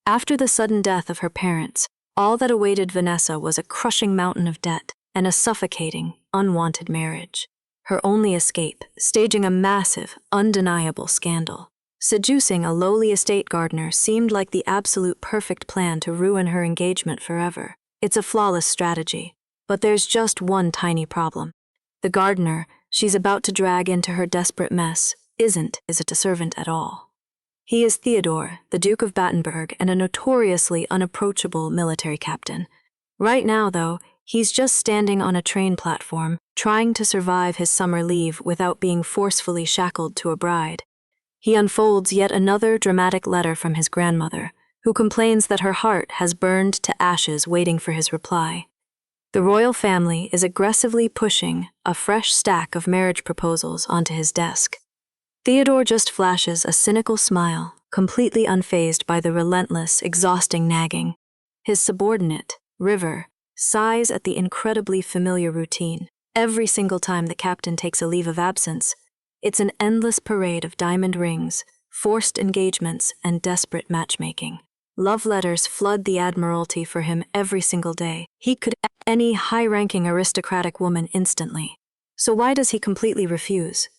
After the sudden death of her parents, all that awaited Vanessa was a crushing mountain of debt and a suffocating, unwanted marriage. Her only escape, staging a massive, undeniable scandal. Seducing a lowly estate gardener seemed like the absolute perfect plan to ruin her engagement forever. It's a flawless strategy, but there's just one tiny problem. The gardener she's about to drag into her desperate mess isn't a servant at all. He is Theodore, the Duke of Battenberg, and a notoriously unapproachable military captain. Right now, though, he's just standing on a train platform, trying to survive his summer leave without being forcefully shackled to a bride. He unfolds yet another dramatic letter from his grandmother, who complains that her heart has burned to ashes waiting for his reply. The royal family is aggressively pushing a fresh stack of marriage proposals onto his desk. Theodore just flashes a cynical smile, completely unfazed by the relentless, exhausting nagging. His subordinate, River, sighs at the incredibly familiar routine. Every single time the captain takes a leave of absence, it's an endless parade of diamond rings, forced engagements, and desperate matchmaking. Love letters flood the Admiralty for him every single day. He could any high-ranking aristocratic woman instantly. So why does he completely refuse?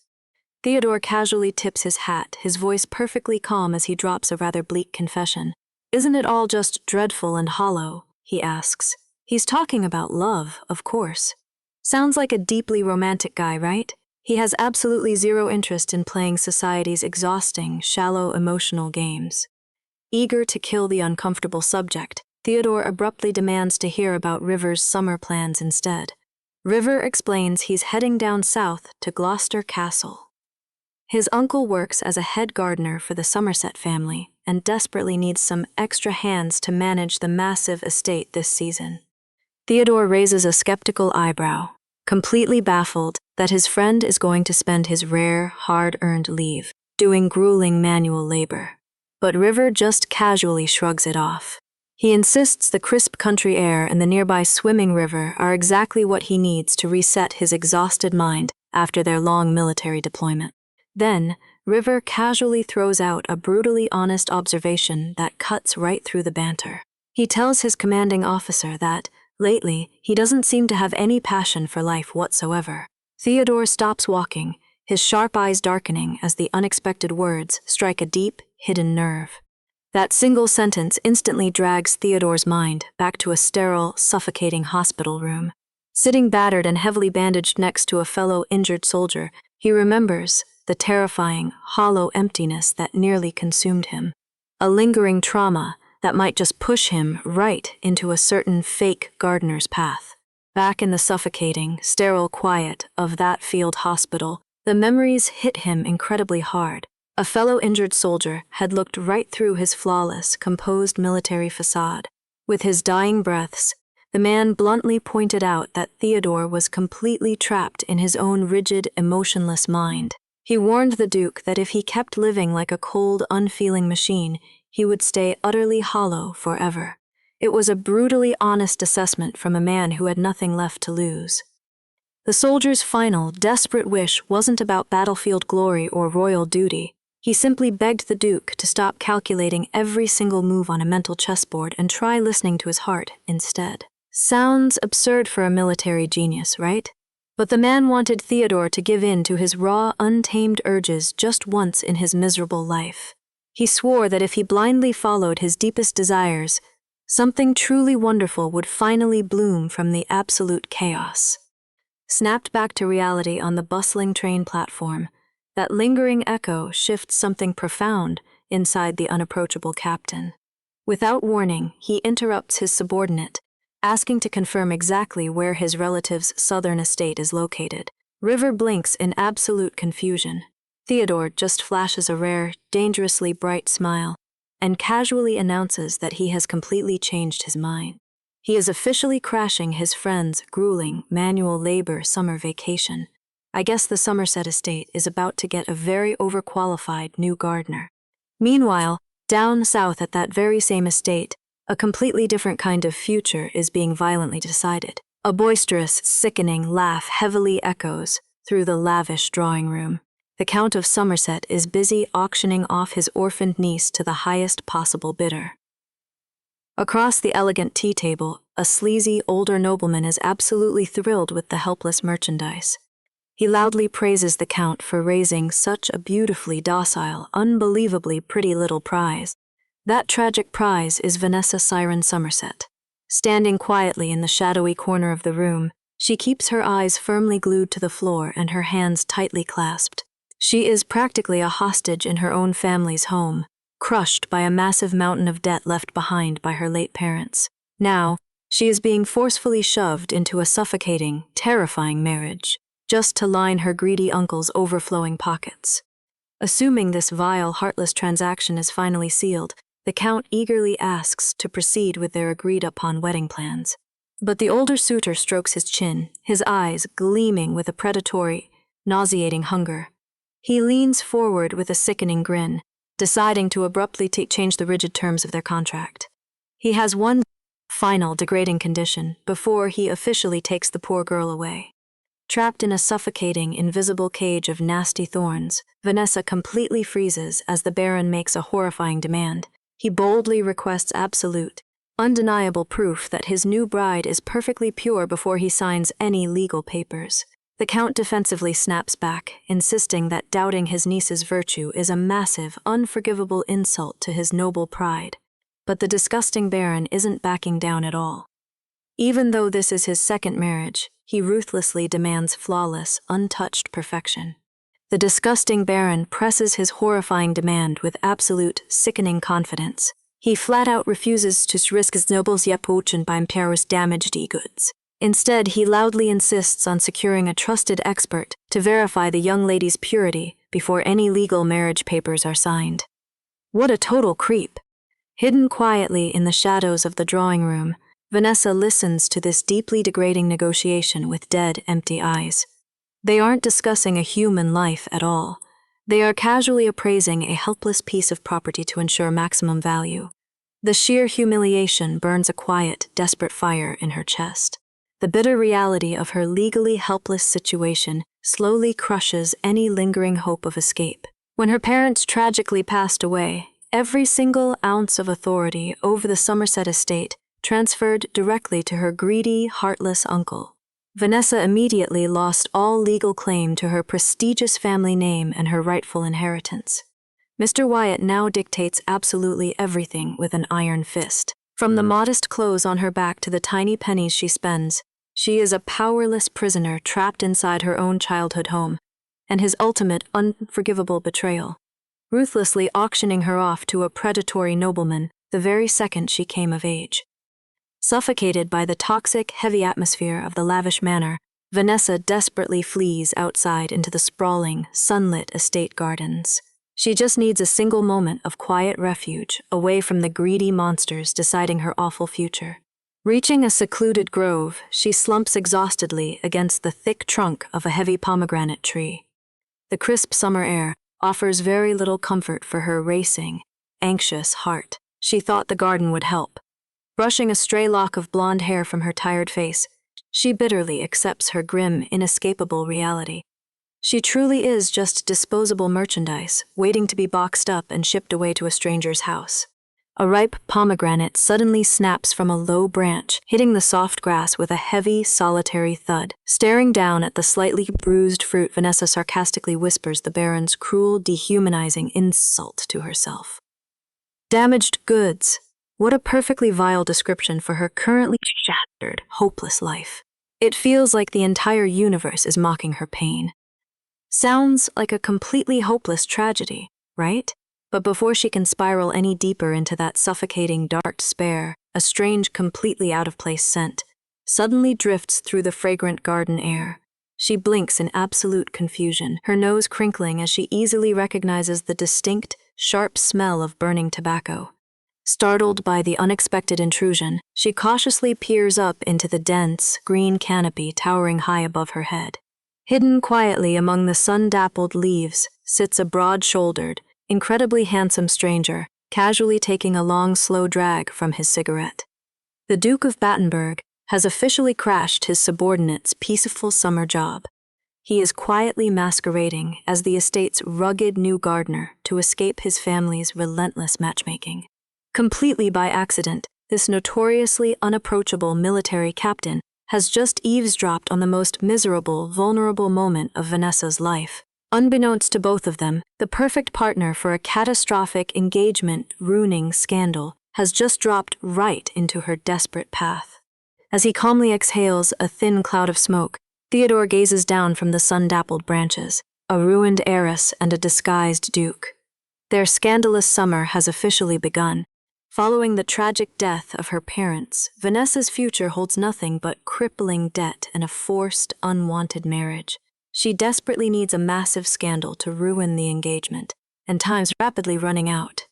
Theodore casually tips his hat, his voice perfectly calm as he drops a rather bleak confession. Isn't it all just dreadful and hollow? He asks. He's talking about love, of course. Sounds like a deeply romantic guy, right? He has absolutely zero interest in playing society's exhausting, shallow emotional games. Eager to kill the uncomfortable subject, Theodore abruptly demands to hear about River's summer plans instead. River explains he's heading down south to Gloucester Castle. His uncle works as a head gardener for the Somerset family and desperately needs some extra hands to manage the massive estate this season. Theodore raises a skeptical eyebrow, completely baffled that his friend is going to spend his rare, hard-earned leave doing grueling manual labor. But River just casually shrugs it off. He insists the crisp country air and the nearby swimming river are exactly what he needs to reset his exhausted mind after their long military deployment. Then, River casually throws out a brutally honest observation that cuts right through the banter. He tells his commanding officer that, lately, he doesn't seem to have any passion for life whatsoever. Theodore stops walking, his sharp eyes darkening as the unexpected words strike a deep, hidden nerve. That single sentence instantly drags Theodore's mind back to a sterile, suffocating hospital room. Sitting battered and heavily bandaged next to a fellow injured soldier, he remembers the terrifying, hollow emptiness that nearly consumed him. A lingering trauma that might just push him right into a certain fake gardener's path. Back in the suffocating, sterile quiet of that field hospital, the memories hit him incredibly hard. A fellow injured soldier had looked right through his flawless, composed military facade. With his dying breaths, the man bluntly pointed out that Theodore was completely trapped in his own rigid, emotionless mind. He warned the Duke that if he kept living like a cold, unfeeling machine, he would stay utterly hollow forever. It was a brutally honest assessment from a man who had nothing left to lose. The soldier's final, desperate wish wasn't about battlefield glory or royal duty. He simply begged the Duke to stop calculating every single move on a mental chessboard and try listening to his heart instead. Sounds absurd for a military genius, right? But the man wanted Theodore to give in to his raw, untamed urges just once in his miserable life. He swore that if he blindly followed his deepest desires, something truly wonderful would finally bloom from the absolute chaos. Snapped back to reality on the bustling train platform, that lingering echo shifts something profound inside the unapproachable captain. Without warning, he interrupts his subordinate, asking to confirm exactly where his relative's southern estate is located. River blinks in absolute confusion. Theodore just flashes a rare, dangerously bright smile and casually announces that he has completely changed his mind. He is officially crashing his friend's grueling manual labor summer vacation. I guess the Somerset estate is about to get a very overqualified new gardener. Meanwhile, down south at that very same estate, a completely different kind of future is being violently decided. A boisterous, sickening laugh heavily echoes through the lavish drawing room. The Count of Somerset is busy auctioning off his orphaned niece to the highest possible bidder. Across the elegant tea table, a sleazy older nobleman is absolutely thrilled with the helpless merchandise. He loudly praises the Count for raising such a beautifully docile, unbelievably pretty little prize. That tragic prize is Vanessa Siren Somerset. Standing quietly in the shadowy corner of the room, she keeps her eyes firmly glued to the floor and her hands tightly clasped. She is practically a hostage in her own family's home, crushed by a massive mountain of debt left behind by her late parents. Now, she is being forcefully shoved into a suffocating, terrifying marriage, just to line her greedy uncle's overflowing pockets. Assuming this vile, heartless transaction is finally sealed, the Count eagerly asks to proceed with their agreed-upon wedding plans. But the older suitor strokes his chin, his eyes gleaming with a predatory, nauseating hunger. He leans forward with a sickening grin, deciding to abruptly change the rigid terms of their contract. He has one final degrading condition before he officially takes the poor girl away. Trapped in a suffocating, invisible cage of nasty thorns, Vanessa completely freezes as the Baron makes a horrifying demand. He boldly requests absolute, undeniable proof that his new bride is perfectly pure before he signs any legal papers. The Count defensively snaps back, insisting that doubting his niece's virtue is a massive, unforgivable insult to his noble pride. But the disgusting Baron isn't backing down at all. Even though this is his second marriage, he ruthlessly demands flawless, untouched perfection. The disgusting Baron presses his horrifying demand with absolute, sickening confidence. He flat-out refuses to risk his noble's Webtoon by Paris damaged goods. Instead, he loudly insists on securing a trusted expert to verify the young lady's purity before any legal marriage papers are signed. What a total creep! Hidden quietly in the shadows of the drawing room, Vanessa listens to this deeply degrading negotiation with dead, empty eyes. They aren't discussing a human life at all. They are casually appraising a helpless piece of property to ensure maximum value. The sheer humiliation burns a quiet, desperate fire in her chest. The bitter reality of her legally helpless situation slowly crushes any lingering hope of escape. When her parents tragically passed away, every single ounce of authority over the Somerset estate transferred directly to her greedy, heartless uncle. Vanessa immediately lost all legal claim to her prestigious family name and her rightful inheritance. Mr. Wyatt now dictates absolutely everything with an iron fist. From the modest clothes on her back to the tiny pennies she spends, she is a powerless prisoner trapped inside her own childhood home, and his ultimate, unforgivable betrayal, ruthlessly auctioning her off to a predatory nobleman the very second she came of age. Suffocated by the toxic, heavy atmosphere of the lavish manor, Vanessa desperately flees outside into the sprawling, sunlit estate gardens. She just needs a single moment of quiet refuge away from the greedy monsters deciding her awful future. Reaching a secluded grove, she slumps exhaustedly against the thick trunk of a heavy pomegranate tree. The crisp summer air offers very little comfort for her racing, anxious heart. She thought the garden would help. Brushing a stray lock of blonde hair from her tired face, she bitterly accepts her grim, inescapable reality. She truly is just disposable merchandise, waiting to be boxed up and shipped away to a stranger's house. A ripe pomegranate suddenly snaps from a low branch, hitting the soft grass with a heavy, solitary thud. Staring down at the slightly bruised fruit, Vanessa sarcastically whispers the Baron's cruel, dehumanizing insult to herself. Damaged goods. What a perfectly vile description for her currently shattered, hopeless life. It feels like the entire universe is mocking her pain. Sounds like a completely hopeless tragedy, right? But before she can spiral any deeper into that suffocating dark despair, a strange, completely out-of-place scent suddenly drifts through the fragrant garden air. She blinks in absolute confusion, her nose crinkling as she easily recognizes the distinct, sharp smell of burning tobacco. Startled by the unexpected intrusion, she cautiously peers up into the dense, green canopy towering high above her head. Hidden quietly among the sun-dappled leaves sits a broad-shouldered, incredibly handsome stranger, casually taking a long, slow drag from his cigarette. The Duke of Battenberg has officially crashed his subordinate's peaceful summer job. He is quietly masquerading as the estate's rugged new gardener to escape his family's relentless matchmaking. Completely by accident, this notoriously unapproachable military captain has just eavesdropped on the most miserable, vulnerable moment of Vanessa's life. Unbeknownst to both of them, the perfect partner for a catastrophic engagement-ruining scandal has just dropped right into her desperate path. As he calmly exhales a thin cloud of smoke, Theodore gazes down from the sun-dappled branches, a ruined heiress and a disguised duke. Their scandalous summer has officially begun. Following the tragic death of her parents, Vanessa's future holds nothing but crippling debt and a forced, unwanted marriage. She desperately needs a massive scandal to ruin the engagement, and time's rapidly running out.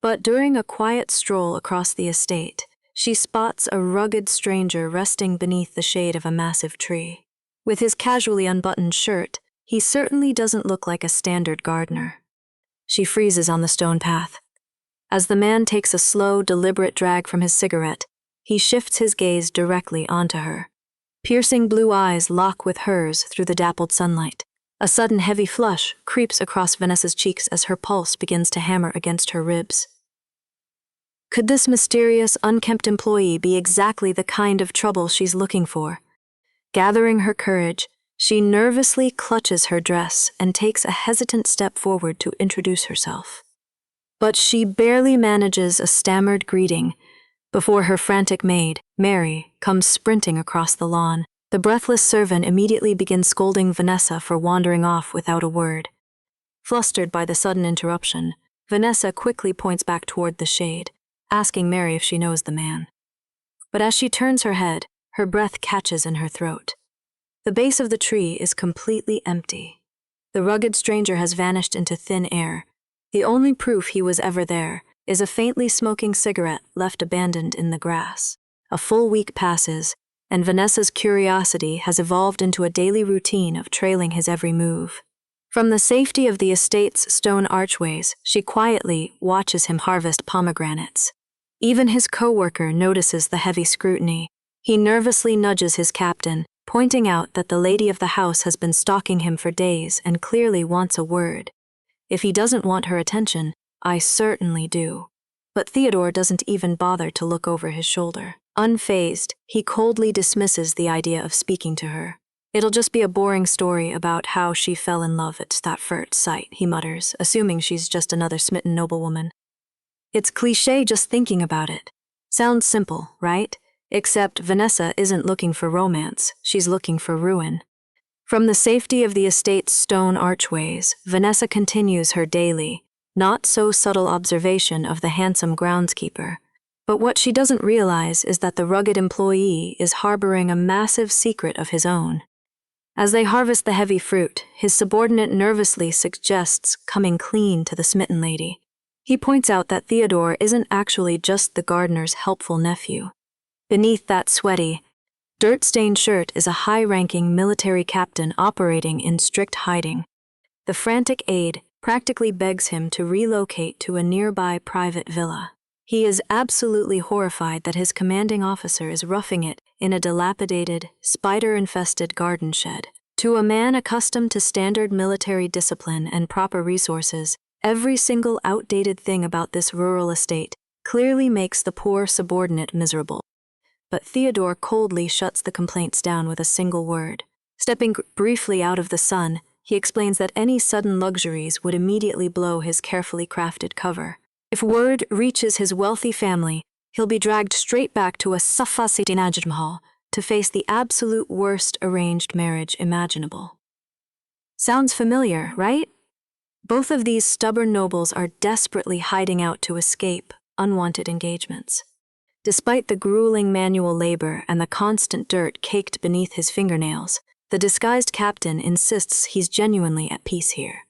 But during a quiet stroll across the estate, she spots a rugged stranger resting beneath the shade of a massive tree. With his casually unbuttoned shirt, he certainly doesn't look like a standard gardener. She freezes on the stone path. As the man takes a slow, deliberate drag from his cigarette, he shifts his gaze directly onto her. Piercing blue eyes lock with hers through the dappled sunlight. A sudden heavy flush creeps across Vanessa's cheeks as her pulse begins to hammer against her ribs. Could this mysterious, unkempt employee be exactly the kind of trouble she's looking for? Gathering her courage, she nervously clutches her dress and takes a hesitant step forward to introduce herself. But she barely manages a stammered greeting before her frantic maid, Mary, comes sprinting across the lawn. The breathless servant immediately begins scolding Vanessa for wandering off without a word. Flustered by the sudden interruption, Vanessa quickly points back toward the shade, asking Mary if she knows the man. But as she turns her head, her breath catches in her throat. The base of the tree is completely empty. The rugged stranger has vanished into thin air. The only proof he was ever there is a faintly smoking cigarette left abandoned in the grass. A full week passes, and Vanessa's curiosity has evolved into a daily routine of trailing his every move. From the safety of the estate's stone archways, she quietly watches him harvest pomegranates. Even his co-worker notices the heavy scrutiny. He nervously nudges his captain, pointing out that the lady of the house has been stalking him for days and clearly wants a word. If he doesn't want her attention, I certainly do. But Theodore doesn't even bother to look over his shoulder. Unfazed, he coldly dismisses the idea of speaking to her. It'll just be a boring story about how she fell in love at that first sight, he mutters, assuming she's just another smitten noblewoman. It's cliché just thinking about it. Sounds simple, right? Except Vanessa isn't looking for romance, she's looking for ruin. From the safety of the estate's stone archways, Vanessa continues her daily, not-so-subtle observation of the handsome groundskeeper. But what she doesn't realize is that the rugged employee is harboring a massive secret of his own. As they harvest the heavy fruit, his subordinate nervously suggests coming clean to the smitten lady. He points out that Theodore isn't actually just the gardener's helpful nephew. Beneath that sweaty, dirt-stained shirt is a high-ranking military captain operating in strict hiding. The frantic aide practically begs him to relocate to a nearby private villa. He is absolutely horrified that his commanding officer is roughing it in a dilapidated, spider-infested garden shed. To a man accustomed to standard military discipline and proper resources, every single outdated thing about this rural estate clearly makes the poor subordinate miserable. But Theodore coldly shuts the complaints down with a single word. Stepping briefly out of the sun, he explains that any sudden luxuries would immediately blow his carefully crafted cover. If word reaches his wealthy family, he'll be dragged straight back to a Safasiti Mahal to face the absolute worst arranged marriage imaginable. Sounds familiar, right? Both of these stubborn nobles are desperately hiding out to escape unwanted engagements. Despite the grueling manual labor and the constant dirt caked beneath his fingernails, the disguised captain insists he's genuinely at peace here.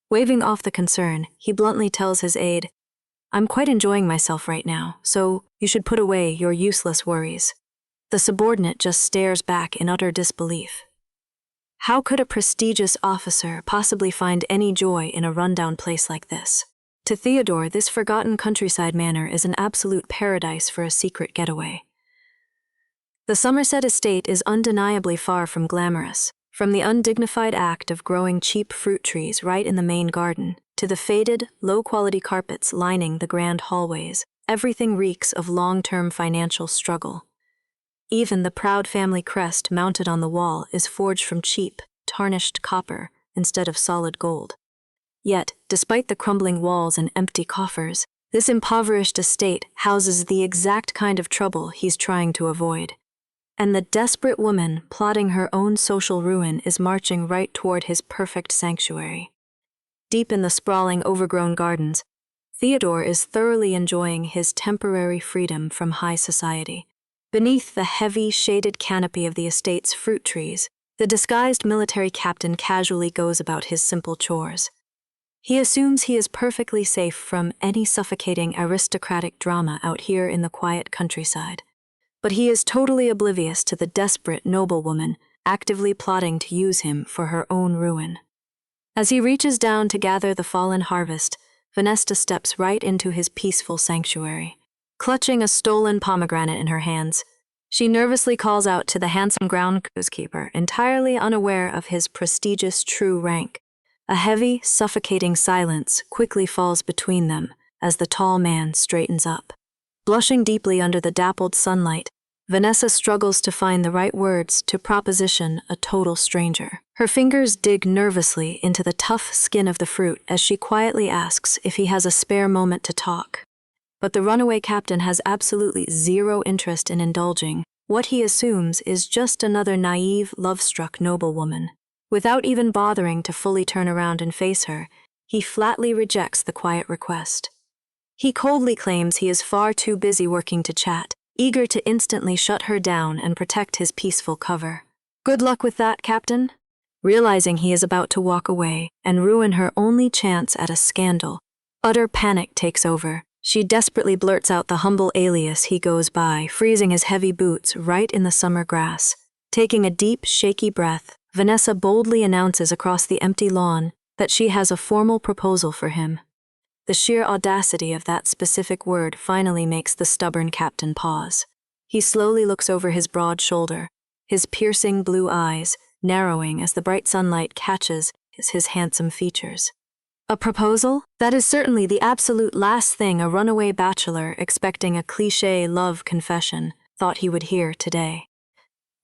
Waving off the concern, he bluntly tells his aide, "I'm quite enjoying myself right now, so you should put away your useless worries." The subordinate just stares back in utter disbelief. How could a prestigious officer possibly find any joy in a rundown place like this? To Theodore, this forgotten countryside manor is an absolute paradise for a secret getaway. The Somerset estate is undeniably far from glamorous, from the undignified act of growing cheap fruit trees right in the main garden, to the faded, low-quality carpets lining the grand hallways. everything reeks of long-term financial struggle. Even the proud family crest mounted on the wall is forged from cheap, tarnished copper instead of solid gold. Yet, despite the crumbling walls and empty coffers, this impoverished estate houses the exact kind of trouble he's trying to avoid. And the desperate woman plotting her own social ruin is marching right toward his perfect sanctuary. Deep in the sprawling, overgrown gardens, Theodore is thoroughly enjoying his temporary freedom from high society. Beneath the heavy, shaded canopy of the estate's fruit trees, the disguised military captain casually goes about his simple chores. He assumes he is perfectly safe from any suffocating aristocratic drama out here in the quiet countryside. But he is totally oblivious to the desperate noblewoman actively plotting to use him for her own ruin. As he reaches down to gather the fallen harvest, Vanessa steps right into his peaceful sanctuary. Clutching a stolen pomegranate in her hands, she nervously calls out to the handsome groundskeeper, entirely unaware of his prestigious true rank. A heavy, suffocating silence quickly falls between them as the tall man straightens up. Blushing deeply under the dappled sunlight, Vanessa struggles to find the right words to proposition a total stranger. Her fingers dig nervously into the tough skin of the fruit as she quietly asks if he has a spare moment to talk. But the runaway captain has absolutely zero interest in indulging what he assumes is just another naive, love-struck noblewoman. Without even bothering to fully turn around and face her, he flatly rejects the quiet request. He coldly claims he is far too busy working to chat, eager to instantly shut her down and protect his peaceful cover. Good luck with that, Captain. Realizing he is about to walk away and ruin her only chance at a scandal, utter panic takes over. She desperately blurts out the humble alias he goes by, freezing his heavy boots right in the summer grass. Taking a deep, shaky breath, Vanessa boldly announces across the empty lawn that she has a formal proposal for him. The sheer audacity of that specific word finally makes the stubborn captain pause. He slowly looks over his broad shoulder, his piercing blue eyes narrowing as the bright sunlight catches his handsome features. A proposal? That is certainly the absolute last thing a runaway bachelor expecting a cliché love confession thought he would hear today.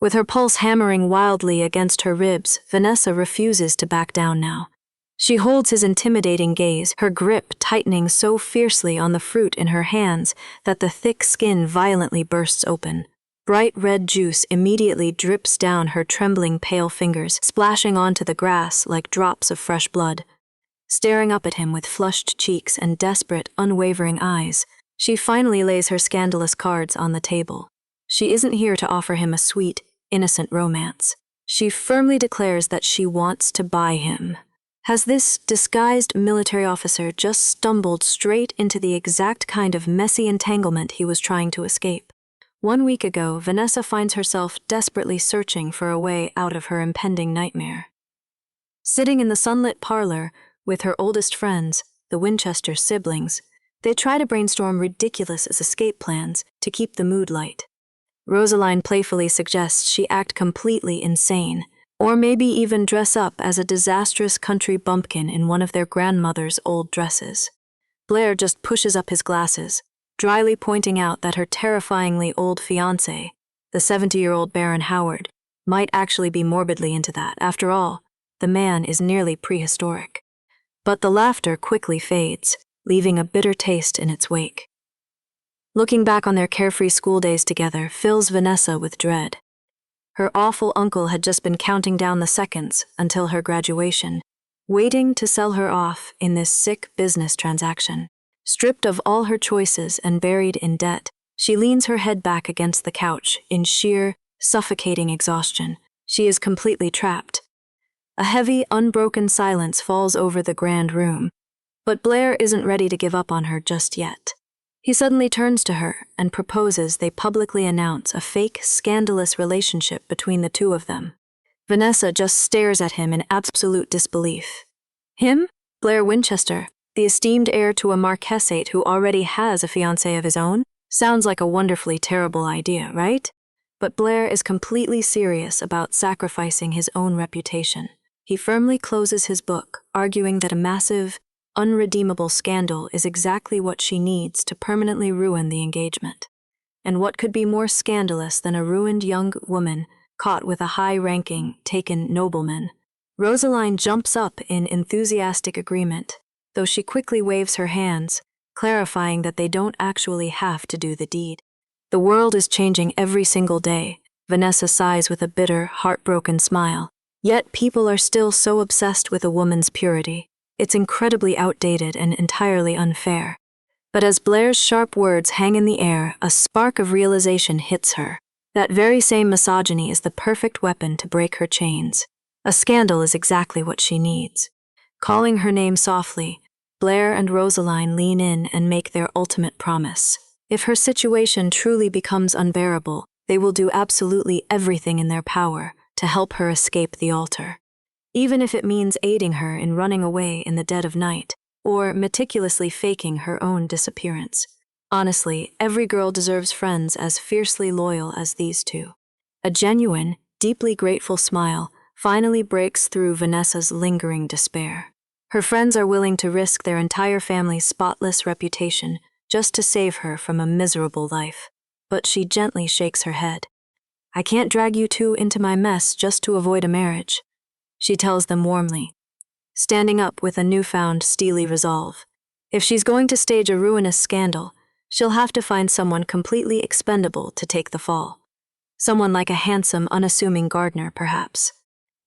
With her pulse hammering wildly against her ribs, Vanessa refuses to back down now. She holds his intimidating gaze, her grip tightening so fiercely on the fruit in her hands that the thick skin violently bursts open. Bright red juice immediately drips down her trembling pale fingers, splashing onto the grass like drops of fresh blood. Staring up at him with flushed cheeks and desperate, unwavering eyes, she finally lays her scandalous cards on the table. She isn't here to offer him a sweet, innocent romance. She firmly declares that she wants to buy him. Has this disguised military officer just stumbled straight into the exact kind of messy entanglement he was trying to escape? 1 week ago, Vanessa finds herself desperately searching for a way out of her impending nightmare. Sitting in the sunlit parlor with her oldest friends, the Winchester siblings, they try to brainstorm ridiculous escape plans to keep the mood light. Rosaline playfully suggests she act completely insane, or maybe even dress up as a disastrous country bumpkin in one of their grandmother's old dresses. Blair just pushes up his glasses, dryly pointing out that her terrifyingly old fiancé, the 70-year-old Baron Howard, might actually be morbidly into that. After all, the man is nearly prehistoric. But the laughter quickly fades, leaving a bitter taste in its wake. Looking back on their carefree school days together fills Vanessa with dread. Her awful uncle had just been counting down the seconds until her graduation, waiting to sell her off in this sick business transaction. Stripped of all her choices and buried in debt, she leans her head back against the couch in sheer, suffocating exhaustion. She is completely trapped. A heavy, unbroken silence falls over the grand room, but Blair isn't ready to give up on her just yet. He suddenly turns to her and proposes they publicly announce a fake, scandalous relationship between the two of them. Vanessa just stares at him in absolute disbelief. Him? Blair Winchester, the esteemed heir to a marquessate who already has a fiancé of his own? Sounds like a wonderfully terrible idea, right? But Blair is completely serious about sacrificing his own reputation. He firmly closes his book, arguing that a massive, unredeemable scandal is exactly what she needs to permanently ruin the engagement. And what could be more scandalous than a ruined young woman caught with a high-ranking, taken nobleman? Rosaline jumps up in enthusiastic agreement, though she quickly waves her hands, clarifying that they don't actually have to do the deed. The world is changing every single day, Vanessa sighs with a bitter, heartbroken smile. Yet people are still so obsessed with a woman's purity. It's incredibly outdated and entirely unfair. But as Blair's sharp words hang in the air, a spark of realization hits her. That very same misogyny is the perfect weapon to break her chains. A scandal is exactly what she needs. Calling her name softly, Blair and Rosaline lean in and make their ultimate promise. If her situation truly becomes unbearable, they will do absolutely everything in their power to help her escape the altar. Even if it means aiding her in running away in the dead of night, or meticulously faking her own disappearance. Honestly, every girl deserves friends as fiercely loyal as these two. A genuine, deeply grateful smile finally breaks through Vanessa's lingering despair. Her friends are willing to risk their entire family's spotless reputation just to save her from a miserable life. But she gently shakes her head. "I can't drag you two into my mess just to avoid a marriage," she tells them warmly, standing up with a newfound steely resolve. If she's going to stage a ruinous scandal, she'll have to find someone completely expendable to take the fall. Someone like a handsome, unassuming gardener, perhaps.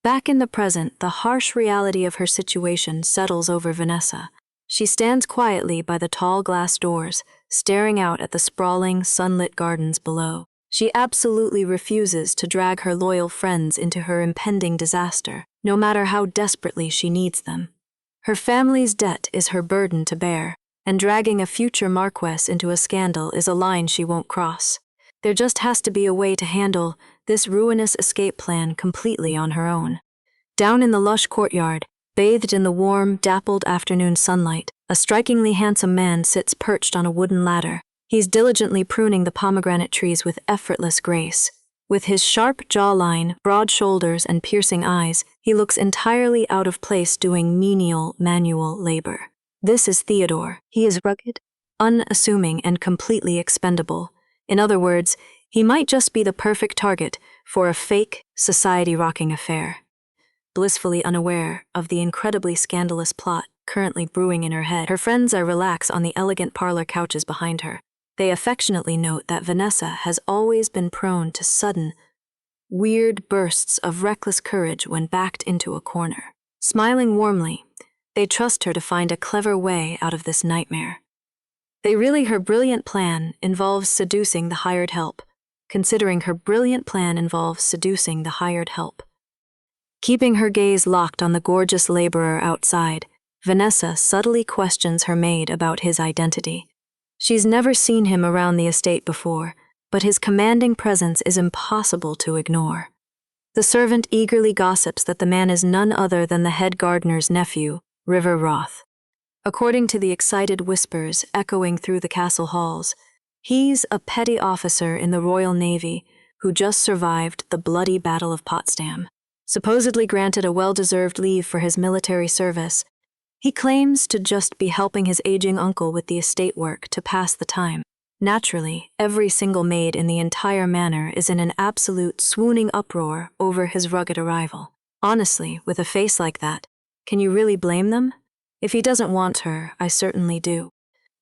Back in the present, the harsh reality of her situation settles over Vanessa. She stands quietly by the tall glass doors, staring out at the sprawling, sunlit gardens below. She absolutely refuses to drag her loyal friends into her impending disaster, no matter how desperately she needs them. Her family's debt is her burden to bear, and dragging a future Marquess into a scandal is a line she won't cross. There just has to be a way to handle this ruinous escape plan completely on her own. Down in the lush courtyard, bathed in the warm, dappled afternoon sunlight, a strikingly handsome man sits perched on a wooden ladder. He's diligently pruning the pomegranate trees with effortless grace. With his sharp jawline, broad shoulders, and piercing eyes, he looks entirely out of place doing menial manual labor. This is Theodore. He is rugged, unassuming, and completely expendable. In other words, he might just be the perfect target for a fake, society-rocking affair. Blissfully unaware of the incredibly scandalous plot currently brewing in her head, her friends are relaxed on the elegant parlor couches behind her. They affectionately note that Vanessa has always been prone to sudden, weird bursts of reckless courage when backed into a corner. Smiling warmly, they trust her to find a clever way out of this nightmare. Her brilliant plan involves seducing the hired help. Keeping her gaze locked on the gorgeous laborer outside, Vanessa subtly questions her maid about his identity. She's never seen him around the estate before, but his commanding presence is impossible to ignore. The servant eagerly gossips that the man is none other than the head gardener's nephew, River Roth. According to the excited whispers echoing through the castle halls, he's a petty officer in the Royal Navy who just survived the bloody Battle of Potsdam. Supposedly granted a well-deserved leave for his military service, he claims to just be helping his aging uncle with the estate work to pass the time. Naturally, every single maid in the entire manor is in an absolute swooning uproar over his rugged arrival. Honestly, with a face like that, can you really blame them? If he doesn't want her, I certainly do.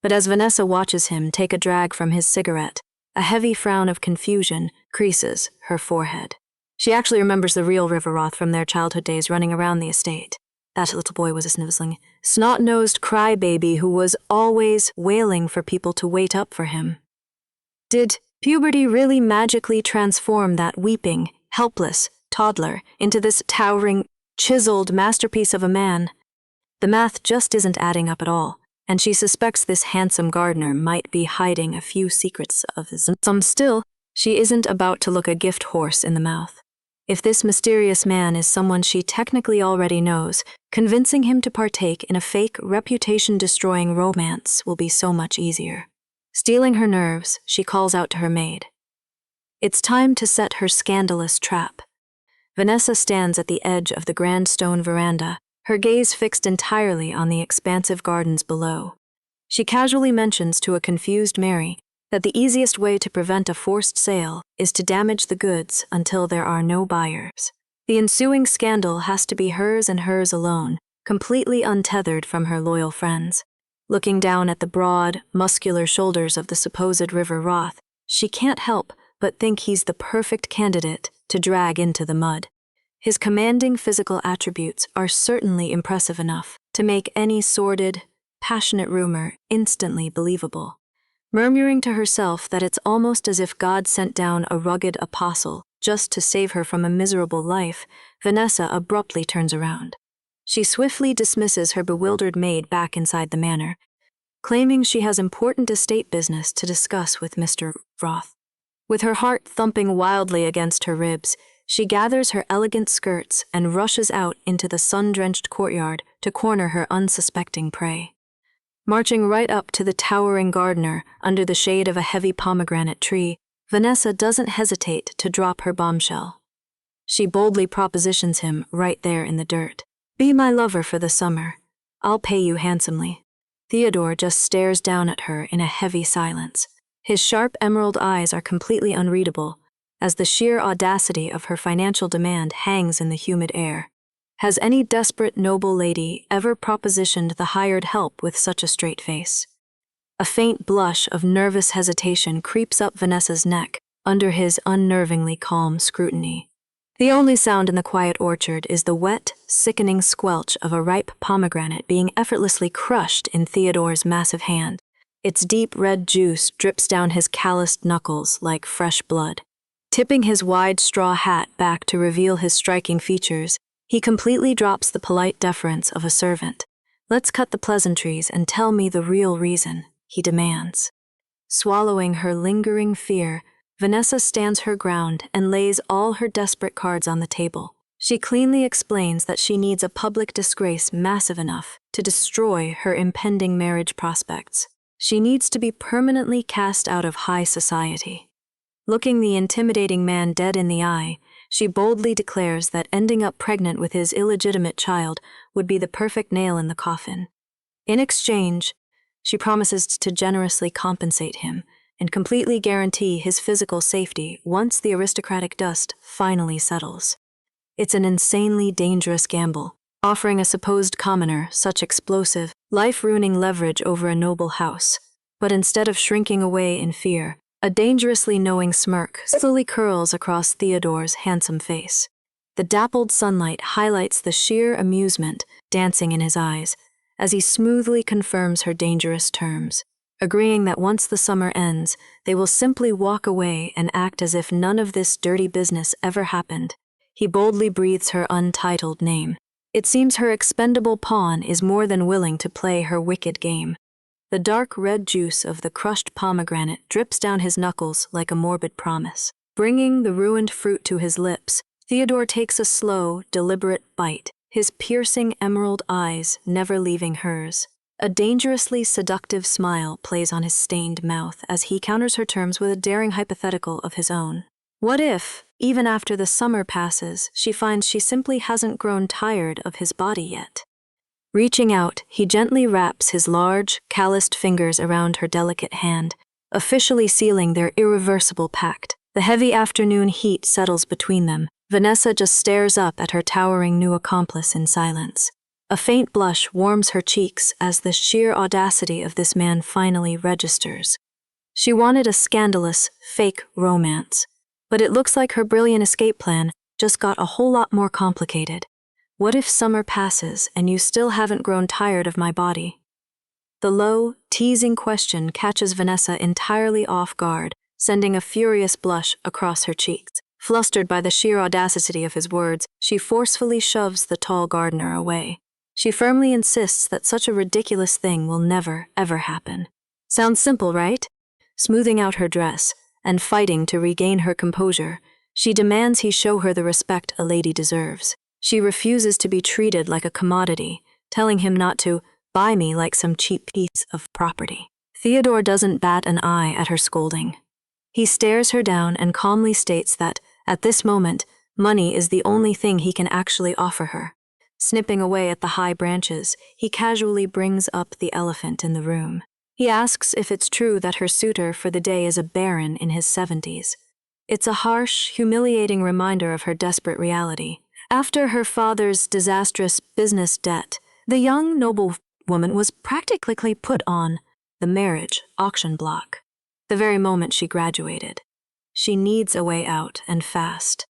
But as Vanessa watches him take a drag from his cigarette, a heavy frown of confusion creases her forehead. She actually remembers the real River Roth from their childhood days running around the estate. That little boy was a sniveling, snot-nosed crybaby who was always wailing for people to wait up for him. Did puberty really magically transform that weeping, helpless toddler into this towering, chiseled masterpiece of a man? The math just isn't adding up at all, and she suspects this handsome gardener might be hiding a few secrets of his own. Still, she isn't about to look a gift horse in the mouth. If this mysterious man is someone she technically already knows, convincing him to partake in a fake, reputation-destroying romance will be so much easier. Steeling her nerves, she calls out to her maid. It's time to set her scandalous trap. Vanessa stands at the edge of the grand stone veranda, her gaze fixed entirely on the expansive gardens below. She casually mentions to a confused Mary that the easiest way to prevent a forced sale is to damage the goods until there are no buyers. The ensuing scandal has to be hers and hers alone, completely untethered from her loyal friends. Looking down at the broad, muscular shoulders of the supposed River Roth, she can't help but think he's the perfect candidate to drag into the mud. His commanding physical attributes are certainly impressive enough to make any sordid, passionate rumor instantly believable. Murmuring to herself that it's almost as if God sent down a rugged apostle just to save her from a miserable life, Vanessa abruptly turns around. She swiftly dismisses her bewildered maid back inside the manor, claiming she has important estate business to discuss with Mr. Roth. With her heart thumping wildly against her ribs, she gathers her elegant skirts and rushes out into the sun-drenched courtyard to corner her unsuspecting prey. Marching right up to the towering gardener under the shade of a heavy pomegranate tree, Vanessa doesn't hesitate to drop her bombshell. She boldly propositions him right there in the dirt. "Be my lover for the summer. I'll pay you handsomely." Theodore just stares down at her in a heavy silence. His sharp emerald eyes are completely unreadable, as the sheer audacity of her financial demand hangs in the humid air. Has any desperate noble lady ever propositioned the hired help with such a straight face? A faint blush of nervous hesitation creeps up Vanessa's neck under his unnervingly calm scrutiny. The only sound in the quiet orchard is the wet, sickening squelch of a ripe pomegranate being effortlessly crushed in Theodore's massive hand. Its deep red juice drips down his calloused knuckles like fresh blood. Tipping his wide straw hat back to reveal his striking features, he completely drops the polite deference of a servant. "Let's cut the pleasantries and tell me the real reason," he demands. Swallowing her lingering fear, Vanessa stands her ground and lays all her desperate cards on the table. She cleanly explains that she needs a public disgrace massive enough to destroy her impending marriage prospects. She needs to be permanently cast out of high society. Looking the intimidating man dead in the eye, she boldly declares that ending up pregnant with his illegitimate child would be the perfect nail in the coffin. In exchange, she promises to generously compensate him and completely guarantee his physical safety once the aristocratic dust finally settles. It's an insanely dangerous gamble, offering a supposed commoner such explosive, life-ruining leverage over a noble house. But instead of shrinking away in fear, a dangerously knowing smirk slowly curls across Theodore's handsome face. The dappled sunlight highlights the sheer amusement dancing in his eyes as he smoothly confirms her dangerous terms, agreeing that once the summer ends, they will simply walk away and act as if none of this dirty business ever happened. He boldly breathes her untitled name. It seems her expendable pawn is more than willing to play her wicked game. The dark red juice of the crushed pomegranate drips down his knuckles like a morbid promise. Bringing the ruined fruit to his lips, Theodore takes a slow, deliberate bite, his piercing emerald eyes never leaving hers. A dangerously seductive smile plays on his stained mouth as he counters her terms with a daring hypothetical of his own. What if, even after the summer passes, she finds she simply hasn't grown tired of his body yet? Reaching out, he gently wraps his large, calloused fingers around her delicate hand, officially sealing their irreversible pact. The heavy afternoon heat settles between them. Vanessa just stares up at her towering new accomplice in silence. A faint blush warms her cheeks as the sheer audacity of this man finally registers. She wanted a scandalous, fake romance, but it looks like her brilliant escape plan just got a whole lot more complicated. What if summer passes and you still haven't grown tired of my body? The low, teasing question catches Vanessa entirely off guard, sending a furious blush across her cheeks. Flustered by the sheer audacity of his words, she forcefully shoves the tall gardener away. She firmly insists that such a ridiculous thing will never, ever happen. Sounds simple, right? Smoothing out her dress and fighting to regain her composure, she demands he show her the respect a lady deserves. She refuses to be treated like a commodity, telling him not to buy me like some cheap piece of property. Theodore doesn't bat an eye at her scolding. He stares her down and calmly states that, at this moment, money is the only thing he can actually offer her. Snipping away at the high branches, he casually brings up the elephant in the room. He asks if it's true that her suitor for the day is a baron in his 70s. It's a harsh, humiliating reminder of her desperate reality. After her father's disastrous business debt, the young noblewoman was practically put on the marriage auction block the very moment she graduated. She needs a way out, and fast.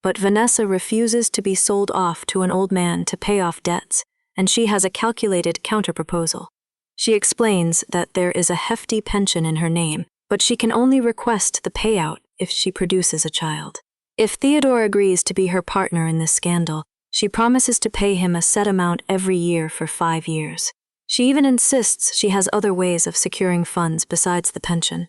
But Vanessa refuses to be sold off to an old man to pay off debts, and she has a calculated counterproposal. She explains that there is a hefty pension in her name, but she can only request the payout if she produces a child. If Theodore agrees to be her partner in this scandal, she promises to pay him a set amount every year for 5 years. She even insists she has other ways of securing funds besides the pension.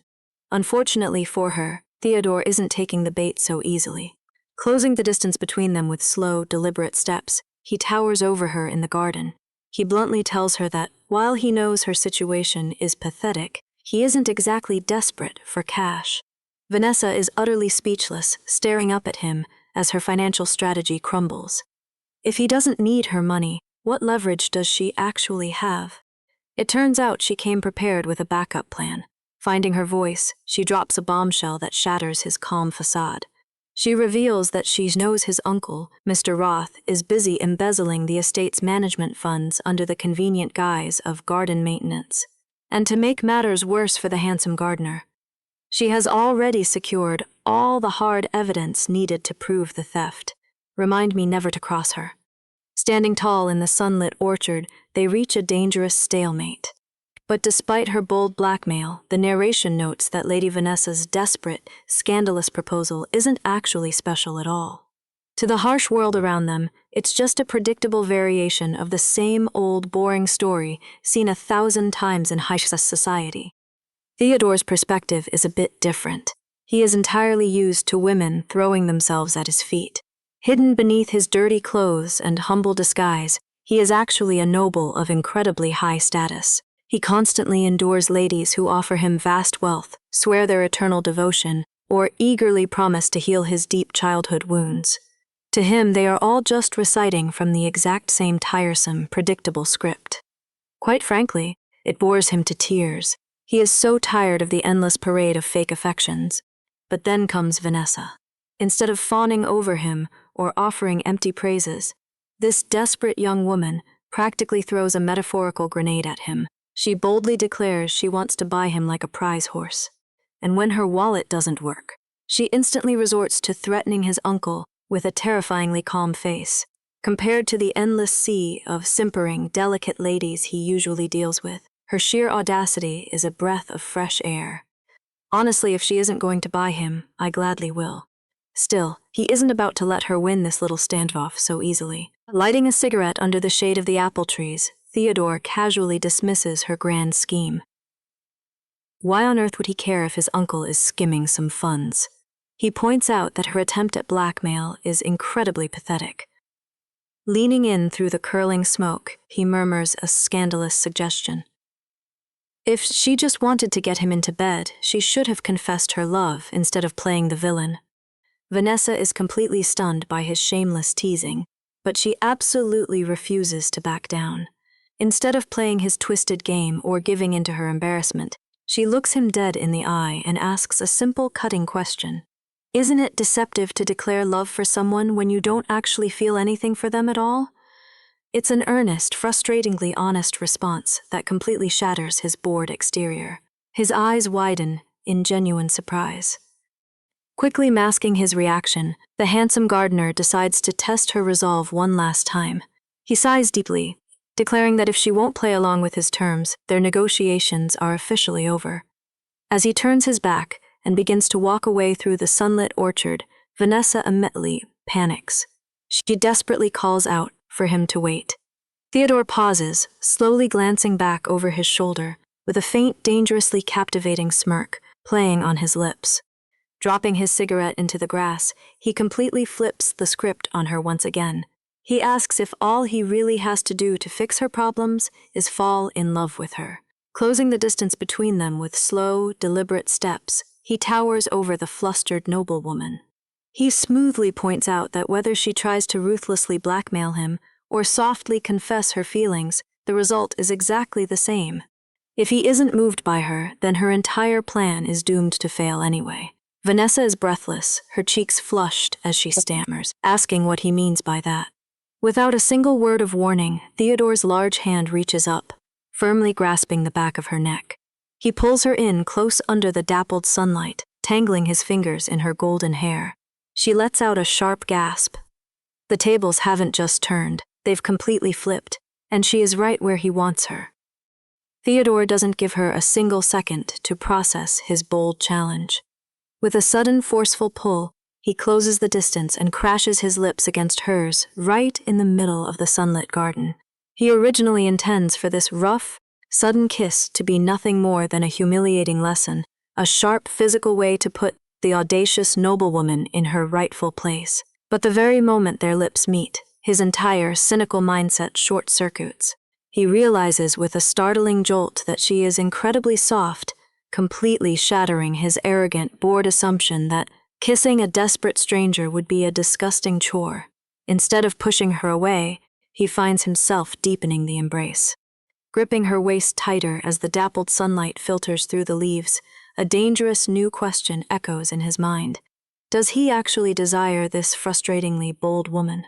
Unfortunately for her, Theodore isn't taking the bait so easily. Closing the distance between them with slow, deliberate steps, he towers over her in the garden. He bluntly tells her that, while he knows her situation is pathetic, he isn't exactly desperate for cash. Vanessa is utterly speechless, staring up at him as her financial strategy crumbles. If he doesn't need her money, what leverage does she actually have? It turns out she came prepared with a backup plan. Finding her voice, she drops a bombshell that shatters his calm facade. She reveals that she knows his uncle, Mr. Roth, is busy embezzling the estate's management funds under the convenient guise of garden maintenance. And to make matters worse for the handsome gardener, she has already secured all the hard evidence needed to prove the theft. Remind me never to cross her. Standing tall in the sunlit orchard, they reach a dangerous stalemate. But despite her bold blackmail, the narration notes that Lady Vanessa's desperate, scandalous proposal isn't actually special at all. To the harsh world around them, it's just a predictable variation of the same old, boring story seen 1,000 times in high society. Theodore's perspective is a bit different. He is entirely used to women throwing themselves at his feet. Hidden beneath his dirty clothes and humble disguise, he is actually a noble of incredibly high status. He constantly endures ladies who offer him vast wealth, swear their eternal devotion, or eagerly promise to heal his deep childhood wounds. To him, they are all just reciting from the exact same tiresome, predictable script. Quite frankly, it bores him to tears. He is so tired of the endless parade of fake affections. But then comes Vanessa. Instead of fawning over him or offering empty praises, this desperate young woman practically throws a metaphorical grenade at him. She boldly declares she wants to buy him like a prize horse. And when her wallet doesn't work, she instantly resorts to threatening his uncle with a terrifyingly calm face. Compared to the endless sea of simpering, delicate ladies he usually deals with, her sheer audacity is a breath of fresh air. Honestly, if she isn't going to buy him, I gladly will. Still, he isn't about to let her win this little standoff so easily. Lighting a cigarette under the shade of the apple trees, Theodore casually dismisses her grand scheme. Why on earth would he care if his uncle is skimming some funds? He points out that her attempt at blackmail is incredibly pathetic. Leaning in through the curling smoke, he murmurs a scandalous suggestion. If she just wanted to get him into bed, she should have confessed her love instead of playing the villain. Vanessa is completely stunned by his shameless teasing, but she absolutely refuses to back down. Instead of playing his twisted game or giving in to her embarrassment, she looks him dead in the eye and asks a simple, cutting question. Isn't it deceptive to declare love for someone when you don't actually feel anything for them at all? It's an earnest, frustratingly honest response that completely shatters his bored exterior. His eyes widen in genuine surprise. Quickly masking his reaction, the handsome gardener decides to test her resolve one last time. He sighs deeply, declaring that if she won't play along with his terms, their negotiations are officially over. As he turns his back and begins to walk away through the sunlit orchard, Vanessa immediately panics. She desperately calls out for him to wait. Theodore pauses, slowly glancing back over his shoulder, with a faint, dangerously captivating smirk playing on his lips. Dropping his cigarette into the grass, he completely flips the script on her once again. He asks if all he really has to do to fix her problems is fall in love with her. Closing the distance between them with slow, deliberate steps, he towers over the flustered noblewoman. He smoothly points out that whether she tries to ruthlessly blackmail him or softly confess her feelings, the result is exactly the same. If he isn't moved by her, then her entire plan is doomed to fail anyway. Vanessa is breathless, her cheeks flushed as she stammers, asking what he means by that. Without a single word of warning, Theodore's large hand reaches up, firmly grasping the back of her neck. He pulls her in close under the dappled sunlight, tangling his fingers in her golden hair. She lets out a sharp gasp. The tables haven't just turned, they've completely flipped, and she is right where he wants her. Theodore doesn't give her a single second to process his bold challenge. With a sudden, forceful pull, he closes the distance and crashes his lips against hers right in the middle of the sunlit garden. He originally intends for this rough, sudden kiss to be nothing more than a humiliating lesson, a sharp physical way to put the audacious noblewoman in her rightful place. But the very moment their lips meet, his entire cynical mindset short-circuits. He realizes with a startling jolt that she is incredibly soft, completely shattering his arrogant, bored assumption that kissing a desperate stranger would be a disgusting chore. Instead of pushing her away, he finds himself deepening the embrace. Gripping her waist tighter as the dappled sunlight filters through the leaves, a dangerous new question echoes in his mind. Does he actually desire this frustratingly bold woman?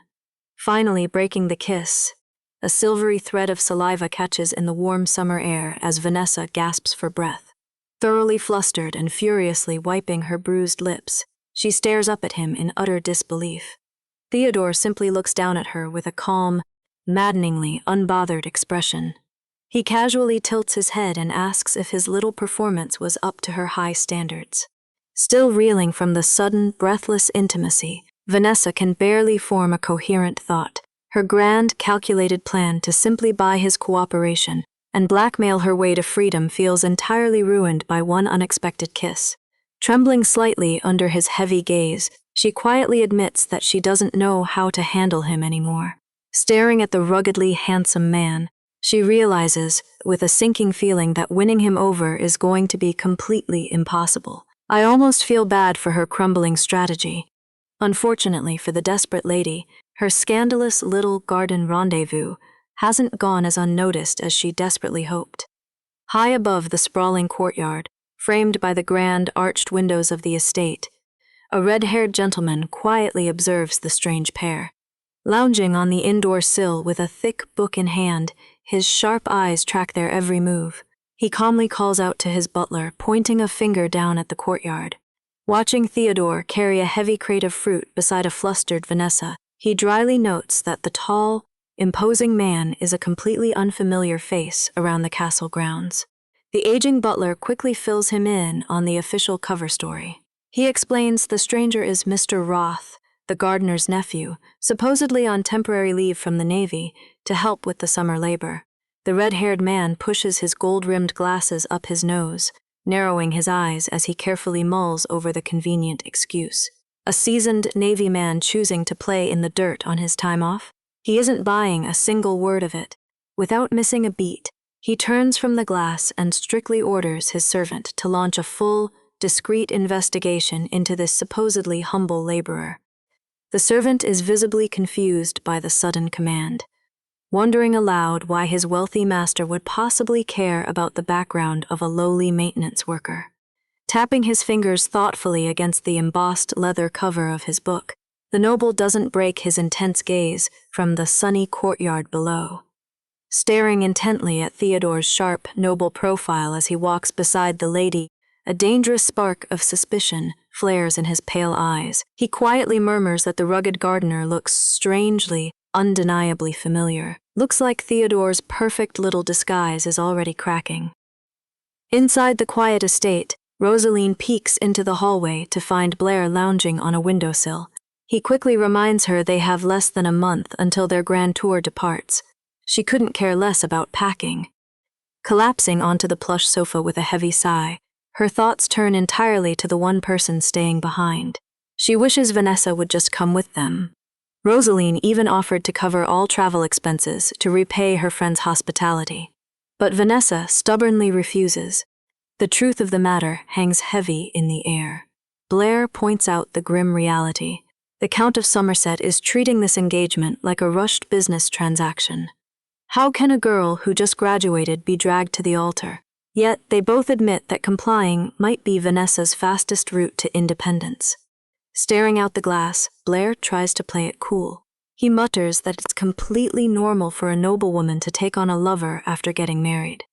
Finally breaking the kiss, a silvery thread of saliva catches in the warm summer air as Vanessa gasps for breath. Thoroughly flustered and furiously wiping her bruised lips, she stares up at him in utter disbelief. Theodore simply looks down at her with a calm, maddeningly unbothered expression. He casually tilts his head and asks if his little performance was up to her high standards. Still reeling from the sudden, breathless intimacy, Vanessa can barely form a coherent thought. Her grand, calculated plan to simply buy his cooperation and blackmail her way to freedom feels entirely ruined by one unexpected kiss. Trembling slightly under his heavy gaze, she quietly admits that she doesn't know how to handle him anymore. Staring at the ruggedly handsome man, she realizes, with a sinking feeling, that winning him over is going to be completely impossible. I almost feel bad for her crumbling strategy. Unfortunately for the desperate lady, her scandalous little garden rendezvous hasn't gone as unnoticed as she desperately hoped. High above the sprawling courtyard, framed by the grand arched windows of the estate, a red-haired gentleman quietly observes the strange pair. Lounging on the indoor sill with a thick book in hand, his sharp eyes track their every move. He calmly calls out to his butler, pointing a finger down at the courtyard. Watching Theodore carry a heavy crate of fruit beside a flustered Vanessa, he dryly notes that the tall, imposing man is a completely unfamiliar face around the castle grounds. The aging butler quickly fills him in on the official cover story. He explains the stranger is Mr. Roth, the gardener's nephew, supposedly on temporary leave from the Navy to help with the summer labor. The red-haired man pushes his gold-rimmed glasses up his nose, narrowing his eyes as he carefully mulls over the convenient excuse. A seasoned Navy man choosing to play in the dirt on his time off? He isn't buying a single word of it. Without missing a beat, he turns from the glass and strictly orders his servant to launch a full, discreet investigation into this supposedly humble laborer. The servant is visibly confused by the sudden command, wondering aloud why his wealthy master would possibly care about the background of a lowly maintenance worker. Tapping his fingers thoughtfully against the embossed leather cover of his book, the noble doesn't break his intense gaze from the sunny courtyard below. Staring intently at Theodore's sharp, noble profile as he walks beside the lady, a dangerous spark of suspicion flares in his pale eyes. He quietly murmurs that the rugged gardener looks strangely, undeniably familiar. Looks like Theodore's perfect little disguise is already cracking. Inside the quiet estate, Rosaline peeks into the hallway to find Blair lounging on a windowsill. He quickly reminds her they have less than a month until their grand tour departs. She couldn't care less about packing. Collapsing onto the plush sofa with a heavy sigh, her thoughts turn entirely to the one person staying behind. She wishes Vanessa would just come with them. Rosaline even offered to cover all travel expenses to repay her friend's hospitality. But Vanessa stubbornly refuses. The truth of the matter hangs heavy in the air. Blair points out the grim reality. The Count of Somerset is treating this engagement like a rushed business transaction. How can a girl who just graduated be dragged to the altar? Yet they both admit that complying might be Vanessa's fastest route to independence. Staring out the glass, Blair tries to play it cool. He mutters that it's completely normal for a noblewoman to take on a lover after getting married.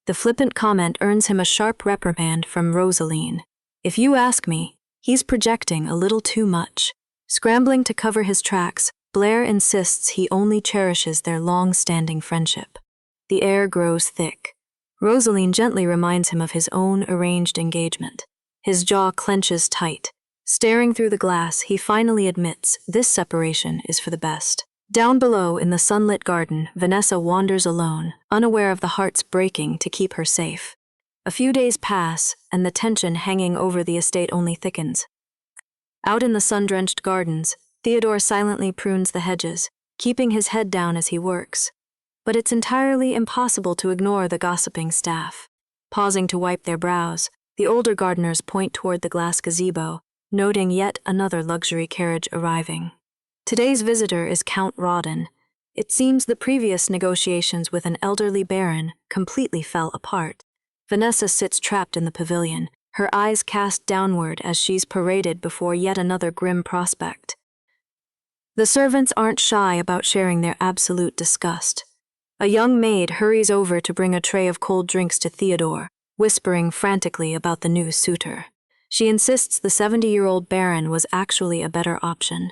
The flippant comment earns him a sharp reprimand from Rosaline. If you ask me, he's projecting a little too much. Scrambling to cover his tracks, Blair insists he only cherishes their long-standing friendship. The air grows thick. Rosaline gently reminds him of his own arranged engagement. His jaw clenches tight. Staring through the glass, he finally admits this separation is for the best. Down below in the sunlit garden, Vanessa wanders alone, unaware of the hearts breaking to keep her safe. A few days pass, and the tension hanging over the estate only thickens. Out in the sun-drenched gardens, Theodore silently prunes the hedges, keeping his head down as he works. But it's entirely impossible to ignore the gossiping staff. Pausing to wipe their brows, the older gardeners point toward the glass gazebo, noting yet another luxury carriage arriving. Today's visitor is Count Rawdon. It seems the previous negotiations with an elderly baron completely fell apart. Vanessa sits trapped in the pavilion, her eyes cast downward as she's paraded before yet another grim prospect. The servants aren't shy about sharing their absolute disgust. A young maid hurries over to bring a tray of cold drinks to Theodore, whispering frantically about the new suitor. She insists the 70-year-old baron was actually a better option.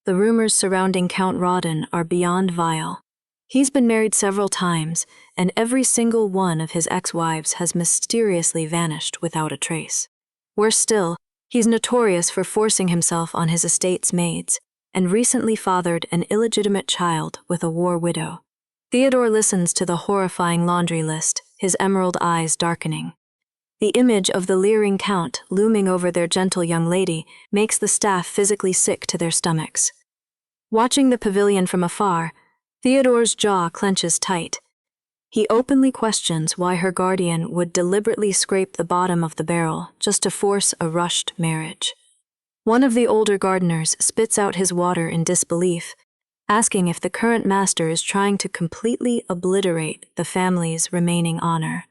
The rumors surrounding Count Rawdon are beyond vile. He's been married several times, and every single one of his ex-wives has mysteriously vanished without a trace. Worse still, he's notorious for forcing himself on his estate's maids, and recently fathered an illegitimate child with a war widow. Theodore listens to the horrifying laundry list, his emerald eyes darkening. The image of the leering count looming over their gentle young lady makes the staff physically sick to their stomachs. Watching the pavilion from afar, Theodore's jaw clenches tight. He openly questions why her guardian would deliberately scrape the bottom of the barrel just to force a rushed marriage. One of the older gardeners spits out his water in disbelief, asking if the current master is trying to completely obliterate the family's remaining honor.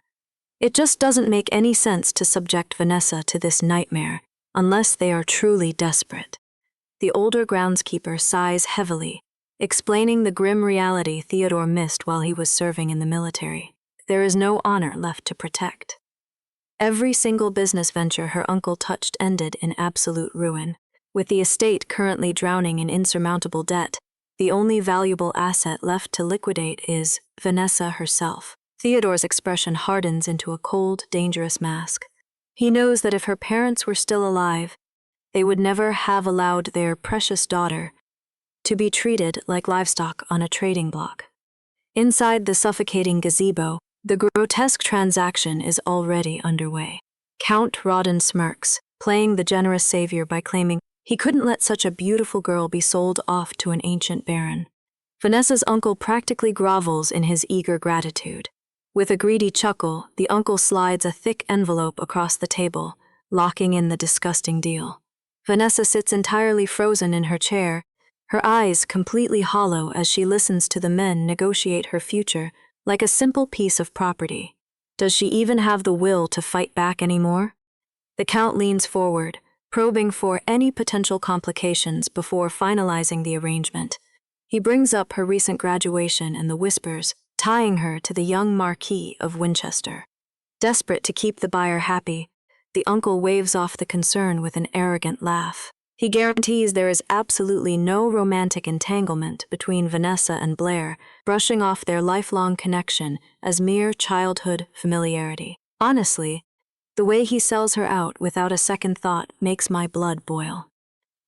It just doesn't make any sense to subject Vanessa to this nightmare unless they are truly desperate. The older groundskeeper sighs heavily, explaining the grim reality Theodore missed while he was serving in the military. There is no honor left to protect. Every single business venture her uncle touched ended in absolute ruin. With the estate currently drowning in insurmountable debt, the only valuable asset left to liquidate is Vanessa herself. Theodore's expression hardens into a cold, dangerous mask. He knows that if her parents were still alive, they would never have allowed their precious daughter to be treated like livestock on a trading block. Inside the suffocating gazebo, the grotesque transaction is already underway. Count Rawdon smirks, playing the generous savior by claiming he couldn't let such a beautiful girl be sold off to an ancient baron. Vanessa's uncle practically grovels in his eager gratitude. With a greedy chuckle, the uncle slides a thick envelope across the table, locking in the disgusting deal. Vanessa sits entirely frozen in her chair, her eyes completely hollow as she listens to the men negotiate her future like a simple piece of property. Does she even have the will to fight back anymore? The Count leans forward, probing for any potential complications before finalizing the arrangement. He brings up her recent graduation and the whispers, tying her to the young Marquis of Winchester. Desperate to keep the buyer happy, the uncle waves off the concern with an arrogant laugh. He guarantees there is absolutely no romantic entanglement between Vanessa and Blair, brushing off their lifelong connection as mere childhood familiarity. Honestly, the way he sells her out without a second thought makes my blood boil.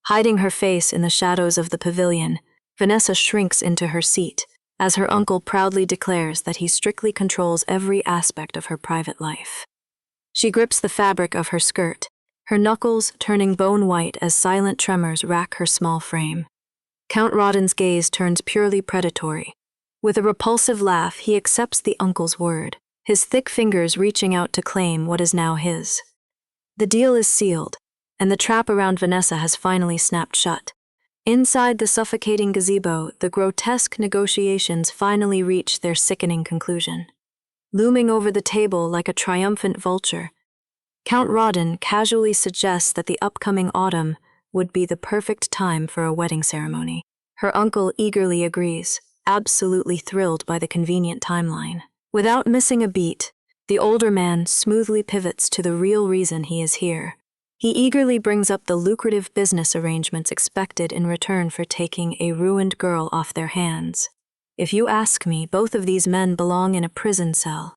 Hiding her face in the shadows of the pavilion, Vanessa shrinks into her seat, as her uncle proudly declares that he strictly controls every aspect of her private life. She grips the fabric of her skirt, her knuckles turning bone-white as silent tremors rack her small frame. Count Rawdon's gaze turns purely predatory. With a repulsive laugh, he accepts the uncle's word, his thick fingers reaching out to claim what is now his. The deal is sealed, and the trap around Vanessa has finally snapped shut. Inside the suffocating gazebo, the grotesque negotiations finally reach their sickening conclusion. Looming over the table like a triumphant vulture, Count Rawdon casually suggests that the upcoming autumn would be the perfect time for a wedding ceremony. Her uncle eagerly agrees, absolutely thrilled by the convenient timeline. Without missing a beat, the older man smoothly pivots to the real reason he is here. He eagerly brings up the lucrative business arrangements expected in return for taking a ruined girl off their hands. If you ask me, both of these men belong in a prison cell.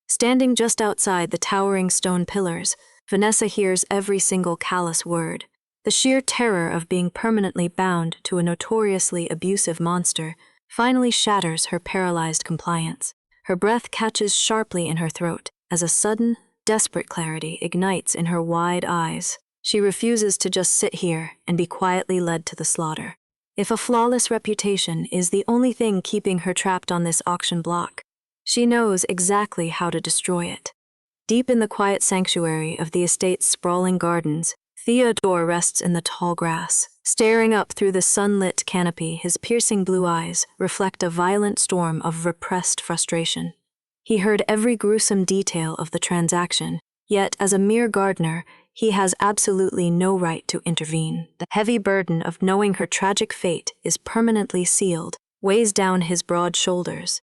Standing just outside the towering stone pillars, Vanessa hears every single callous word. The sheer terror of being permanently bound to a notoriously abusive monster finally shatters her paralyzed compliance. Her breath catches sharply in her throat as a sudden, desperate clarity ignites in her wide eyes. She refuses to just sit here and be quietly led to the slaughter. If a flawless reputation is the only thing keeping her trapped on this auction block, she knows exactly how to destroy it. Deep in the quiet sanctuary of the estate's sprawling gardens, Theodore rests in the tall grass. Staring up through the sunlit canopy, his piercing blue eyes reflect a violent storm of repressed frustration. He heard every gruesome detail of the transaction, yet as a mere gardener, he has absolutely no right to intervene. The heavy burden of knowing her tragic fate is permanently sealed weighs down his broad shoulders.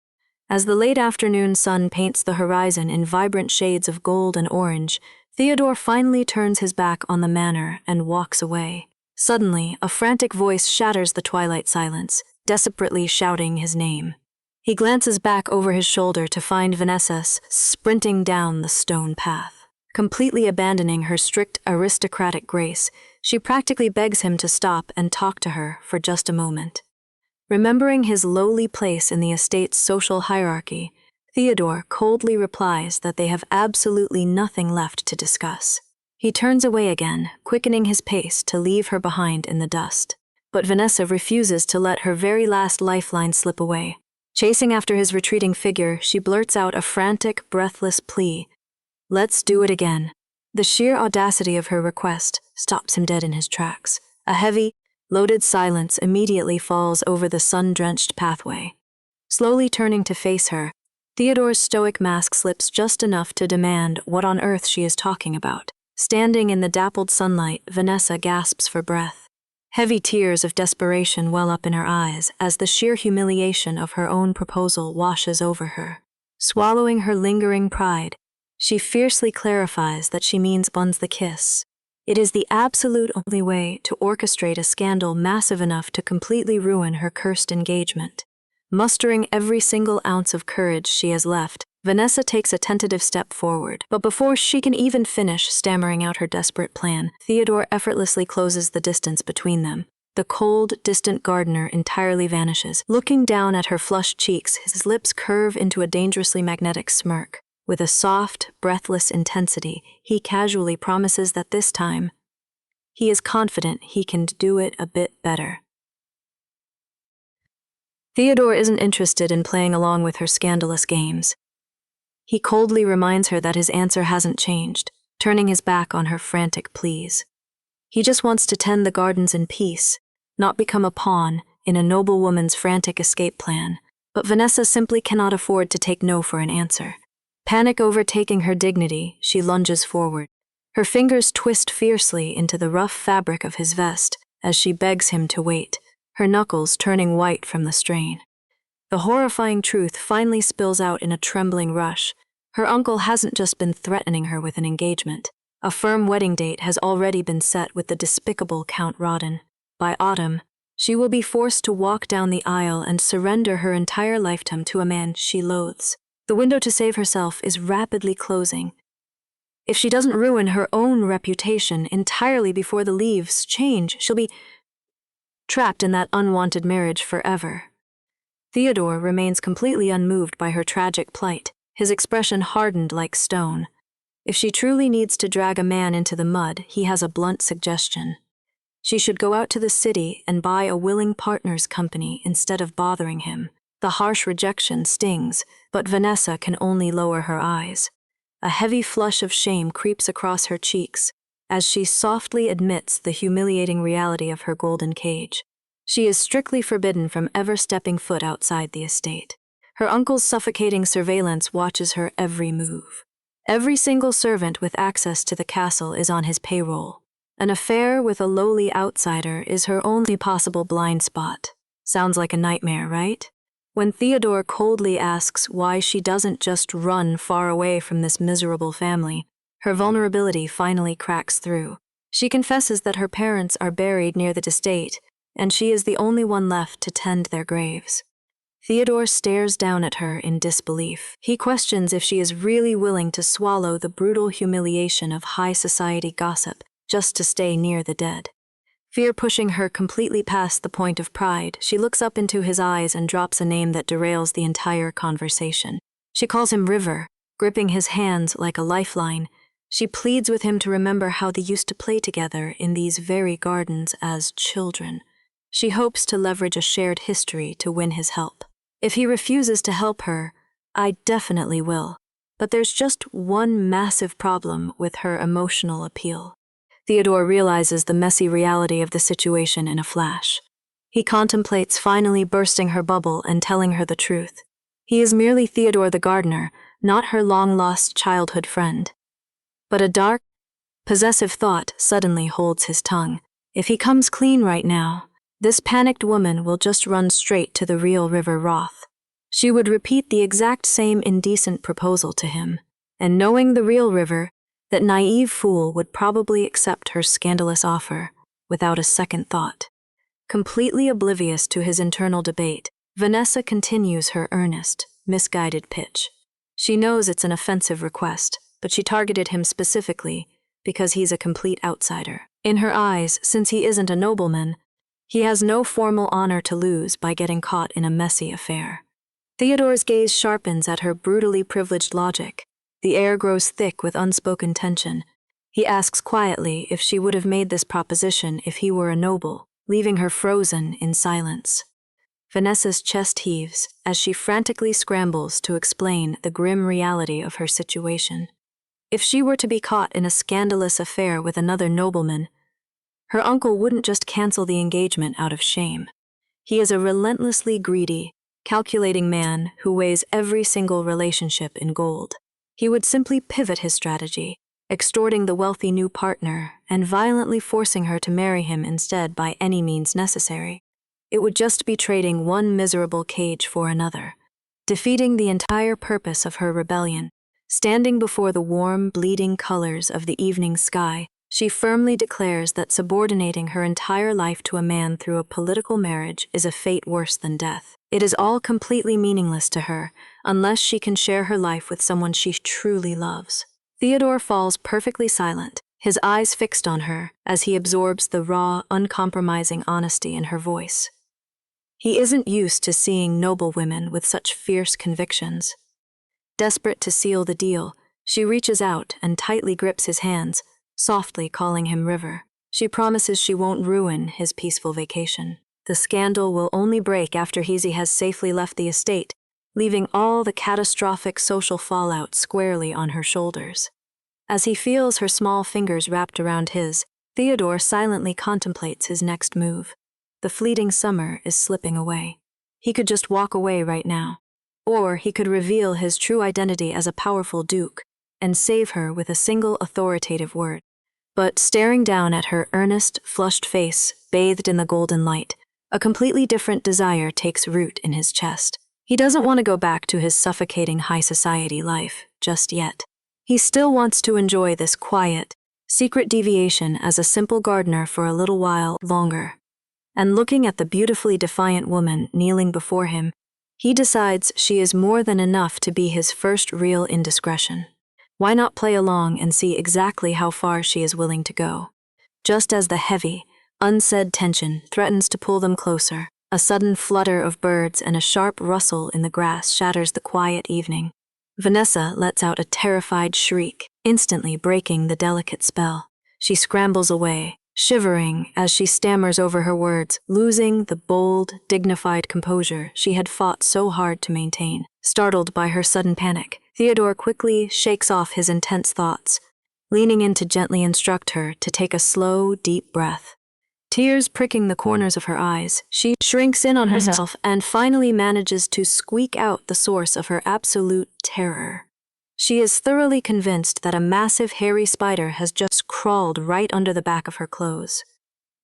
As the late afternoon sun paints the horizon in vibrant shades of gold and orange, Theodore finally turns his back on the manor and walks away. Suddenly, a frantic voice shatters the twilight silence, desperately shouting his name. He glances back over his shoulder to find Vanessa sprinting down the stone path. Completely abandoning her strict aristocratic grace, she practically begs him to stop and talk to her for just a moment. Remembering his lowly place in the estate's social hierarchy, Theodore coldly replies that they have absolutely nothing left to discuss. He turns away again, quickening his pace to leave her behind in the dust. But Vanessa refuses to let her very last lifeline slip away. Chasing after his retreating figure, she blurts out a frantic, breathless plea. "Let's do it again." The sheer audacity of her request stops him dead in his tracks. A heavy, loaded silence immediately falls over the sun-drenched pathway. Slowly turning to face her, Theodore's stoic mask slips just enough to demand what on earth she is talking about. Standing in the dappled sunlight, Vanessa gasps for breath. Heavy tears of desperation well up in her eyes as the sheer humiliation of her own proposal washes over her. Swallowing her lingering pride, she fiercely clarifies that she means buns the kiss. It is the absolute only way to orchestrate a scandal massive enough to completely ruin her cursed engagement. Mustering every single ounce of courage she has left, Vanessa takes a tentative step forward. But before she can even finish stammering out her desperate plan, Theodore effortlessly closes the distance between them. The cold, distant gardener entirely vanishes. Looking down at her flushed cheeks, his lips curve into a dangerously magnetic smirk. With a soft, breathless intensity, he casually promises that this time, he is confident he can do it a bit better. Theodore isn't interested in playing along with her scandalous games. He coldly reminds her that his answer hasn't changed, turning his back on her frantic pleas. He just wants to tend the gardens in peace, not become a pawn in a noblewoman's frantic escape plan. But Vanessa simply cannot afford to take no for an answer. Panic overtaking her dignity, she lunges forward. Her fingers twist fiercely into the rough fabric of his vest as she begs him to wait, her knuckles turning white from the strain. The horrifying truth finally spills out in a trembling rush. Her uncle hasn't just been threatening her with an engagement. A firm wedding date has already been set with the despicable Count Rawdon. By autumn, she will be forced to walk down the aisle and surrender her entire lifetime to a man she loathes. The window to save herself is rapidly closing. If she doesn't ruin her own reputation entirely before the leaves change, she'll be trapped in that unwanted marriage forever. Theodore remains completely unmoved by her tragic plight, his expression hardened like stone. If she truly needs to drag a man into the mud, he has a blunt suggestion. She should go out to the city and buy a willing partner's company instead of bothering him. The harsh rejection stings, but Vanessa can only lower her eyes. A heavy flush of shame creeps across her cheeks as she softly admits the humiliating reality of her golden cage. She is strictly forbidden from ever stepping foot outside the estate. Her uncle's suffocating surveillance watches her every move. Every single servant with access to the castle is on his payroll. An affair with a lowly outsider is her only possible blind spot. Sounds like a nightmare, right? When Theodore coldly asks why she doesn't just run far away from this miserable family, her vulnerability finally cracks through. She confesses that her parents are buried near the estate, and she is the only one left to tend their graves. Theodore stares down at her in disbelief. He questions if she is really willing to swallow the brutal humiliation of high society gossip just to stay near the dead. Fear pushing her completely past the point of pride, she looks up into his eyes and drops a name that derails the entire conversation. She calls him River, gripping his hands like a lifeline. She pleads with him to remember how they used to play together in these very gardens as children. She hopes to leverage a shared history to win his help. If he refuses to help her, I definitely will. But there's just one massive problem with her emotional appeal. Theodore realizes the messy reality of the situation in a flash. He contemplates finally bursting her bubble and telling her the truth. He is merely Theodore the gardener, not her long-lost childhood friend. But a dark, possessive thought suddenly holds his tongue. If he comes clean right now, this panicked woman will just run straight to the real River Roth. She would repeat the exact same indecent proposal to him, and knowing the real River, that naive fool would probably accept her scandalous offer without a second thought. Completely oblivious to his internal debate, Vanessa continues her earnest, misguided pitch. She knows it's an offensive request, but she targeted him specifically because he's a complete outsider. In her eyes, since he isn't a nobleman, he has no formal honor to lose by getting caught in a messy affair. Theodore's gaze sharpens at her brutally privileged logic. The air grows thick with unspoken tension. He asks quietly if she would have made this proposition if he were a noble, leaving her frozen in silence. Vanessa's chest heaves as she frantically scrambles to explain the grim reality of her situation. If she were to be caught in a scandalous affair with another nobleman, her uncle wouldn't just cancel the engagement out of shame. He is a relentlessly greedy, calculating man who weighs every single relationship in gold. He would simply pivot his strategy, extorting the wealthy new partner and violently forcing her to marry him instead by any means necessary. It would just be trading one miserable cage for another, defeating the entire purpose of her rebellion. Standing before the warm, bleeding colors of the evening sky, she firmly declares that subordinating her entire life to a man through a political marriage is a fate worse than death. It is all completely meaningless to her, unless she can share her life with someone she truly loves. Theodore falls perfectly silent, his eyes fixed on her as he absorbs the raw, uncompromising honesty in her voice. He isn't used to seeing noble women with such fierce convictions. Desperate to seal the deal, she reaches out and tightly grips his hands, softly calling him River. She promises she won't ruin his peaceful vacation. The scandal will only break after Heezy has safely left the estate, leaving all the catastrophic social fallout squarely on her shoulders. As he feels her small fingers wrapped around his, Theodore silently contemplates his next move. The fleeting summer is slipping away. He could just walk away right now. Or he could reveal his true identity as a powerful duke and save her with a single authoritative word. But staring down at her earnest, flushed face, bathed in the golden light, a completely different desire takes root in his chest. He doesn't want to go back to his suffocating high society life just yet. He still wants to enjoy this quiet, secret deviation as a simple gardener for a little while longer. And looking at the beautifully defiant woman kneeling before him, he decides she is more than enough to be his first real indiscretion. Why not play along and see exactly how far she is willing to go? Just as the heavy, unsaid tension threatens to pull them closer, a sudden flutter of birds and a sharp rustle in the grass shatters the quiet evening. Vanessa lets out a terrified shriek, instantly breaking the delicate spell. She scrambles away, shivering as she stammers over her words, losing the bold, dignified composure she had fought so hard to maintain. Startled by her sudden panic, Theodore quickly shakes off his intense thoughts, leaning in to gently instruct her to take a slow, deep breath. Tears pricking the corners of her eyes, she shrinks in on herself and finally manages to squeak out the source of her absolute terror. She is thoroughly convinced that a massive hairy spider has just crawled right under the back of her clothes.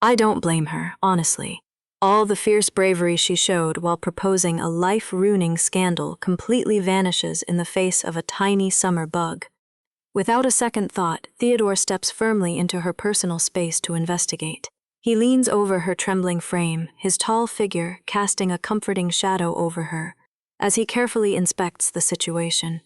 I don't blame her, honestly. All the fierce bravery she showed while proposing a life-ruining scandal completely vanishes in the face of a tiny summer bug. Without a second thought, Theodore steps firmly into her personal space to investigate. He leans over her trembling frame, his tall figure casting a comforting shadow over her, as he carefully inspects the situation.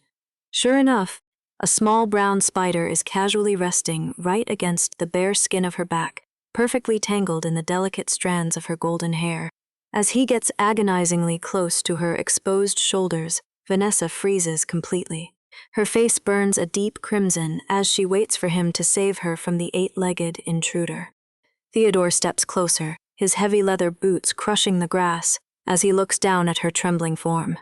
Sure enough, a small brown spider is casually resting right against the bare skin of her back, perfectly tangled in the delicate strands of her golden hair. As he gets agonizingly close to her exposed shoulders, Vanessa freezes completely. Her face burns a deep crimson as she waits for him to save her from the eight-legged intruder. Theodore steps closer, his heavy leather boots crushing the grass as he looks down at her trembling form.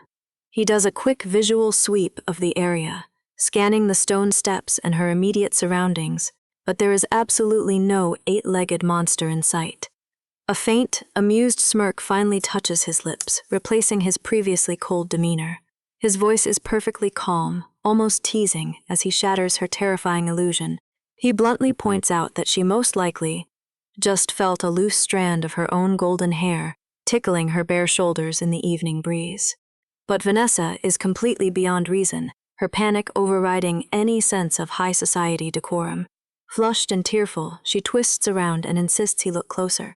He does a quick visual sweep of the area, scanning the stone steps and her immediate surroundings, but there is absolutely no eight-legged monster in sight. A faint, amused smirk finally touches his lips, replacing his previously cold demeanor. His voice is perfectly calm, almost teasing, as he shatters her terrifying illusion. He bluntly points out that she most likely just felt a loose strand of her own golden hair tickling her bare shoulders in the evening breeze. But Vanessa is completely beyond reason, her panic overriding any sense of high society decorum. Flushed and tearful, she twists around and insists he look closer.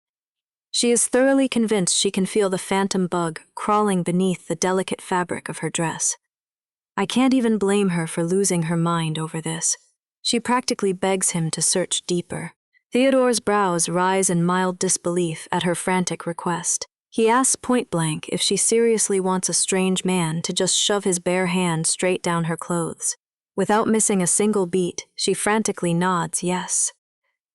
She is thoroughly convinced she can feel the phantom bug crawling beneath the delicate fabric of her dress. I can't even blame her for losing her mind over this. She practically begs him to search deeper. Theodore's brows rise in mild disbelief at her frantic request. He asks point-blank if she seriously wants a strange man to just shove his bare hand straight down her clothes. Without missing a single beat, she frantically nods yes.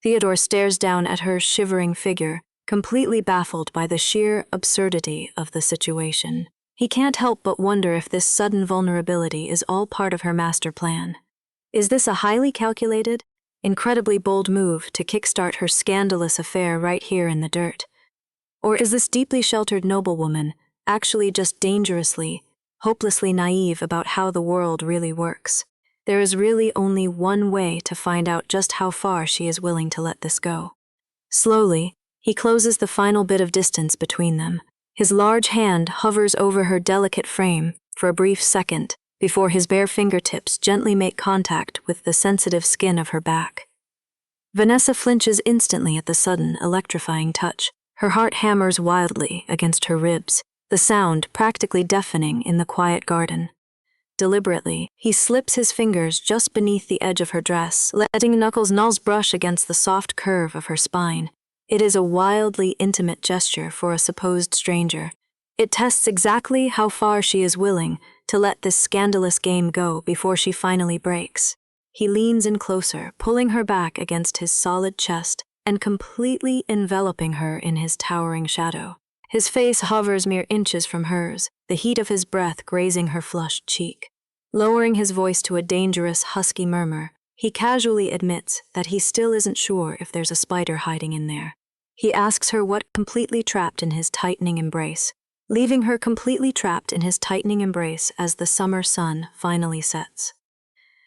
Theodore stares down at her shivering figure, completely baffled by the sheer absurdity of the situation. He can't help but wonder if this sudden vulnerability is all part of her master plan. Is this a highly calculated, incredibly bold move to kickstart her scandalous affair right here in the dirt? Or is this deeply sheltered noblewoman actually just dangerously, hopelessly naive about how the world really works? There is really only one way to find out just how far she is willing to let this go. Slowly, he closes the final bit of distance between them. His large hand hovers over her delicate frame for a brief second before his bare fingertips gently make contact with the sensitive skin of her back. Vanessa flinches instantly at the sudden, electrifying touch. Her heart hammers wildly against her ribs, the sound practically deafening in the quiet garden. Deliberately, he slips his fingers just beneath the edge of her dress, letting knuckles brush against the soft curve of her spine. It is a wildly intimate gesture for a supposed stranger. It tests exactly how far she is willing to let this scandalous game go before she finally breaks. He leans in closer, pulling her back against his solid chest and completely enveloping her in his towering shadow. His face hovers mere inches from hers, the heat of his breath grazing her flushed cheek. Lowering his voice to a dangerous, husky murmur, he casually admits that he still isn't sure if there's a spider hiding in there. He asks her what completely trapped in his tightening embrace, leaving her completely trapped in his tightening embrace as the summer sun finally sets.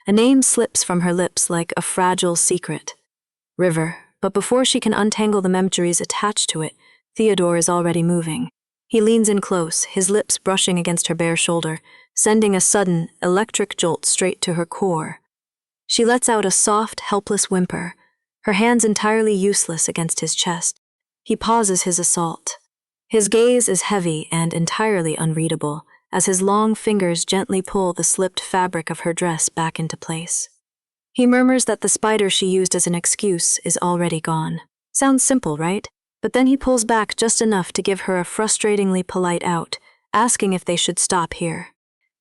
A name slips from her lips like a fragile secret. River. But before she can untangle the memories attached to it, Theodore is already moving. He leans in close, his lips brushing against her bare shoulder, sending a sudden, electric jolt straight to her core. She lets out a soft, helpless whimper, her hands entirely useless against his chest. He pauses his assault. His gaze is heavy and entirely unreadable, as his long fingers gently pull the slipped fabric of her dress back into place. He murmurs that the spider she used as an excuse is already gone. Sounds simple, right? But then he pulls back just enough to give her a frustratingly polite out, asking if they should stop here.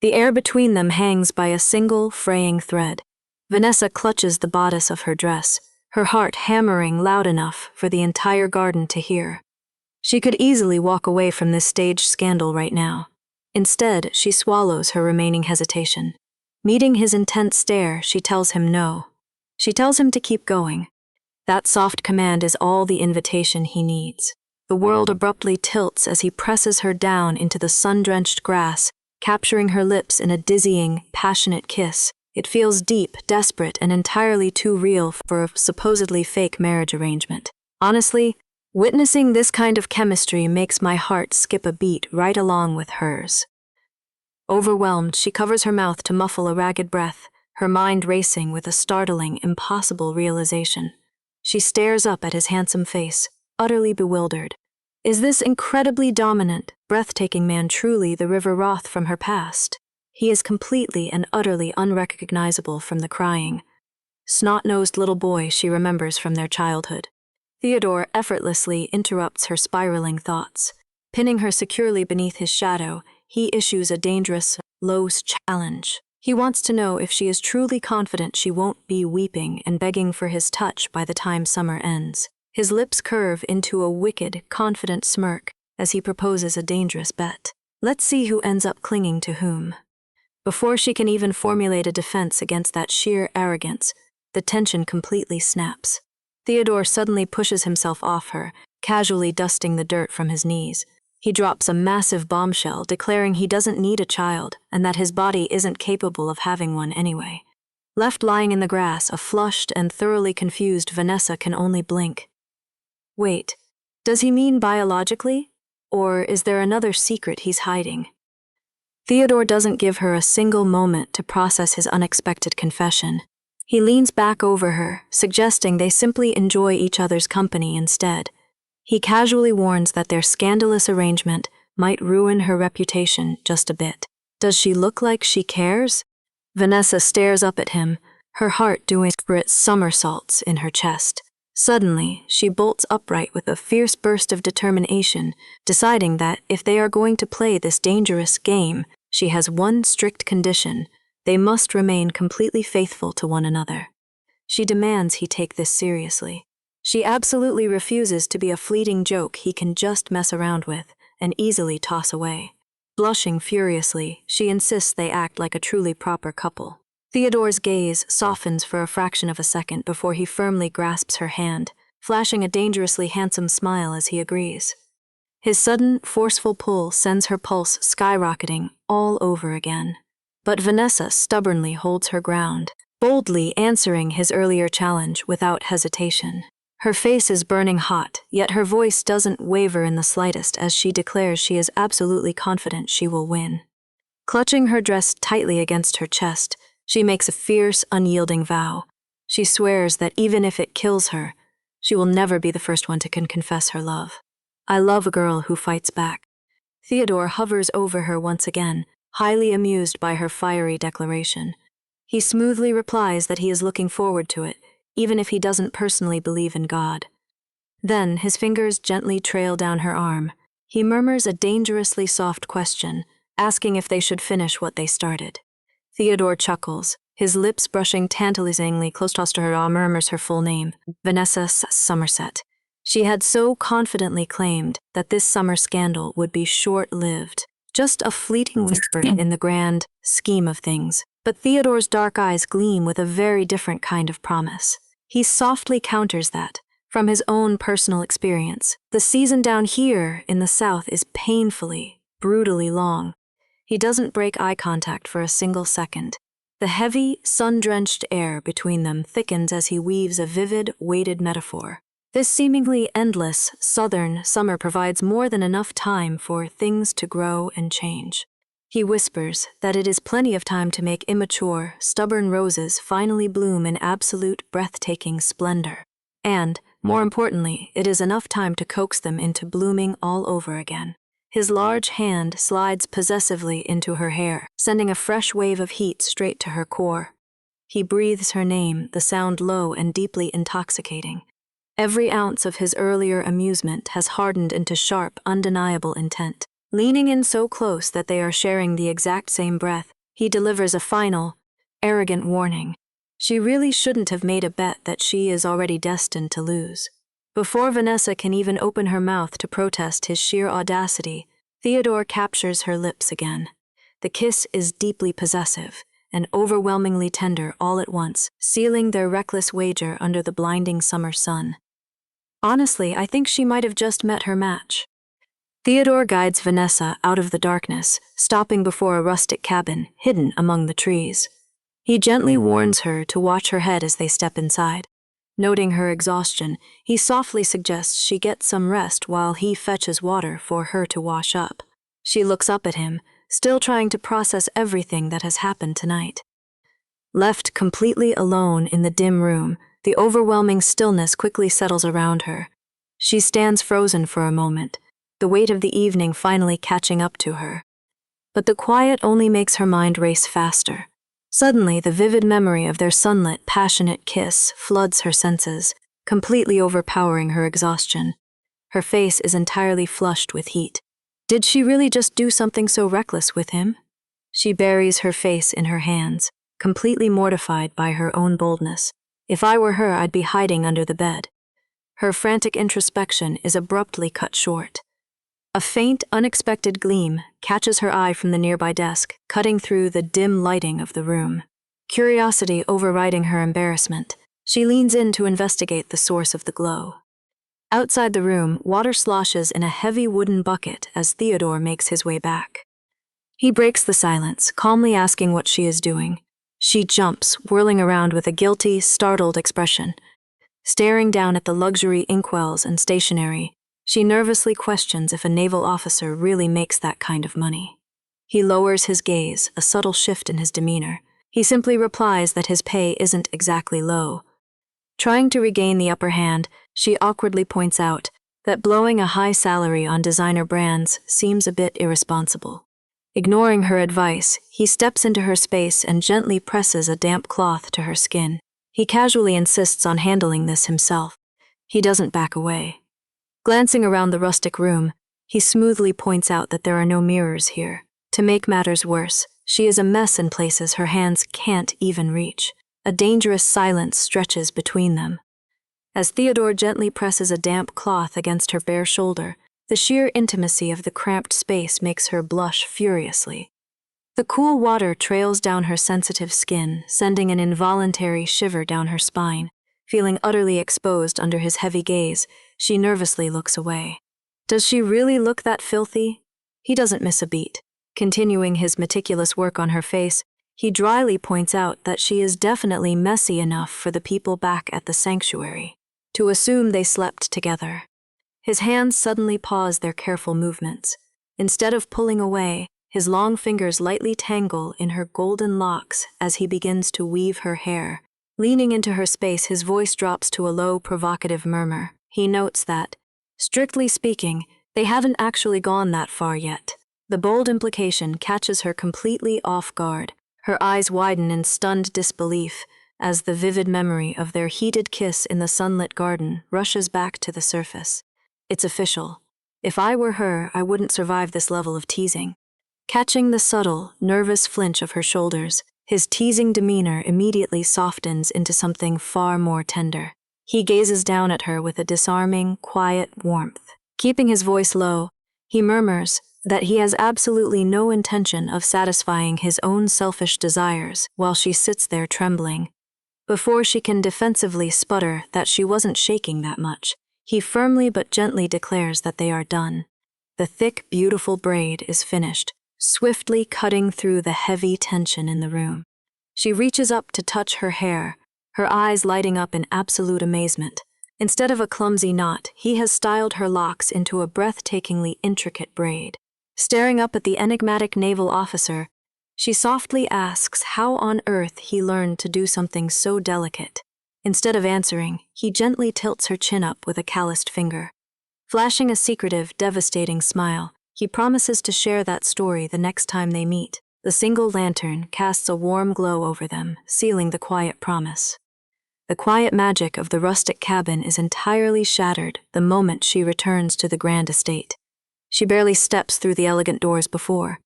The air between them hangs by a single, fraying thread. Vanessa clutches the bodice of her dress, her heart hammering loud enough for the entire garden to hear. She could easily walk away from this staged scandal right now. Instead, she swallows her remaining hesitation. Meeting his intense stare, she tells him no. She tells him to keep going. That soft command is all the invitation he needs. The world abruptly tilts as he presses her down into the sun-drenched grass, capturing her lips in a dizzying, passionate kiss. It feels deep, desperate, and entirely too real for a supposedly fake marriage arrangement. Honestly, witnessing this kind of chemistry makes my heart skip a beat right along with hers. Overwhelmed, she covers her mouth to muffle a ragged breath, her mind racing with a startling, impossible realization. She stares up at his handsome face, utterly bewildered. Is this incredibly dominant, breathtaking man truly the River Roth from her past? He is completely and utterly unrecognizable from the crying, snot-nosed little boy she remembers from their childhood. Theodore effortlessly interrupts her spiraling thoughts. Pinning her securely beneath his shadow, he issues a dangerous, low challenge. He wants to know if she is truly confident she won't be weeping and begging for his touch by the time summer ends. His lips curve into a wicked, confident smirk as he proposes a dangerous bet. Let's see who ends up clinging to whom. Before she can even formulate a defense against that sheer arrogance, the tension completely snaps. Theodore suddenly pushes himself off her, casually dusting the dirt from his knees. He drops a massive bombshell, declaring he doesn't need a child and that his body isn't capable of having one anyway. Left lying in the grass, a flushed and thoroughly confused Vanessa can only blink. Wait, does he mean biologically? Or is there another secret he's hiding? Theodore doesn't give her a single moment to process his unexpected confession. He leans back over her, suggesting they simply enjoy each other's company instead. He casually warns that their scandalous arrangement might ruin her reputation just a bit. Does she look like she cares? Vanessa stares up at him, her heart doing desperate somersaults in her chest. Suddenly, she bolts upright with a fierce burst of determination, deciding that if they are going to play this dangerous game, she has one strict condition: they must remain completely faithful to one another. She demands he take this seriously. She absolutely refuses to be a fleeting joke he can just mess around with and easily toss away. Blushing furiously, she insists they act like a truly proper couple. Theodore's gaze softens for a fraction of a second before he firmly grasps her hand, flashing a dangerously handsome smile as he agrees. His sudden, forceful pull sends her pulse skyrocketing all over again. But Vanessa stubbornly holds her ground, boldly answering his earlier challenge without hesitation. Her face is burning hot, yet her voice doesn't waver in the slightest as she declares she is absolutely confident she will win. Clutching her dress tightly against her chest, she makes a fierce, unyielding vow. She swears that even if it kills her, she will never be the first one to confess her love. I love a girl who fights back. Theodore hovers over her once again, highly amused by her fiery declaration. He smoothly replies that he is looking forward to it, even if he doesn't personally believe in God. Then his fingers gently trail down her arm. He murmurs a dangerously soft question, asking if they should finish what they started. Theodore chuckles, his lips brushing tantalizingly close to her, murmurs her full name, Vanessa Somerset. She had so confidently claimed that this summer scandal would be short-lived, just a fleeting whisper in the grand scheme of things. But Theodore's dark eyes gleam with a very different kind of promise. He softly counters that, from his own personal experience, the season down here in the South is painfully, brutally long. He doesn't break eye contact for a single second. The heavy, sun-drenched air between them thickens as he weaves a vivid, weighted metaphor. This seemingly endless, southern summer provides more than enough time for things to grow and change. He whispers that it is plenty of time to make immature, stubborn roses finally bloom in absolute, breathtaking splendor. And, more importantly, it is enough time to coax them into blooming all over again. His large hand slides possessively into her hair, sending a fresh wave of heat straight to her core. He breathes her name, the sound low and deeply intoxicating. Every ounce of his earlier amusement has hardened into sharp, undeniable intent. Leaning in so close that they are sharing the exact same breath, he delivers a final, arrogant warning. She really shouldn't have made a bet that she is already destined to lose. Before Vanessa can even open her mouth to protest his sheer audacity, Theodore captures her lips again. The kiss is deeply possessive, and overwhelmingly tender all at once, sealing their reckless wager under the blinding summer sun. Honestly, I think she might have just met her match. Theodore guides Vanessa out of the darkness, stopping before a rustic cabin hidden among the trees. He gently warns her to watch her head as they step inside. Noting her exhaustion, he softly suggests she get some rest while he fetches water for her to wash up. She looks up at him, still trying to process everything that has happened tonight. Left completely alone in the dim room, the overwhelming stillness quickly settles around her. She stands frozen for a moment, the weight of the evening finally catching up to her. But the quiet only makes her mind race faster. Suddenly, the vivid memory of their sunlit, passionate kiss floods her senses, completely overpowering her exhaustion. Her face is entirely flushed with heat. Did she really just do something so reckless with him? She buries her face in her hands, completely mortified by her own boldness. If I were her, I'd be hiding under the bed. Her frantic introspection is abruptly cut short. A faint, unexpected gleam catches her eye from the nearby desk, cutting through the dim lighting of the room. Curiosity overriding her embarrassment, she leans in to investigate the source of the glow. Outside the room, water sloshes in a heavy wooden bucket as Theodore makes his way back. He breaks the silence, calmly asking what she is doing. She jumps, whirling around with a guilty, startled expression. Staring down at the luxury inkwells and stationery, she nervously questions if a naval officer really makes that kind of money. He lowers his gaze, a subtle shift in his demeanor. He simply replies that his pay isn't exactly low. Trying to regain the upper hand, she awkwardly points out that blowing a high salary on designer brands seems a bit irresponsible. Ignoring her advice, he steps into her space and gently presses a damp cloth to her skin. He casually insists on handling this himself. He doesn't back away. Glancing around the rustic room, he smoothly points out that there are no mirrors here. To make matters worse, she is a mess in places her hands can't even reach. A dangerous silence stretches between them. As Theodore gently presses a damp cloth against her bare shoulder, the sheer intimacy of the cramped space makes her blush furiously. The cool water trails down her sensitive skin, sending an involuntary shiver down her spine. Feeling utterly exposed under his heavy gaze, she nervously looks away. Does she really look that filthy? He doesn't miss a beat. Continuing his meticulous work on her face, he dryly points out that she is definitely messy enough for the people back at the sanctuary to assume they slept together. His hands suddenly pause their careful movements. Instead of pulling away, his long fingers lightly tangle in her golden locks as he begins to weave her hair. Leaning into her space, his voice drops to a low, provocative murmur. He notes that, strictly speaking, they haven't actually gone that far yet. The bold implication catches her completely off guard. Her eyes widen in stunned disbelief as the vivid memory of their heated kiss in the sunlit garden rushes back to the surface. It's official. If I were her, I wouldn't survive this level of teasing. Catching the subtle, nervous flinch of her shoulders, his teasing demeanor immediately softens into something far more tender. He gazes down at her with a disarming, quiet warmth. Keeping his voice low, he murmurs that he has absolutely no intention of satisfying his own selfish desires while she sits there trembling. Before she can defensively sputter that she wasn't shaking that much, he firmly but gently declares that they are done. The thick, beautiful braid is finished, swiftly cutting through the heavy tension in the room. She reaches up to touch her hair, her eyes lighting up in absolute amazement. Instead of a clumsy knot, he has styled her locks into a breathtakingly intricate braid. Staring up at the enigmatic naval officer, she softly asks how on earth he learned to do something so delicate. Instead of answering, he gently tilts her chin up with a calloused finger. Flashing a secretive, devastating smile, he promises to share that story the next time they meet. The single lantern casts a warm glow over them, sealing the quiet promise. The quiet magic of the rustic cabin is entirely shattered the moment she returns to the grand estate. She barely steps through the elegant doors before.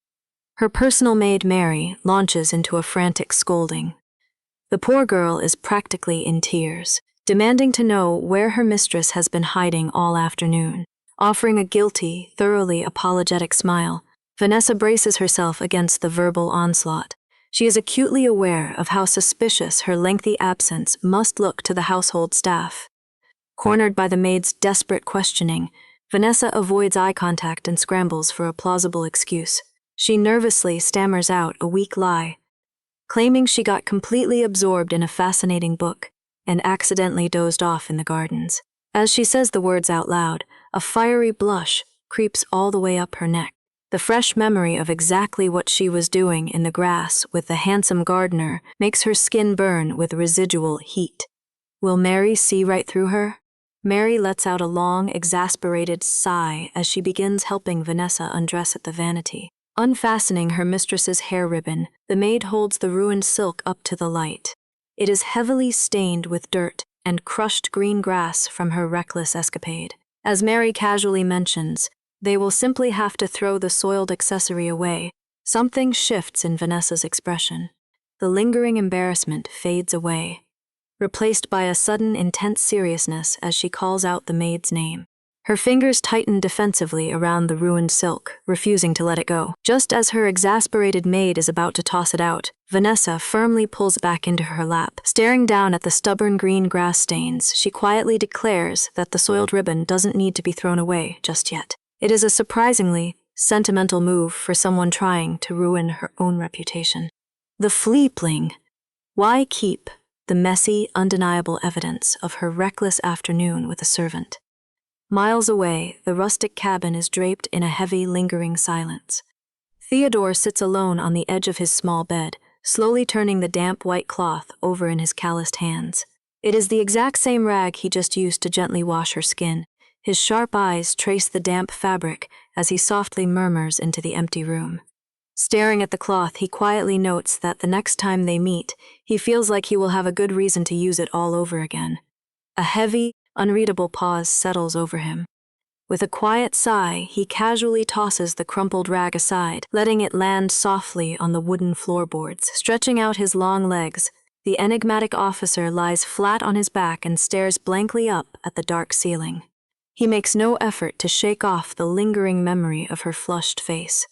Her personal maid, Mary, launches into a frantic scolding. The poor girl is practically in tears, demanding to know where her mistress has been hiding all afternoon. Offering a guilty, thoroughly apologetic smile, Vanessa braces herself against the verbal onslaught. She is acutely aware of how suspicious her lengthy absence must look to the household staff. Cornered by the maid's desperate questioning, Vanessa avoids eye contact and scrambles for a plausible excuse. She nervously stammers out a weak lie, claiming she got completely absorbed in a fascinating book and accidentally dozed off in the gardens. As she says the words out loud, a fiery blush creeps all the way up her neck. The fresh memory of exactly what she was doing in the grass with the handsome gardener makes her skin burn with residual heat. Will Mary see right through her? Mary lets out a long, exasperated sigh as she begins helping Vanessa undress at the vanity. Unfastening her mistress's hair ribbon, the maid holds the ruined silk up to the light. It is heavily stained with dirt and crushed green grass from her reckless escapade. As Mary casually mentions, they will simply have to throw the soiled accessory away. Something shifts in Vanessa's expression. The lingering embarrassment fades away, replaced by a sudden intense seriousness as she calls out the maid's name. Her fingers tighten defensively around the ruined silk, refusing to let it go. Just as her exasperated maid is about to toss it out, Vanessa firmly pulls back into her lap. Staring down at the stubborn green grass stains, she quietly declares that the soiled ribbon doesn't need to be thrown away just yet. It is a surprisingly sentimental move for someone trying to ruin her own reputation. The fleepling. Why keep the messy, undeniable evidence of her reckless afternoon with a servant? Miles away, the rustic cabin is draped in a heavy, lingering silence. Theodore sits alone on the edge of his small bed, slowly turning the damp white cloth over in his calloused hands. It is the exact same rag he just used to gently wash her skin. His sharp eyes trace the damp fabric as he softly murmurs into the empty room. Staring at the cloth, he quietly notes that the next time they meet, he feels like he will have a good reason to use it all over again. A heavy, unreadable pause settles over him. With a quiet sigh, he casually tosses the crumpled rag aside, letting it land softly on the wooden floorboards. Stretching out his long legs, the enigmatic officer lies flat on his back and stares blankly up at the dark ceiling. He makes no effort to shake off the lingering memory of her flushed face.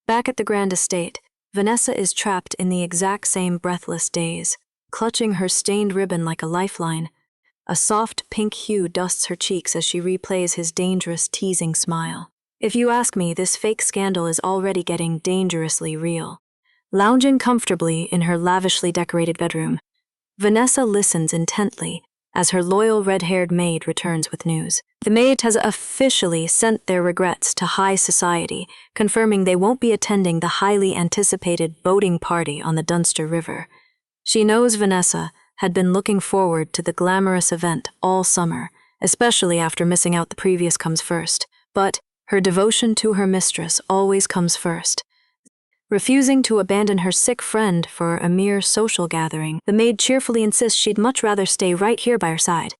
Back at the grand estate, Vanessa is trapped in the exact same breathless daze, clutching her stained ribbon like a lifeline. A soft pink hue dusts her cheeks as she replays his dangerous, teasing smile. If you ask me, this fake scandal is already getting dangerously real. Lounging comfortably in her lavishly decorated bedroom, Vanessa listens intently as her loyal red-haired maid returns with news. The maid has officially sent their regrets to high society, confirming they won't be attending the highly anticipated boating party on the Dunster River. She knows Vanessa had been looking forward to the glamorous event all summer, especially after missing out the previous comes first. But her devotion to her mistress always comes first. Refusing to abandon her sick friend for a mere social gathering, the maid cheerfully insists she'd much rather stay right here by her side.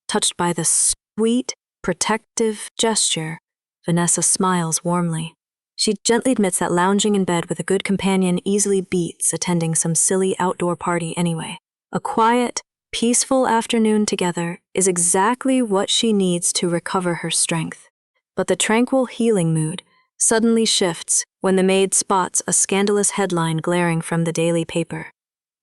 Touched by the sweet, protective gesture, Vanessa smiles warmly. She gently admits that lounging in bed with a good companion easily beats attending some silly outdoor party anyway. A quiet, peaceful afternoon together is exactly what she needs to recover her strength. But the tranquil healing mood suddenly shifts when the maid spots a scandalous headline glaring from the daily paper.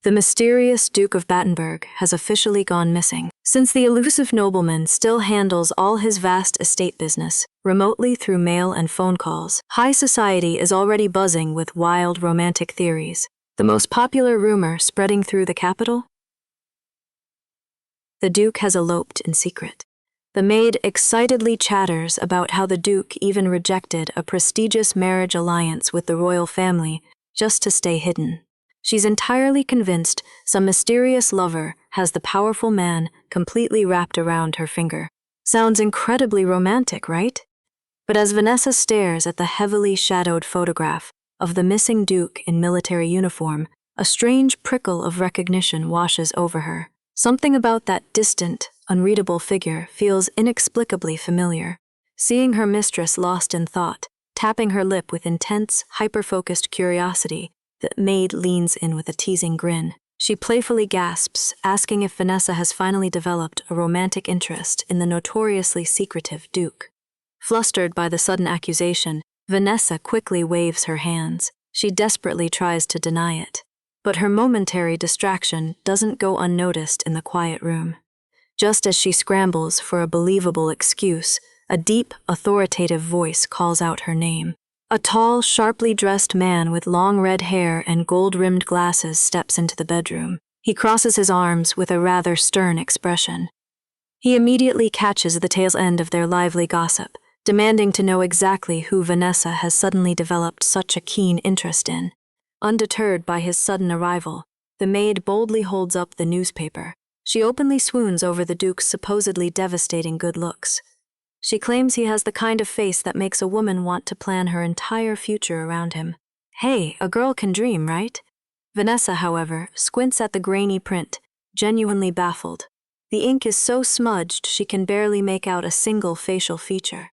The mysterious Duke of Battenberg has officially gone missing. Since the elusive nobleman still handles all his vast estate business remotely through mail and phone calls, high society is already buzzing with wild romantic theories. The most popular rumor spreading through the capital? The Duke has eloped in secret. The maid excitedly chatters about how the Duke even rejected a prestigious marriage alliance with the royal family just to stay hidden. She's entirely convinced some mysterious lover has the powerful man completely wrapped around her finger. Sounds incredibly romantic, right? But as Vanessa stares at the heavily shadowed photograph of the missing Duke in military uniform, a strange prickle of recognition washes over her. Something about that distant, unreadable figure feels inexplicably familiar. Seeing her mistress lost in thought, tapping her lip with intense, hyper-focused curiosity, the maid leans in with a teasing grin. She playfully gasps, asking if Vanessa has finally developed a romantic interest in the notoriously secretive Duke. Flustered by the sudden accusation, Vanessa quickly waves her hands. She desperately tries to deny it. But her momentary distraction doesn't go unnoticed in the quiet room. Just as she scrambles for a believable excuse, a deep, authoritative voice calls out her name. A tall, sharply dressed man with long red hair and gold-rimmed glasses steps into the bedroom. He crosses his arms with a rather stern expression. He immediately catches the tail end of their lively gossip, demanding to know exactly who Vanessa has suddenly developed such a keen interest in. Undeterred by his sudden arrival, the maid boldly holds up the newspaper. She openly swoons over the Duke's supposedly devastating good looks. She claims he has the kind of face that makes a woman want to plan her entire future around him. Hey, a girl can dream, right? Vanessa, however, squints at the grainy print, genuinely baffled. The ink is so smudged she can barely make out a single facial feature.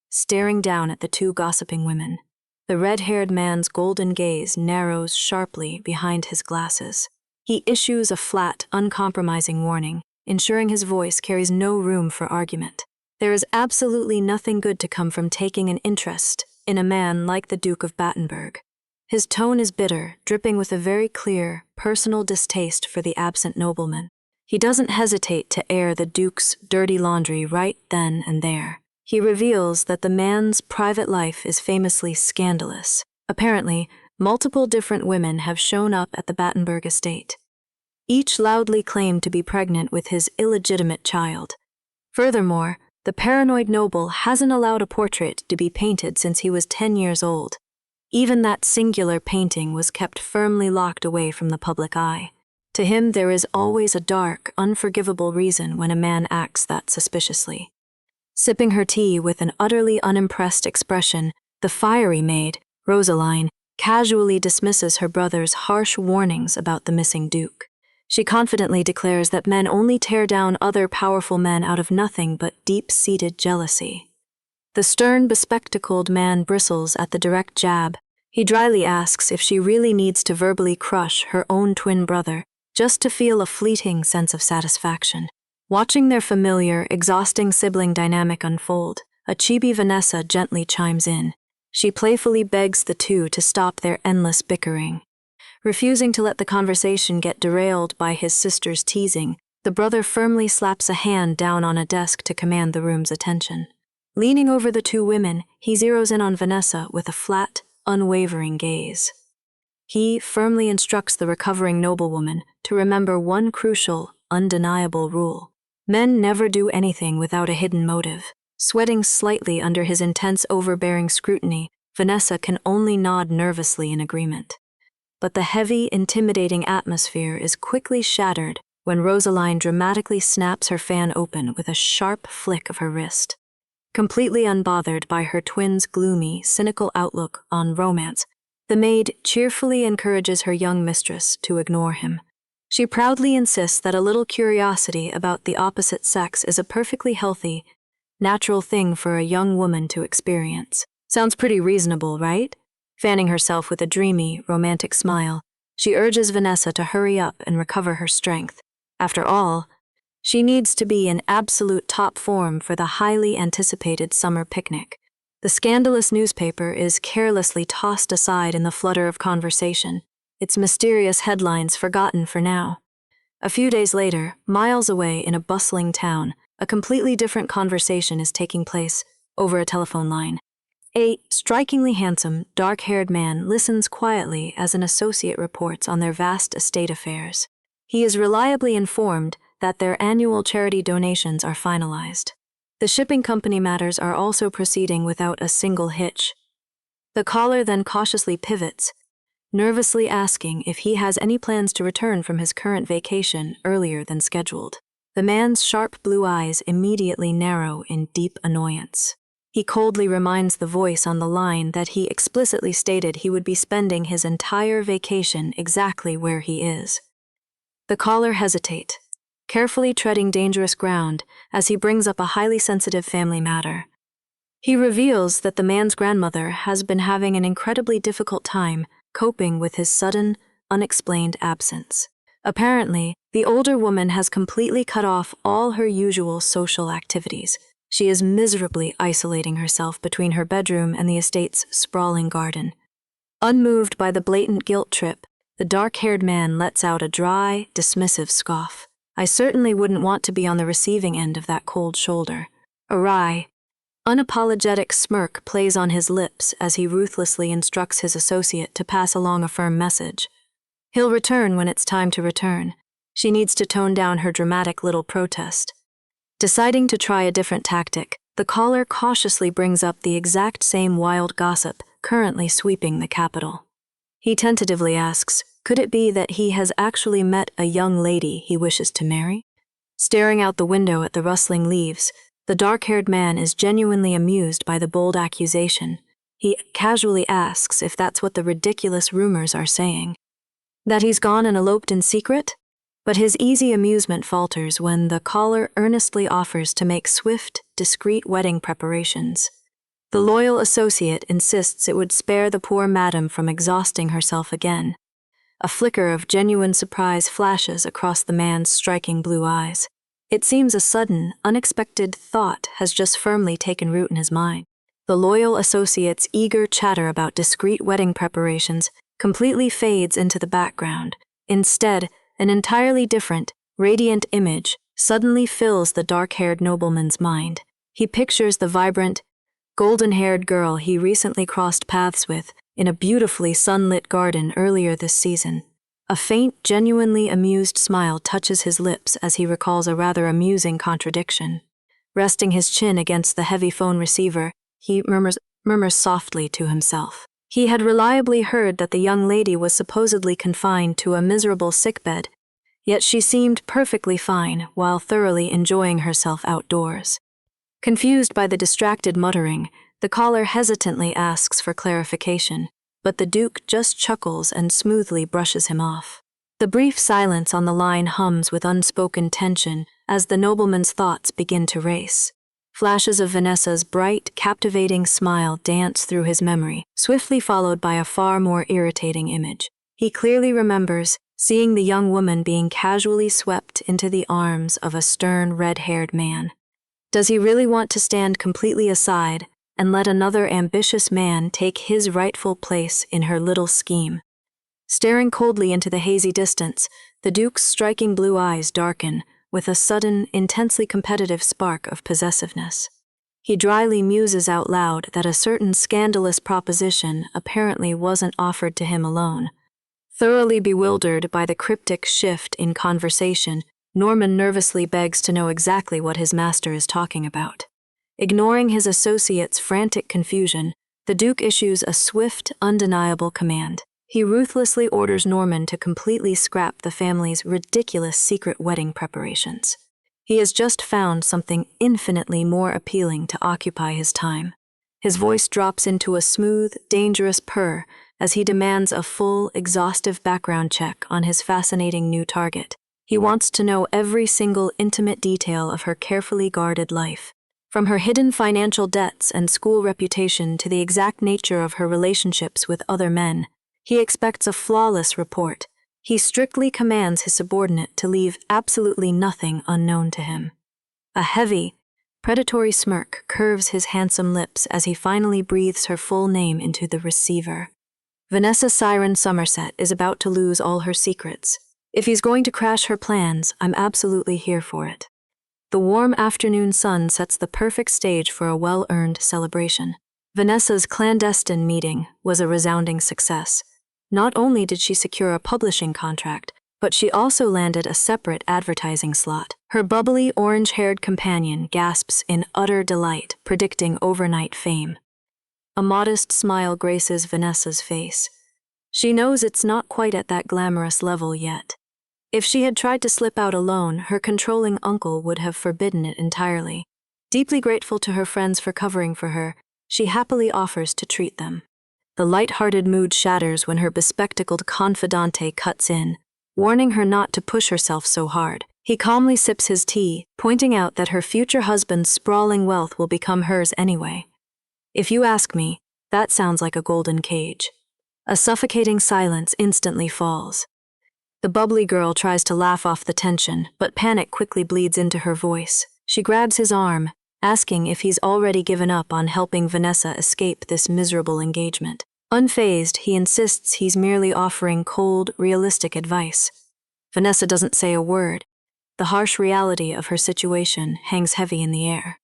Staring down at the two gossiping women, the red-haired man's golden gaze narrows sharply behind his glasses. He issues a flat, uncompromising warning, ensuring his voice carries no room for argument. There is absolutely nothing good to come from taking an interest in a man like the Duke of Battenberg. His tone is bitter, dripping with a very clear, personal distaste for the absent nobleman. He doesn't hesitate to air the Duke's dirty laundry right then and there. He reveals that the man's private life is famously scandalous. Apparently, multiple different women have shown up at the Battenberg estate. Each loudly claimed to be pregnant with his illegitimate child. Furthermore, the paranoid noble hasn't allowed a portrait to be painted since he was 10 years old. Even that singular painting was kept firmly locked away from the public eye. To him, there is always a dark, unforgivable reason when a man acts that suspiciously. Sipping her tea with an utterly unimpressed expression, the fiery maid, Rosaline, casually dismisses her brother's harsh warnings about the missing Duke. She confidently declares that men only tear down other powerful men out of nothing but deep-seated jealousy. The stern, bespectacled man bristles at the direct jab. He dryly asks if she really needs to verbally crush her own twin brother just to feel a fleeting sense of satisfaction. Watching their familiar, exhausting sibling dynamic unfold, a chibi Vanessa gently chimes in. She playfully begs the two to stop their endless bickering. Refusing to let the conversation get derailed by his sister's teasing, the brother firmly slaps a hand down on a desk to command the room's attention. Leaning over the two women, he zeroes in on Vanessa with a flat, unwavering gaze. He firmly instructs the recovering noblewoman to remember one crucial, undeniable rule. Men never do anything without a hidden motive. Sweating slightly under his intense, overbearing scrutiny, Vanessa can only nod nervously in agreement. But the heavy, intimidating atmosphere is quickly shattered when Rosaline dramatically snaps her fan open with a sharp flick of her wrist. Completely unbothered by her twin's gloomy, cynical outlook on romance, the maid cheerfully encourages her young mistress to ignore him. She proudly insists that a little curiosity about the opposite sex is a perfectly healthy, natural thing for a young woman to experience. Sounds pretty reasonable, right? Fanning herself with a dreamy, romantic smile, she urges Vanessa to hurry up and recover her strength. After all, she needs to be in absolute top form for the highly anticipated summer picnic. The scandalous newspaper is carelessly tossed aside in the flutter of conversation, its mysterious headlines forgotten for now. A few days later, miles away in a bustling town, a completely different conversation is taking place over a telephone line. A strikingly handsome, dark-haired man listens quietly as an associate reports on their vast estate affairs. He is reliably informed that their annual charity donations are finalized. The shipping company matters are also proceeding without a single hitch. The caller then cautiously pivots, nervously asking if he has any plans to return from his current vacation earlier than scheduled. The man's sharp blue eyes immediately narrow in deep annoyance. He coldly reminds the voice on the line that he explicitly stated he would be spending his entire vacation exactly where he is. The caller hesitates, carefully treading dangerous ground as he brings up a highly sensitive family matter. He reveals that the man's grandmother has been having an incredibly difficult time coping with his sudden, unexplained absence. Apparently, the older woman has completely cut off all her usual social activities. She is miserably isolating herself between her bedroom and the estate's sprawling garden. Unmoved by the blatant guilt trip, The dark-haired man lets out a dry, dismissive scoff. I certainly wouldn't want to be on the receiving end of that cold shoulder. A wry, unapologetic smirk plays on his lips as he ruthlessly instructs his associate to pass along a firm message. He'll return when it's time to return. She needs to tone down her dramatic little protest. Deciding to try a different tactic, the caller cautiously brings up the exact same wild gossip currently sweeping the capital. He tentatively asks, could it be that he has actually met a young lady he wishes to marry? Staring out the window at the rustling leaves, the dark-haired man is genuinely amused by the bold accusation. He casually asks if that's what the ridiculous rumors are saying. That he's gone and eloped in secret? But his easy amusement falters when the caller earnestly offers to make swift, discreet wedding preparations. The loyal associate insists it would spare the poor madam from exhausting herself again. A flicker of genuine surprise flashes across the man's striking blue eyes. It seems a sudden, unexpected thought has just firmly taken root in his mind. The loyal associate's eager chatter about discreet wedding preparations completely fades into the background. Instead, an entirely different, radiant image suddenly fills the dark-haired nobleman's mind. He pictures the vibrant, golden-haired girl he recently crossed paths with in a beautifully sunlit garden earlier this season. A faint, genuinely amused smile touches his lips as he recalls a rather amusing contradiction. Resting his chin against the heavy phone receiver, he murmurs softly to himself. He had reliably heard that the young lady was supposedly confined to a miserable sickbed, yet she seemed perfectly fine while thoroughly enjoying herself outdoors. Confused by the distracted muttering, the caller hesitantly asks for clarification, but the Duke just chuckles and smoothly brushes him off. The brief silence on the line hums with unspoken tension as the nobleman's thoughts begin to race. Flashes of Vanessa's bright, captivating smile dance through his memory, swiftly followed by a far more irritating image. He clearly remembers seeing the young woman being casually swept into the arms of a stern, red-haired man. Does he really want to stand completely aside and let another ambitious man take his rightful place in her little scheme? Staring coldly into the hazy distance, the Duke's striking blue eyes darken with a sudden, intensely competitive spark of possessiveness. He dryly muses out loud that a certain scandalous proposition apparently wasn't offered to him alone. Thoroughly bewildered by the cryptic shift in conversation, Norman nervously begs to know exactly what his master is talking about. Ignoring his associate's frantic confusion, the Duke issues a swift, undeniable command. He ruthlessly orders Norman to completely scrap the family's ridiculous secret wedding preparations. He has just found something infinitely more appealing to occupy his time. His voice drops into a smooth, dangerous purr as he demands a full, exhaustive background check on his fascinating new target. He wants to know every single intimate detail of her carefully guarded life, from her hidden financial debts and school reputation to the exact nature of her relationships with other men. He expects a flawless report. He strictly commands his subordinate to leave absolutely nothing unknown to him. A heavy, predatory smirk curves his handsome lips as he finally breathes her full name into the receiver. Vanessa Siren Somerset is about to lose all her secrets. If he's going to crash her plans, I'm absolutely here for it. The warm afternoon sun sets the perfect stage for a well-earned celebration. Vanessa's clandestine meeting was a resounding success. Not only did she secure a publishing contract, but she also landed a separate advertising slot. Her bubbly, orange-haired companion gasps in utter delight, predicting overnight fame. A modest smile graces Vanessa's face. She knows it's not quite at that glamorous level yet. If she had tried to slip out alone, her controlling uncle would have forbidden it entirely. Deeply grateful to her friends for covering for her, she happily offers to treat them. The light-hearted mood shatters when her bespectacled confidante cuts in, warning her not to push herself so hard. He calmly sips his tea, pointing out that her future husband's sprawling wealth will become hers anyway. If you ask me, that sounds like a golden cage. A suffocating silence instantly falls. The bubbly girl tries to laugh off the tension, but panic quickly bleeds into her voice. She grabs his arm, asking if he's already given up on helping Vanessa escape this miserable engagement. Unfazed, he insists he's merely offering cold, realistic advice. Vanessa doesn't say a word. The harsh reality of her situation hangs heavy in the air.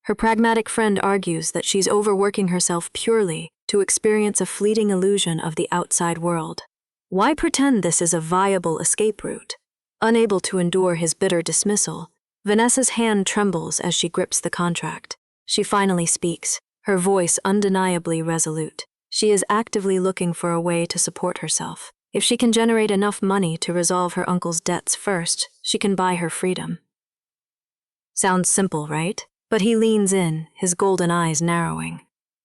Her pragmatic friend argues that she's overworking herself purely to experience a fleeting illusion of the outside world. Why pretend this is a viable escape route? Unable to endure his bitter dismissal, Vanessa's hand trembles as she grips the contract. She finally speaks, her voice undeniably resolute. She is actively looking for a way to support herself. If she can generate enough money to resolve her uncle's debts first, she can buy her freedom. Sounds simple, right? But he leans in, his golden eyes narrowing.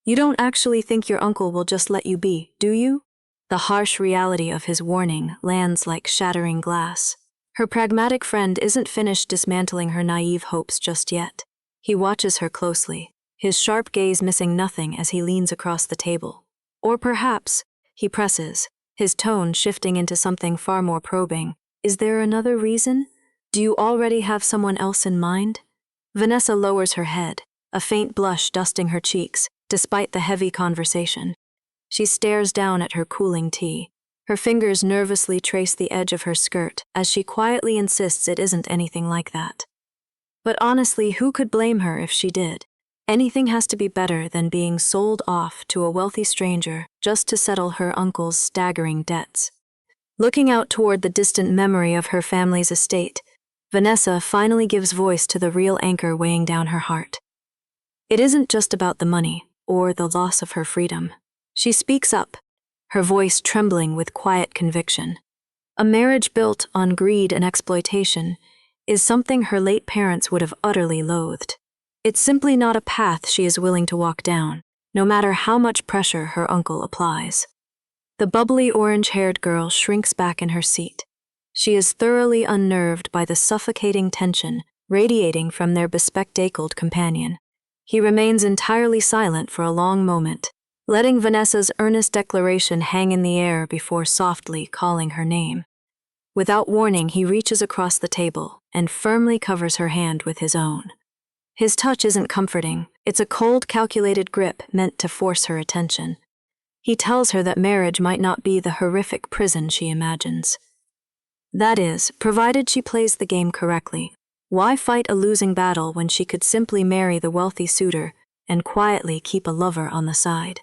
You don't actually think your uncle will just let you be, do you? The harsh reality of his warning lands like shattering glass. Her pragmatic friend isn't finished dismantling her naive hopes just yet. He watches her closely, his sharp gaze missing nothing as he leans across the table. Or perhaps, he presses, his tone shifting into something far more probing. Is there another reason? Do you already have someone else in mind? Vanessa lowers her head, a faint blush dusting her cheeks, despite the heavy conversation. She stares down at her cooling tea. Her fingers nervously trace the edge of her skirt as she quietly insists it isn't anything like that. But honestly, who could blame her if she did? Anything has to be better than being sold off to a wealthy stranger just to settle her uncle's staggering debts. Looking out toward the distant memory of her family's estate, Vanessa finally gives voice to the real anchor weighing down her heart. It isn't just about the money or the loss of her freedom. She speaks up, her voice trembling with quiet conviction. A marriage built on greed and exploitation is something her late parents would have utterly loathed. It's simply not a path she is willing to walk down, no matter how much pressure her uncle applies. The bubbly orange-haired girl shrinks back in her seat. She is thoroughly unnerved by the suffocating tension radiating from their bespectacled companion. He remains entirely silent for a long moment, letting Vanessa's earnest declaration hang in the air before softly calling her name. Without warning, he reaches across the table and firmly covers her hand with his own. His touch isn't comforting, it's a cold, calculated grip meant to force her attention. He tells her that marriage might not be the horrific prison she imagines. That is, provided she plays the game correctly. Why fight a losing battle when she could simply marry the wealthy suitor and quietly keep a lover on the side?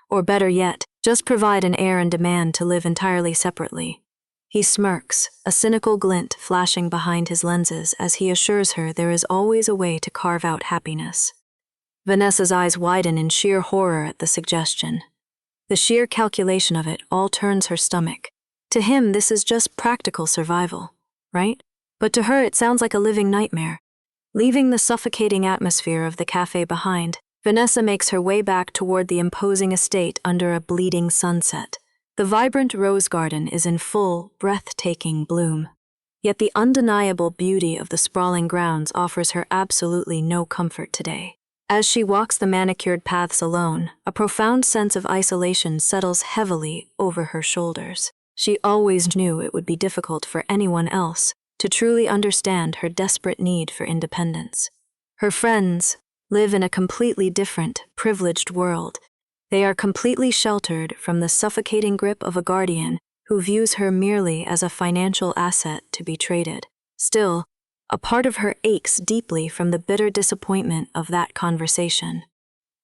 Or better yet, just provide an heir and demand to live entirely separately. He smirks, a cynical glint flashing behind his lenses as he assures her there is always a way to carve out happiness. Vanessa's eyes widen in sheer horror at the suggestion. The sheer calculation of it all turns her stomach. To him, this is just practical survival, right? But to her, it sounds like a living nightmare. Leaving the suffocating atmosphere of the cafe behind, Vanessa makes her way back toward the imposing estate under a bleeding sunset. The vibrant rose garden is in full, breathtaking bloom. Yet the undeniable beauty of the sprawling grounds offers her absolutely no comfort today. As she walks the manicured paths alone, a profound sense of isolation settles heavily over her shoulders. She always knew it would be difficult for anyone else to truly understand her desperate need for independence. Her friends live in a completely different, privileged world. They are completely sheltered from the suffocating grip of a guardian who views her merely as a financial asset to be traded. Still, a part of her aches deeply from the bitter disappointment of that conversation.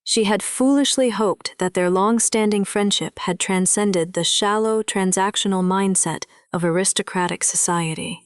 She had foolishly hoped that their long-standing friendship had transcended the shallow, transactional mindset of aristocratic society.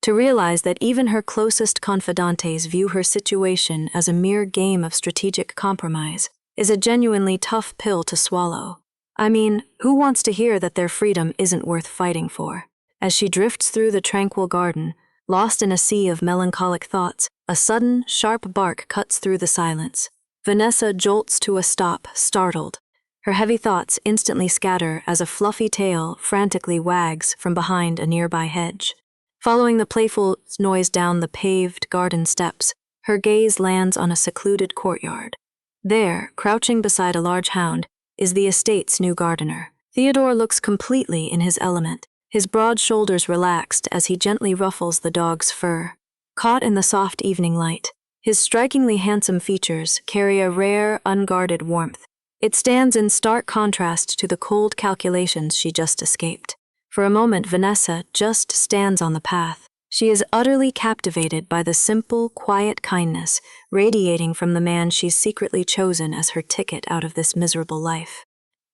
To realize that even her closest confidantes view her situation as a mere game of strategic compromise is a genuinely tough pill to swallow. I mean, who wants to hear that their freedom isn't worth fighting for? As she drifts through the tranquil garden, lost in a sea of melancholic thoughts, a sudden, sharp bark cuts through the silence. Vanessa jolts to a stop, startled. Her heavy thoughts instantly scatter as a fluffy tail frantically wags from behind a nearby hedge. Following the playful noise down the paved garden steps, her gaze lands on a secluded courtyard. There, crouching beside a large hound, is the estate's new gardener. Theodore looks completely in his element, his broad shoulders relaxed as he gently ruffles the dog's fur. Caught in the soft evening light, his strikingly handsome features carry a rare, unguarded warmth, It stands in stark contrast to the cold calculations she just escaped. For a moment, Vanessa just stands on the path. She is utterly captivated by the simple, quiet kindness radiating from the man she's secretly chosen as her ticket out of this miserable life.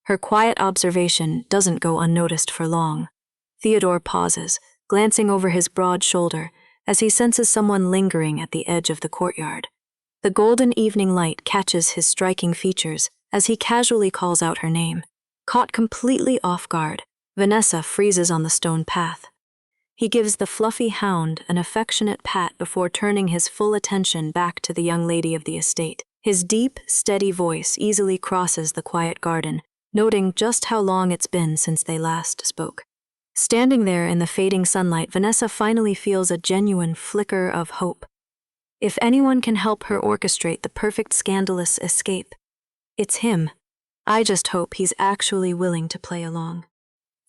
Her quiet observation doesn't go unnoticed for long. Theodore pauses, glancing over his broad shoulder as he senses someone lingering at the edge of the courtyard. The golden evening light catches his striking features as he casually calls out her name. Caught completely off guard, Vanessa freezes on the stone path. He gives the fluffy hound an affectionate pat before turning his full attention back to the young lady of the estate. His deep, steady voice easily crosses the quiet garden, noting just how long it's been since they last spoke. Standing there in the fading sunlight, Vanessa finally feels a genuine flicker of hope. If anyone can help her orchestrate the perfect scandalous escape, it's him. I just hope he's actually willing to play along.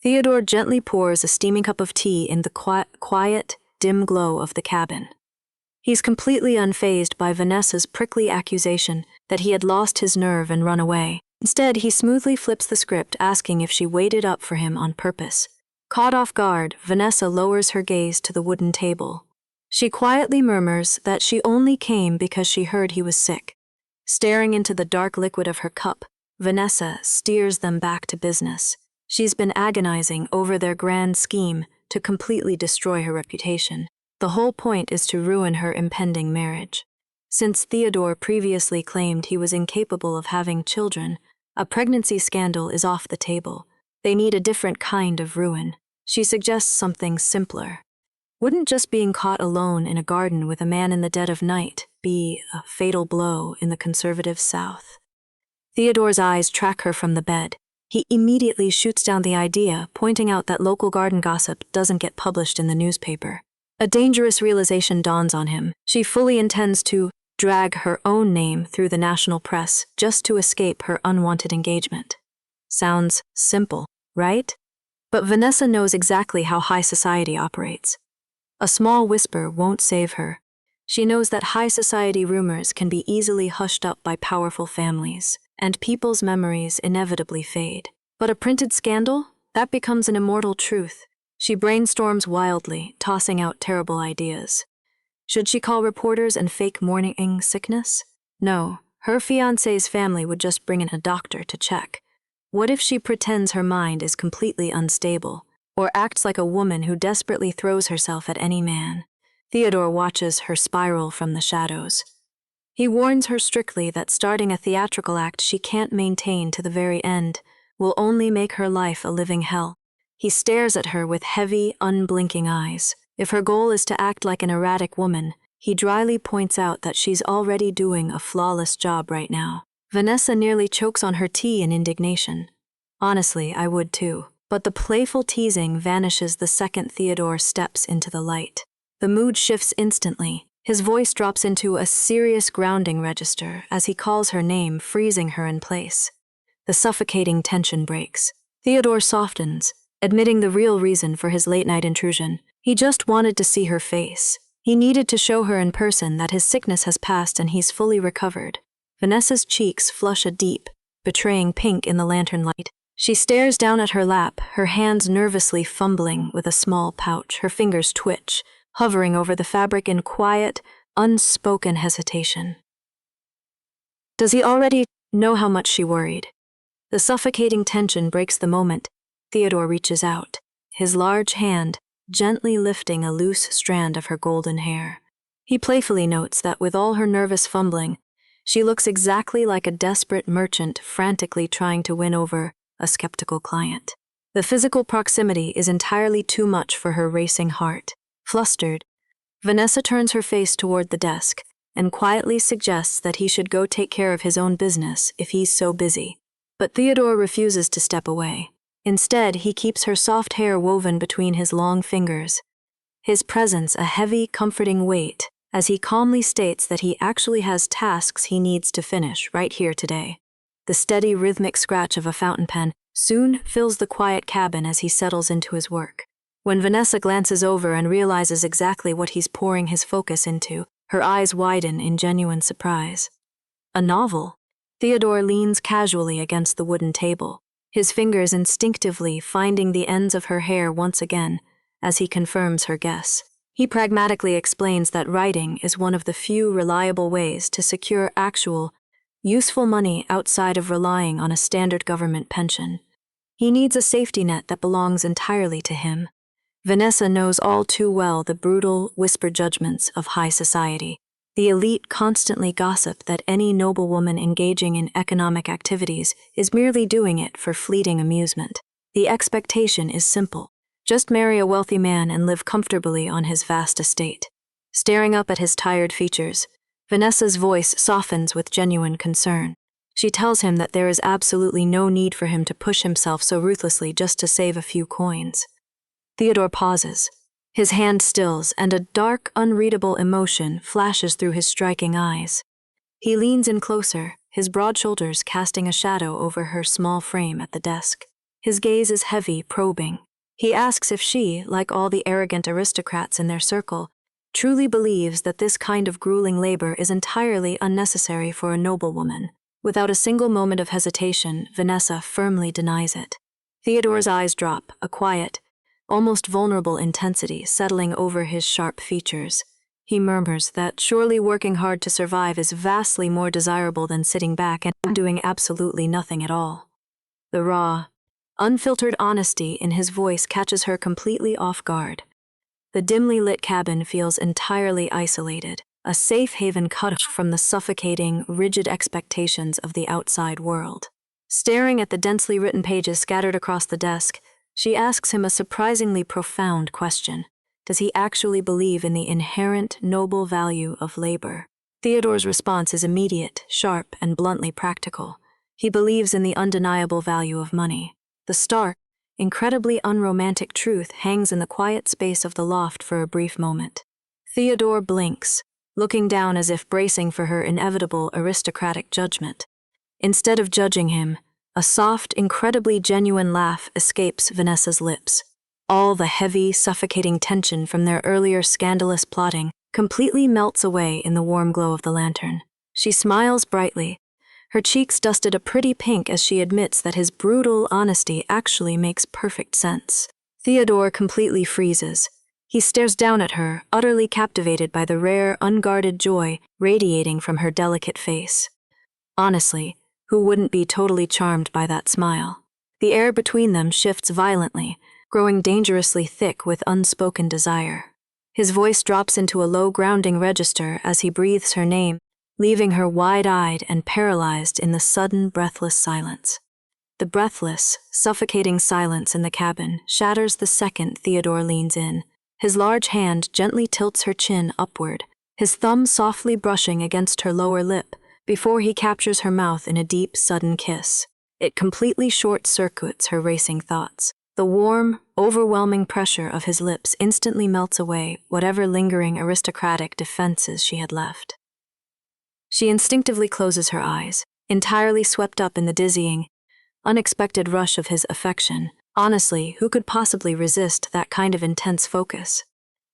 Theodore gently pours a steaming cup of tea in the quiet, dim glow of the cabin. He's completely unfazed by Vanessa's prickly accusation that he had lost his nerve and run away. Instead, he smoothly flips the script, asking if she waited up for him on purpose. Caught off guard, Vanessa lowers her gaze to the wooden table. She quietly murmurs that she only came because she heard he was sick. Staring into the dark liquid of her cup, Vanessa steers them back to business. She's been agonizing over their grand scheme to completely destroy her reputation. The whole point is to ruin her impending marriage. Since Theodore previously claimed he was incapable of having children, a pregnancy scandal is off the table. They need a different kind of ruin. She suggests something simpler. Wouldn't just being caught alone in a garden with a man in the dead of night be a fatal blow in the conservative South? Theodore's eyes track her from the bed. He immediately shoots down the idea, pointing out that local garden gossip doesn't get published in the newspaper. A dangerous realization dawns on him. She fully intends to drag her own name through the national press just to escape her unwanted engagement. Sounds simple, right? But Vanessa knows exactly how high society operates. A small whisper won't save her. She knows that high society rumors can be easily hushed up by powerful families, and people's memories inevitably fade. But a printed scandal? That becomes an immortal truth. She brainstorms wildly, tossing out terrible ideas. Should she call reporters and fake morning sickness? No, her fiancé's family would just bring in a doctor to check. What if she pretends her mind is completely unstable, or acts like a woman who desperately throws herself at any man? Theodore watches her spiral from the shadows. He warns her strictly that starting a theatrical act she can't maintain to the very end will only make her life a living hell. He stares at her with heavy, unblinking eyes. If her goal is to act like an erratic woman, he dryly points out that she's already doing a flawless job right now. Vanessa nearly chokes on her tea in indignation. Honestly, I would too. But the playful teasing vanishes the second Theodore steps into the light. The mood shifts instantly. His voice drops into a serious grounding register as he calls her name, freezing her in place. The suffocating tension breaks. Theodore softens, admitting the real reason for his late-night intrusion. He just wanted to see her face. He needed to show her in person that his sickness has passed and he's fully recovered. Vanessa's cheeks flush a deep, betraying pink in the lantern light. She stares down at her lap, her hands nervously fumbling with a small pouch. Her fingers twitch, hovering over the fabric in quiet, unspoken hesitation. Does he already know how much she worried? The suffocating tension breaks the moment. Theodore reaches out, his large hand gently lifting a loose strand of her golden hair. He playfully notes that with all her nervous fumbling, she looks exactly like a desperate merchant frantically trying to win over a skeptical client. The physical proximity is entirely too much for her racing heart. Flustered, Vanessa turns her face toward the desk and quietly suggests that he should go take care of his own business if he's so busy. But Theodore refuses to step away. Instead, he keeps her soft hair woven between his long fingers, his presence a heavy, comforting weight, as he calmly states that he actually has tasks he needs to finish right here today. The steady, rhythmic scratch of a fountain pen soon fills the quiet cabin as he settles into his work. When Vanessa glances over and realizes exactly what he's pouring his focus into, her eyes widen in genuine surprise. A novel? Theodore leans casually against the wooden table, his fingers instinctively finding the ends of her hair once again as he confirms her guess. He pragmatically explains that writing is one of the few reliable ways to secure actual, useful money outside of relying on a standard government pension. He needs a safety net that belongs entirely to him. Vanessa knows all too well the brutal, whispered judgments of high society. The elite constantly gossip that any noblewoman engaging in economic activities is merely doing it for fleeting amusement. The expectation is simple. Just marry a wealthy man and live comfortably on his vast estate. Staring up at his tired features, Vanessa's voice softens with genuine concern. She tells him that there is absolutely no need for him to push himself so ruthlessly just to save a few coins. Theodore pauses. His hand stills, and a dark, unreadable emotion flashes through his striking eyes. He leans in closer, his broad shoulders casting a shadow over her small frame at the desk. His gaze is heavy, probing. He asks if she, like all the arrogant aristocrats in their circle, truly believes that this kind of grueling labor is entirely unnecessary for a noblewoman. Without a single moment of hesitation, Vanessa firmly denies it. Theodore's eyes drop, a quiet, almost vulnerable intensity settling over his sharp features. He murmurs that surely working hard to survive is vastly more desirable than sitting back and doing absolutely nothing at all. The raw, unfiltered honesty in his voice catches her completely off guard. The dimly lit cabin feels entirely isolated, a safe haven cut off from the suffocating, rigid expectations of the outside world. Staring at the densely written pages scattered across the desk, she asks him a surprisingly profound question. Does he actually believe in the inherent, noble value of labor? Theodore's response is immediate, sharp, and bluntly practical. He believes in the undeniable value of money. The stark, incredibly unromantic truth hangs in the quiet space of the loft for a brief moment. Theodore blinks, looking down as if bracing for her inevitable aristocratic judgment. Instead of judging him, a soft, incredibly genuine laugh escapes Vanessa's lips. All the heavy, suffocating tension from their earlier scandalous plotting completely melts away in the warm glow of the lantern. She smiles brightly, her cheeks dusted a pretty pink as she admits that his brutal honesty actually makes perfect sense. Theodore completely freezes. He stares down at her, utterly captivated by the rare, unguarded joy radiating from her delicate face. Honestly, who wouldn't be totally charmed by that smile? The air between them shifts violently, growing dangerously thick with unspoken desire. His voice drops into a low grounding register as he breathes her name, leaving her wide-eyed and paralyzed in the sudden, breathless silence. The breathless, suffocating silence in the cabin shatters the second Theodore leans in. His large hand gently tilts her chin upward, his thumb softly brushing against her lower lip before he captures her mouth in a deep, sudden kiss. It completely short-circuits her racing thoughts. The warm, overwhelming pressure of his lips instantly melts away whatever lingering aristocratic defenses she had left. She instinctively closes her eyes, entirely swept up in the dizzying, unexpected rush of his affection. Honestly, who could possibly resist that kind of intense focus?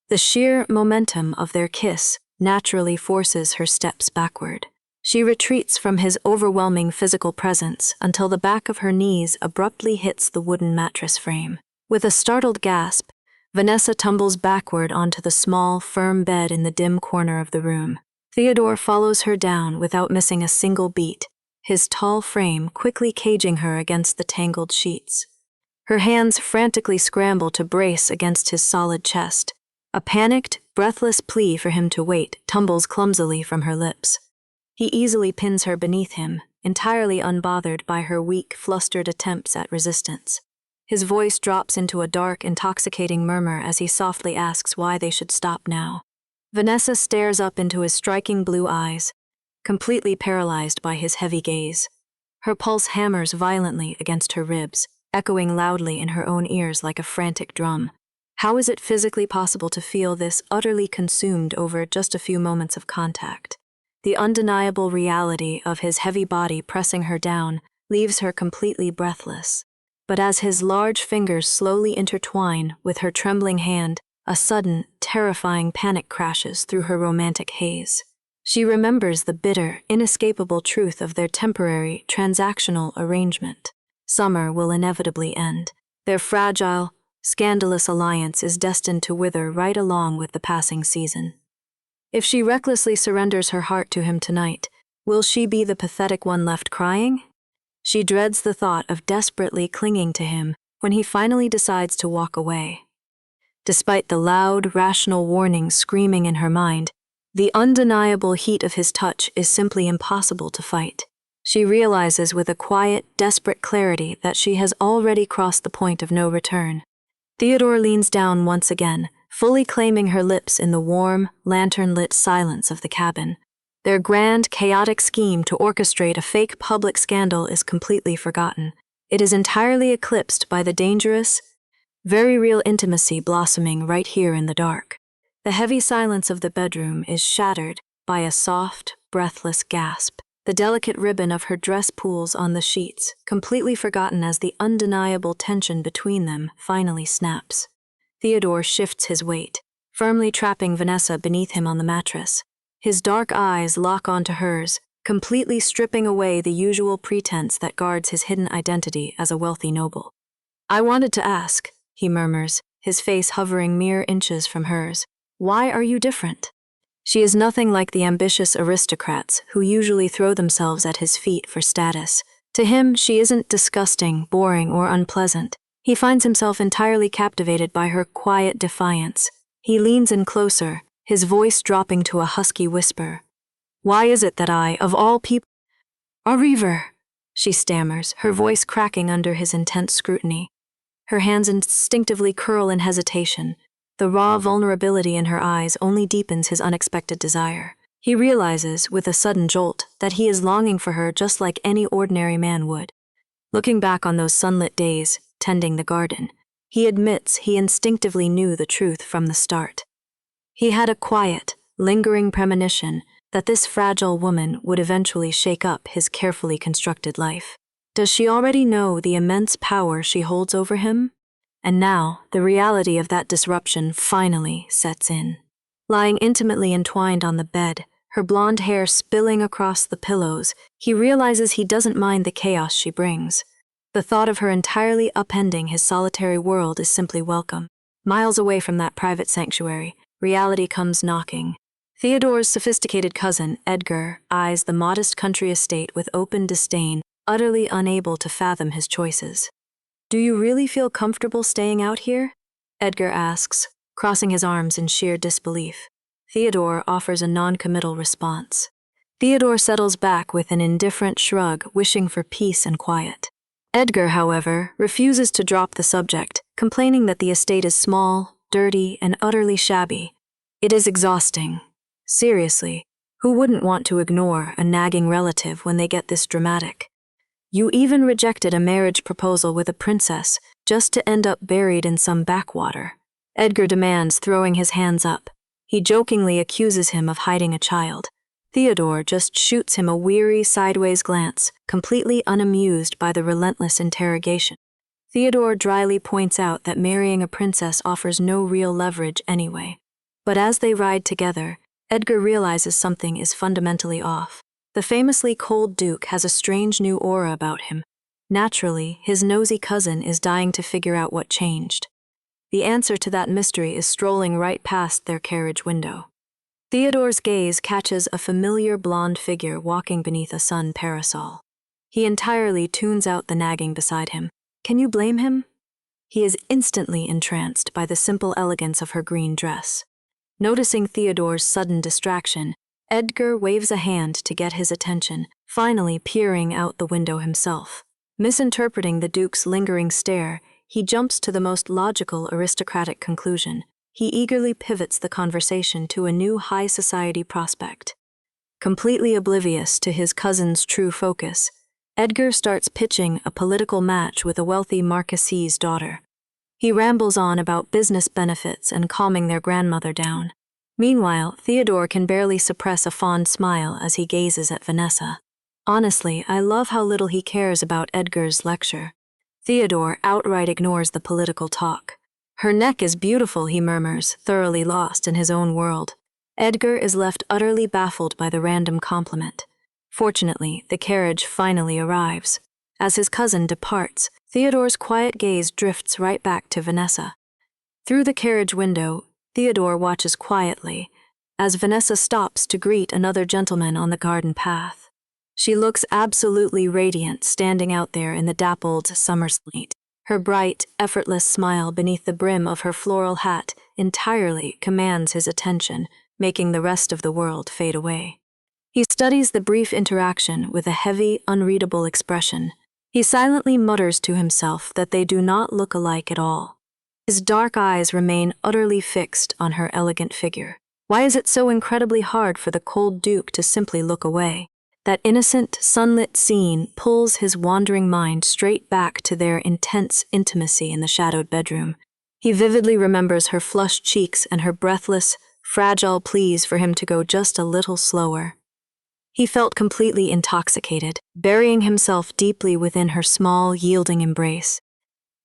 The sheer momentum of their kiss naturally forces her steps backward. She retreats from his overwhelming physical presence until the back of her knees abruptly hits the wooden mattress frame. With a startled gasp, Vanessa tumbles backward onto the small, firm bed in the dim corner of the room. Theodore follows her down without missing a single beat, his tall frame quickly caging her against the tangled sheets. Her hands frantically scramble to brace against his solid chest. A panicked, breathless plea for him to wait tumbles clumsily from her lips. He easily pins her beneath him, entirely unbothered by her weak, flustered attempts at resistance. His voice drops into a dark, intoxicating murmur as he softly asks why they should stop now. Vanessa stares up into his striking blue eyes, completely paralyzed by his heavy gaze. Her pulse hammers violently against her ribs, echoing loudly in her own ears like a frantic drum. How is it physically possible to feel this utterly consumed over just a few moments of contact? The undeniable reality of his heavy body pressing her down leaves her completely breathless. But as his large fingers slowly intertwine with her trembling hand, a sudden, terrifying panic crashes through her romantic haze. She remembers the bitter, inescapable truth of their temporary, transactional arrangement. Summer will inevitably end. Their fragile, scandalous alliance is destined to wither right along with the passing season. If she recklessly surrenders her heart to him tonight, will she be the pathetic one left crying? She dreads the thought of desperately clinging to him when he finally decides to walk away. Despite the loud, rational warnings screaming in her mind, the undeniable heat of his touch is simply impossible to fight. She realizes with a quiet, desperate clarity that she has already crossed the point of no return. Theodore leans down once again, fully claiming her lips in the warm, lantern-lit silence of the cabin. Their grand, chaotic scheme to orchestrate a fake public scandal is completely forgotten. It is entirely eclipsed by the dangerous, very real intimacy blossoming right here in the dark. The heavy silence of the bedroom is shattered by a soft, breathless gasp. The delicate ribbon of her dress pools on the sheets, completely forgotten as the undeniable tension between them finally snaps. Theodore shifts his weight, firmly trapping Vanessa beneath him on the mattress. His dark eyes lock onto hers, completely stripping away the usual pretense that guards his hidden identity as a wealthy noble. "I wanted to ask," he murmurs, his face hovering mere inches from hers. "Why are you different?" She is nothing like the ambitious aristocrats who usually throw themselves at his feet for status. To him, she isn't disgusting, boring, or unpleasant. He finds himself entirely captivated by her quiet defiance. He leans in closer, his voice dropping to a husky whisper. "Why is it that I, of all people—" "A reaver," she stammers, her voice cracking under his intense scrutiny. Her hands instinctively curl in hesitation. The raw vulnerability in her eyes only deepens his unexpected desire. He realizes, with a sudden jolt, that he is longing for her just like any ordinary man would. Looking back on those sunlit days, tending the garden, he admits he instinctively knew the truth from the start. He had a quiet, lingering premonition that this fragile woman would eventually shake up his carefully constructed life. Does she already know the immense power she holds over him? And now, the reality of that disruption finally sets in. Lying intimately entwined on the bed, her blonde hair spilling across the pillows, he realizes he doesn't mind the chaos she brings. The thought of her entirely upending his solitary world is simply welcome. Miles away from that private sanctuary, reality comes knocking. Theodore's sophisticated cousin, Edgar, eyes the modest country estate with open disdain, utterly unable to fathom his choices. "Do you really feel comfortable staying out here?" Edgar asks, crossing his arms in sheer disbelief. Theodore offers a non-committal response. Theodore settles back with an indifferent shrug, wishing for peace and quiet. Edgar, however, refuses to drop the subject, complaining that the estate is small, dirty, and utterly shabby. It is exhausting. Seriously, who wouldn't want to ignore a nagging relative when they get this dramatic? You even rejected a marriage proposal with a princess just to end up buried in some backwater. Edgar demands, throwing his hands up. He jokingly accuses him of hiding a child. Theodore just shoots him a weary, sideways glance, completely unamused by the relentless interrogation. Theodore dryly points out that marrying a princess offers no real leverage anyway. But as they ride together, Edgar realizes something is fundamentally off. The famously cold Duke has a strange new aura about him. Naturally, his nosy cousin is dying to figure out what changed. The answer to that mystery is strolling right past their carriage window. Theodore's gaze catches a familiar blonde figure walking beneath a sun parasol. He entirely tunes out the nagging beside him. Can you blame him? He is instantly entranced by the simple elegance of her green dress. Noticing Theodore's sudden distraction, Edgar waves a hand to get his attention, finally peering out the window himself. Misinterpreting the Duke's lingering stare, he jumps to the most logical aristocratic conclusion. He eagerly pivots the conversation to a new high society prospect. Completely oblivious to his cousin's true focus, Edgar starts pitching a political match with a wealthy marquis's daughter. He rambles on about business benefits and calming their grandmother down. Meanwhile, Theodore can barely suppress a fond smile as he gazes at Vanessa. Honestly, I love how little he cares about Edgar's lecture. Theodore outright ignores the political talk. Her neck is beautiful, he murmurs, thoroughly lost in his own world. Edgar is left utterly baffled by the random compliment. Fortunately, the carriage finally arrives. As his cousin departs, Theodore's quiet gaze drifts right back to Vanessa. Through the carriage window, Theodore watches quietly as Vanessa stops to greet another gentleman on the garden path. She looks absolutely radiant standing out there in the dappled summer sleet. Her bright, effortless smile beneath the brim of her floral hat entirely commands his attention, making the rest of the world fade away. He studies the brief interaction with a heavy, unreadable expression. He silently mutters to himself that they do not look alike at all. His dark eyes remain utterly fixed on her elegant figure. Why is it so incredibly hard for the cold Duke to simply look away? That innocent, sunlit scene pulls his wandering mind straight back to their intense intimacy in the shadowed bedroom. He vividly remembers her flushed cheeks and her breathless, fragile pleas for him to go just a little slower. He felt completely intoxicated, burying himself deeply within her small, yielding embrace.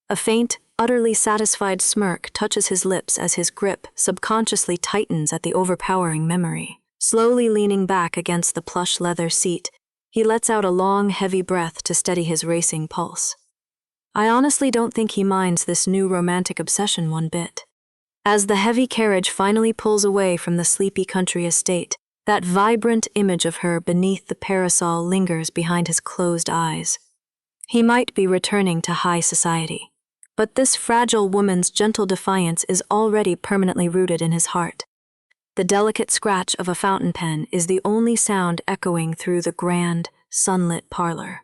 A faint, utterly satisfied smirk touches his lips as his grip subconsciously tightens at the overpowering memory. Slowly leaning back against the plush leather seat, he lets out a long, heavy breath to steady his racing pulse. I honestly don't think he minds this new romantic obsession one bit. As the heavy carriage finally pulls away from the sleepy country estate, that vibrant image of her beneath the parasol lingers behind his closed eyes. He might be returning to high society, but this fragile woman's gentle defiance is already permanently rooted in his heart. The delicate scratch of a fountain pen is the only sound echoing through the grand, sunlit parlor.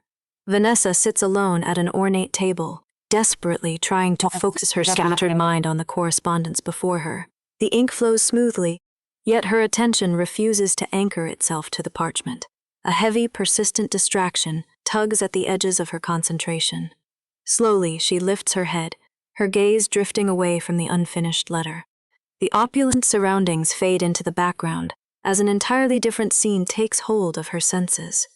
Vanessa sits alone at an ornate table, desperately trying to focus her scattered mind on the correspondence before her. The ink flows smoothly, yet her attention refuses to anchor itself to the parchment. A heavy, persistent distraction tugs at the edges of her concentration. Slowly, she lifts her head, her gaze drifting away from the unfinished letter. The opulent surroundings fade into the background as an entirely different scene takes hold of her senses.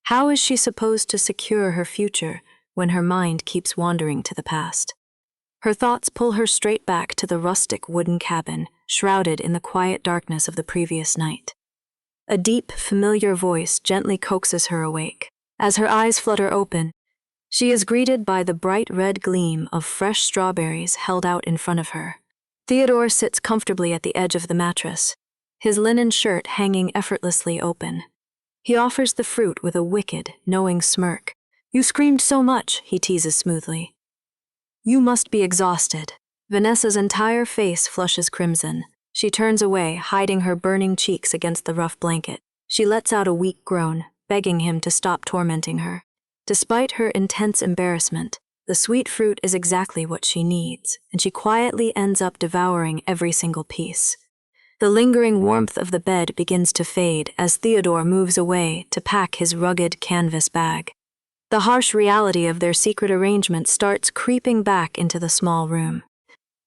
How is she supposed to secure her future when her mind keeps wandering to the past? Her thoughts pull her straight back to the rustic wooden cabin, shrouded in the quiet darkness of the previous night. A deep, familiar voice gently coaxes her awake. As her eyes flutter open, she is greeted by the bright red gleam of fresh strawberries held out in front of her. Theodore sits comfortably at the edge of the mattress, his linen shirt hanging effortlessly open. He offers the fruit with a wicked, knowing smirk. "You screamed so much," he teases smoothly. "You must be exhausted." Vanessa's entire face flushes crimson. She turns away, hiding her burning cheeks against the rough blanket. She lets out a weak groan, begging him to stop tormenting her. Despite her intense embarrassment, the sweet fruit is exactly what she needs, and she quietly ends up devouring every single piece. The lingering warmth of the bed begins to fade as Theodore moves away to pack his rugged canvas bag. The harsh reality of their secret arrangement starts creeping back into the small room.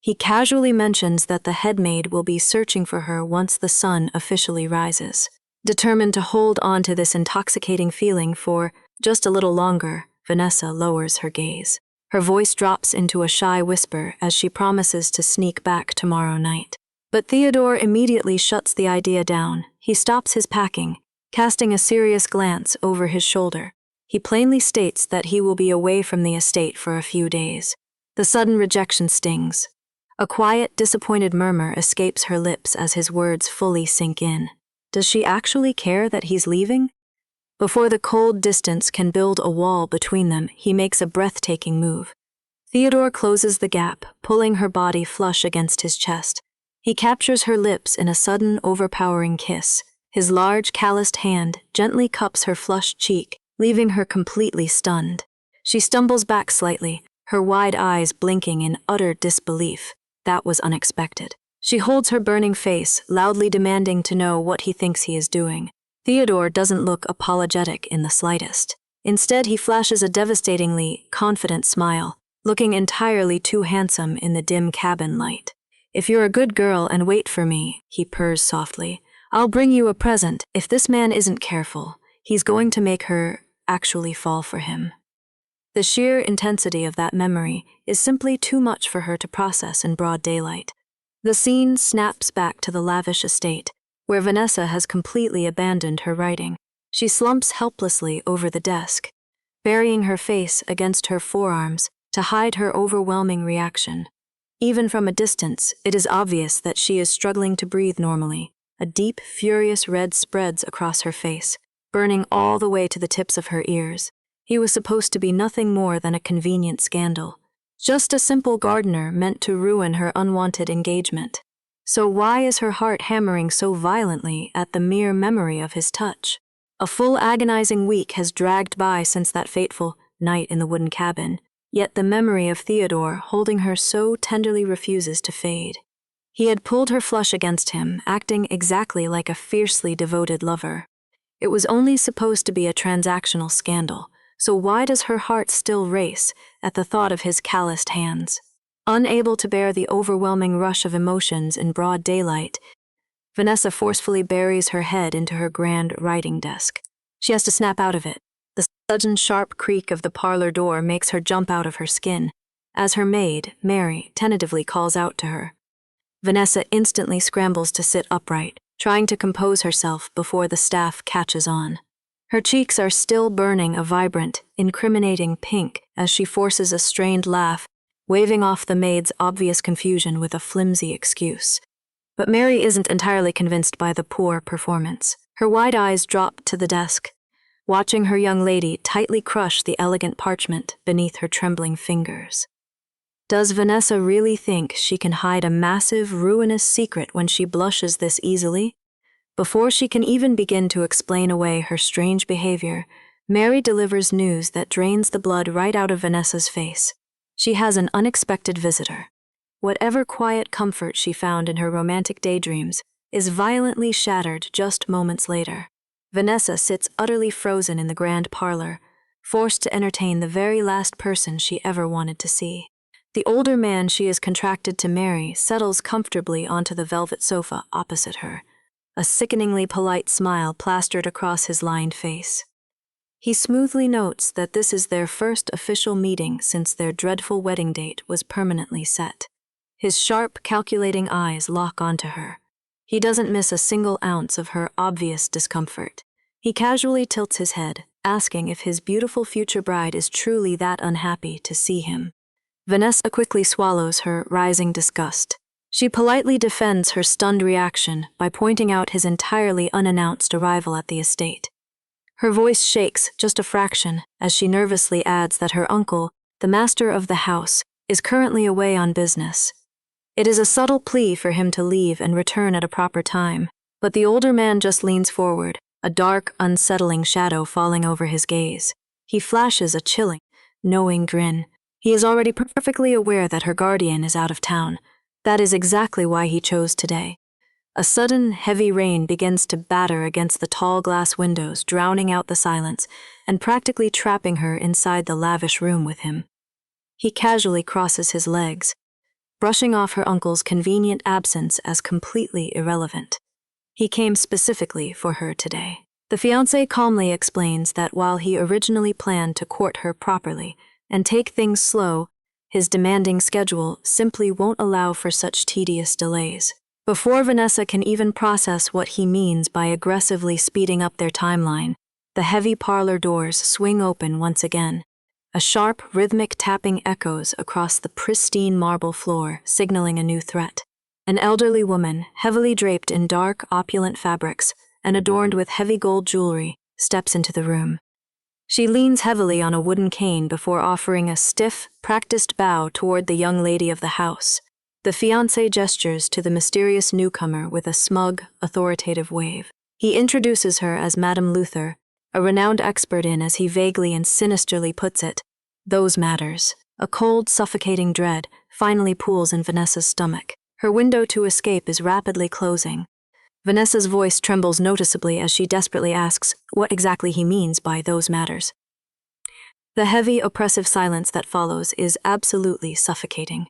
He casually mentions that the headmaid will be searching for her once the sun officially rises. Determined to hold on to this intoxicating feeling for just a little longer, Vanessa lowers her gaze. Her voice drops into a shy whisper as she promises to sneak back tomorrow night. But Theodore immediately shuts the idea down. He stops his packing, casting a serious glance over his shoulder. He plainly states that he will be away from the estate for a few days. The sudden rejection stings. A quiet, disappointed murmur escapes her lips as his words fully sink in. Does she actually care that he's leaving? Before the cold distance can build a wall between them, he makes a breathtaking move. Theodore closes the gap, pulling her body flush against his chest. He captures her lips in a sudden, overpowering kiss. His large, calloused hand gently cups her flushed cheek, leaving her completely stunned. She stumbles back slightly, her wide eyes blinking in utter disbelief. That was unexpected. She holds her burning face, loudly demanding to know what he thinks he is doing. Theodore doesn't look apologetic in the slightest. Instead, he flashes a devastatingly confident smile, looking entirely too handsome in the dim cabin light. "If you're a good girl and wait for me," he purrs softly, "I'll bring you a present. If this man isn't careful, he's going to make her actually fall for him." The sheer intensity of that memory is simply too much for her to process in broad daylight. The scene snaps back to the lavish estate, where Vanessa has completely abandoned her writing. She slumps helplessly over the desk, burying her face against her forearms to hide her overwhelming reaction. Even from a distance, it is obvious that she is struggling to breathe normally. A deep, furious red spreads across her face, burning all the way to the tips of her ears. He was supposed to be nothing more than a convenient scandal, just a simple gardener meant to ruin her unwanted engagement. So why is her heart hammering so violently at the mere memory of his touch? A full agonizing week has dragged by since that fateful night in the wooden cabin, yet the memory of Theodore holding her so tenderly refuses to fade. He had pulled her flush against him, acting exactly like a fiercely devoted lover. It was only supposed to be a transactional scandal, so why does her heart still race at the thought of his calloused hands? Unable to bear the overwhelming rush of emotions in broad daylight, Vanessa forcefully buries her head into her grand writing desk. She has to snap out of it. The sudden sharp creak of the parlor door makes her jump out of her skin, as her maid, Mary, tentatively calls out to her. Vanessa instantly scrambles to sit upright, trying to compose herself before the staff catches on. Her cheeks are still burning a vibrant, incriminating pink as she forces a strained laugh, waving off the maid's obvious confusion with a flimsy excuse. But Mary isn't entirely convinced by the poor performance. Her wide eyes drop to the desk, watching her young lady tightly crush the elegant parchment beneath her trembling fingers. Does Vanessa really think she can hide a massive, ruinous secret when she blushes this easily? Before she can even begin to explain away her strange behavior, Mary delivers news that drains the blood right out of Vanessa's face. She has an unexpected visitor. Whatever quiet comfort she found in her romantic daydreams is violently shattered just moments later. Vanessa sits utterly frozen in the grand parlor, forced to entertain the very last person she ever wanted to see. The older man she is contracted to marry settles comfortably onto the velvet sofa opposite her, a sickeningly polite smile plastered across his lined face. He smoothly notes that this is their first official meeting since their dreadful wedding date was permanently set. His sharp, calculating eyes lock onto her. He doesn't miss a single ounce of her obvious discomfort. He casually tilts his head, asking if his beautiful future bride is truly that unhappy to see him. Vanessa quickly swallows her rising disgust. She politely defends her stunned reaction by pointing out his entirely unannounced arrival at the estate. Her voice shakes just a fraction as she nervously adds that her uncle, the master of the house, is currently away on business. It is a subtle plea for him to leave and return at a proper time, but the older man just leans forward, a dark, unsettling shadow falling over his gaze. He flashes a chilling, knowing grin. He is already perfectly aware that her guardian is out of town. That is exactly why he chose today. A sudden, heavy rain begins to batter against the tall glass windows, drowning out the silence and practically trapping her inside the lavish room with him. He casually crosses his legs, brushing off her uncle's convenient absence as completely irrelevant. He came specifically for her today. The fiancé calmly explains that while he originally planned to court her properly and take things slow, his demanding schedule simply won't allow for such tedious delays. Before Vanessa can even process what he means by aggressively speeding up their timeline, the heavy parlor doors swing open once again. A sharp, rhythmic tapping echoes across the pristine marble floor, signaling a new threat. An elderly woman, heavily draped in dark, opulent fabrics and adorned with heavy gold jewelry, steps into the room. She leans heavily on a wooden cane before offering a stiff, practiced bow toward the young lady of the house. The fiancé gestures to the mysterious newcomer with a smug, authoritative wave. He introduces her as Madame Luther, a renowned expert in, as he vaguely and sinisterly puts it, those matters. A cold, suffocating dread finally pools in Vanessa's stomach. Her window to escape is rapidly closing. Vanessa's voice trembles noticeably as she desperately asks what exactly he means by those matters. The heavy, oppressive silence that follows is absolutely suffocating.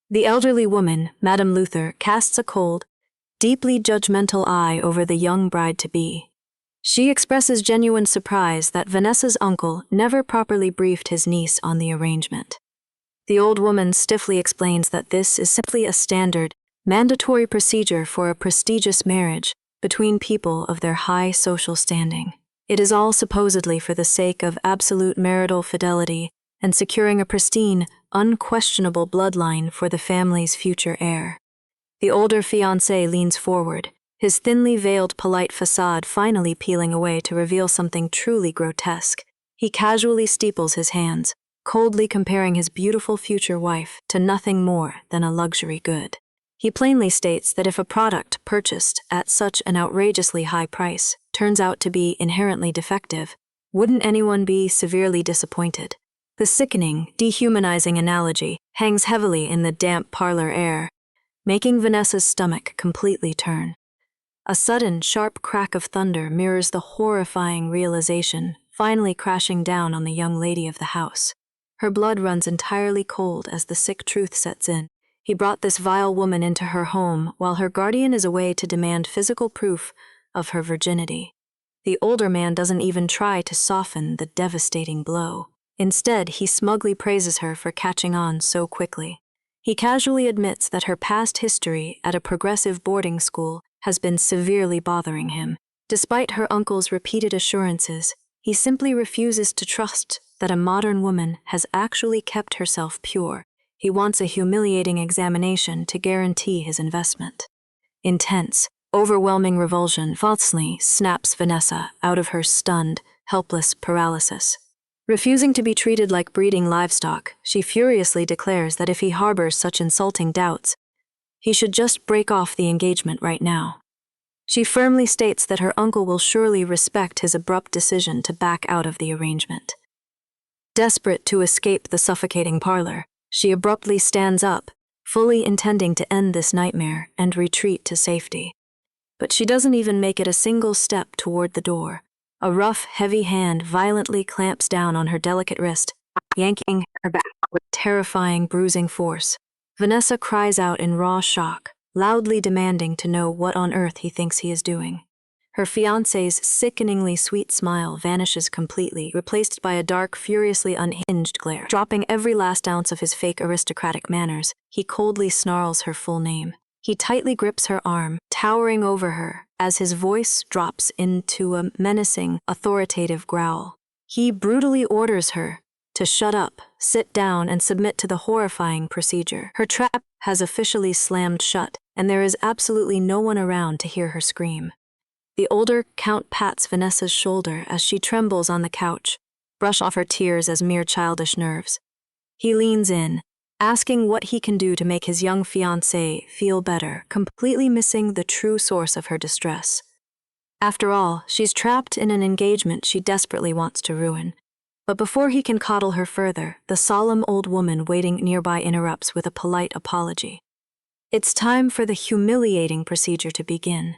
The elderly woman, Madame Luther, casts a cold, deeply judgmental eye over the young bride-to-be. She expresses genuine surprise that Vanessa's uncle never properly briefed his niece on the arrangement. The old woman stiffly explains that this is simply a standard, mandatory procedure for a prestigious marriage between people of their high social standing. It is all supposedly for the sake of absolute marital fidelity and securing a pristine, unquestionable bloodline for the family's future heir. The older fiancé leans forward, his thinly veiled polite facade finally peeling away to reveal something truly grotesque. He casually steeples his hands, coldly comparing his beautiful future wife to nothing more than a luxury good. He plainly states that if a product purchased at such an outrageously high price turns out to be inherently defective, wouldn't anyone be severely disappointed? The sickening, dehumanizing analogy hangs heavily in the damp parlor air, making Vanessa's stomach completely turn. A sudden, sharp crack of thunder mirrors the horrifying realization finally crashing down on the young lady of the house. Her blood runs entirely cold as the sick truth sets in. He brought this vile woman into her home while her guardian is away to demand physical proof of her virginity. The older man doesn't even try to soften the devastating blow. Instead, he smugly praises her for catching on so quickly. He casually admits that her past history at a progressive boarding school has been severely bothering him. Despite her uncle's repeated assurances, he simply refuses to trust that a modern woman has actually kept herself pure. He wants a humiliating examination to guarantee his investment. Intense, overwhelming revulsion falsely snaps Vanessa out of her stunned, helpless paralysis. Refusing to be treated like breeding livestock, she furiously declares that if he harbors such insulting doubts, he should just break off the engagement right now. She firmly states that her uncle will surely respect his abrupt decision to back out of the arrangement. Desperate to escape the suffocating parlor, she abruptly stands up, fully intending to end this nightmare and retreat to safety. But she doesn't even make it a single step toward the door. A rough, heavy hand violently clamps down on her delicate wrist, yanking her back with terrifying, bruising force. Vanessa cries out in raw shock, loudly demanding to know what on earth he thinks he is doing. Her fiancé's sickeningly sweet smile vanishes completely, replaced by a dark, furiously unhinged glare. Dropping every last ounce of his fake aristocratic manners, he coldly snarls her full name. He tightly grips her arm, towering over her, as his voice drops into a menacing, authoritative growl. He brutally orders her to shut up, sit down, and submit to the horrifying procedure. Her trap has officially slammed shut, and there is absolutely no one around to hear her scream. The older Count pats Vanessa's shoulder as she trembles on the couch, brush off her tears as mere childish nerves. He leans in, asking what he can do to make his young fiancée feel better, completely missing the true source of her distress. After all, she's trapped in an engagement she desperately wants to ruin. But before he can coddle her further, the solemn old woman waiting nearby interrupts with a polite apology. It's time for the humiliating procedure to begin.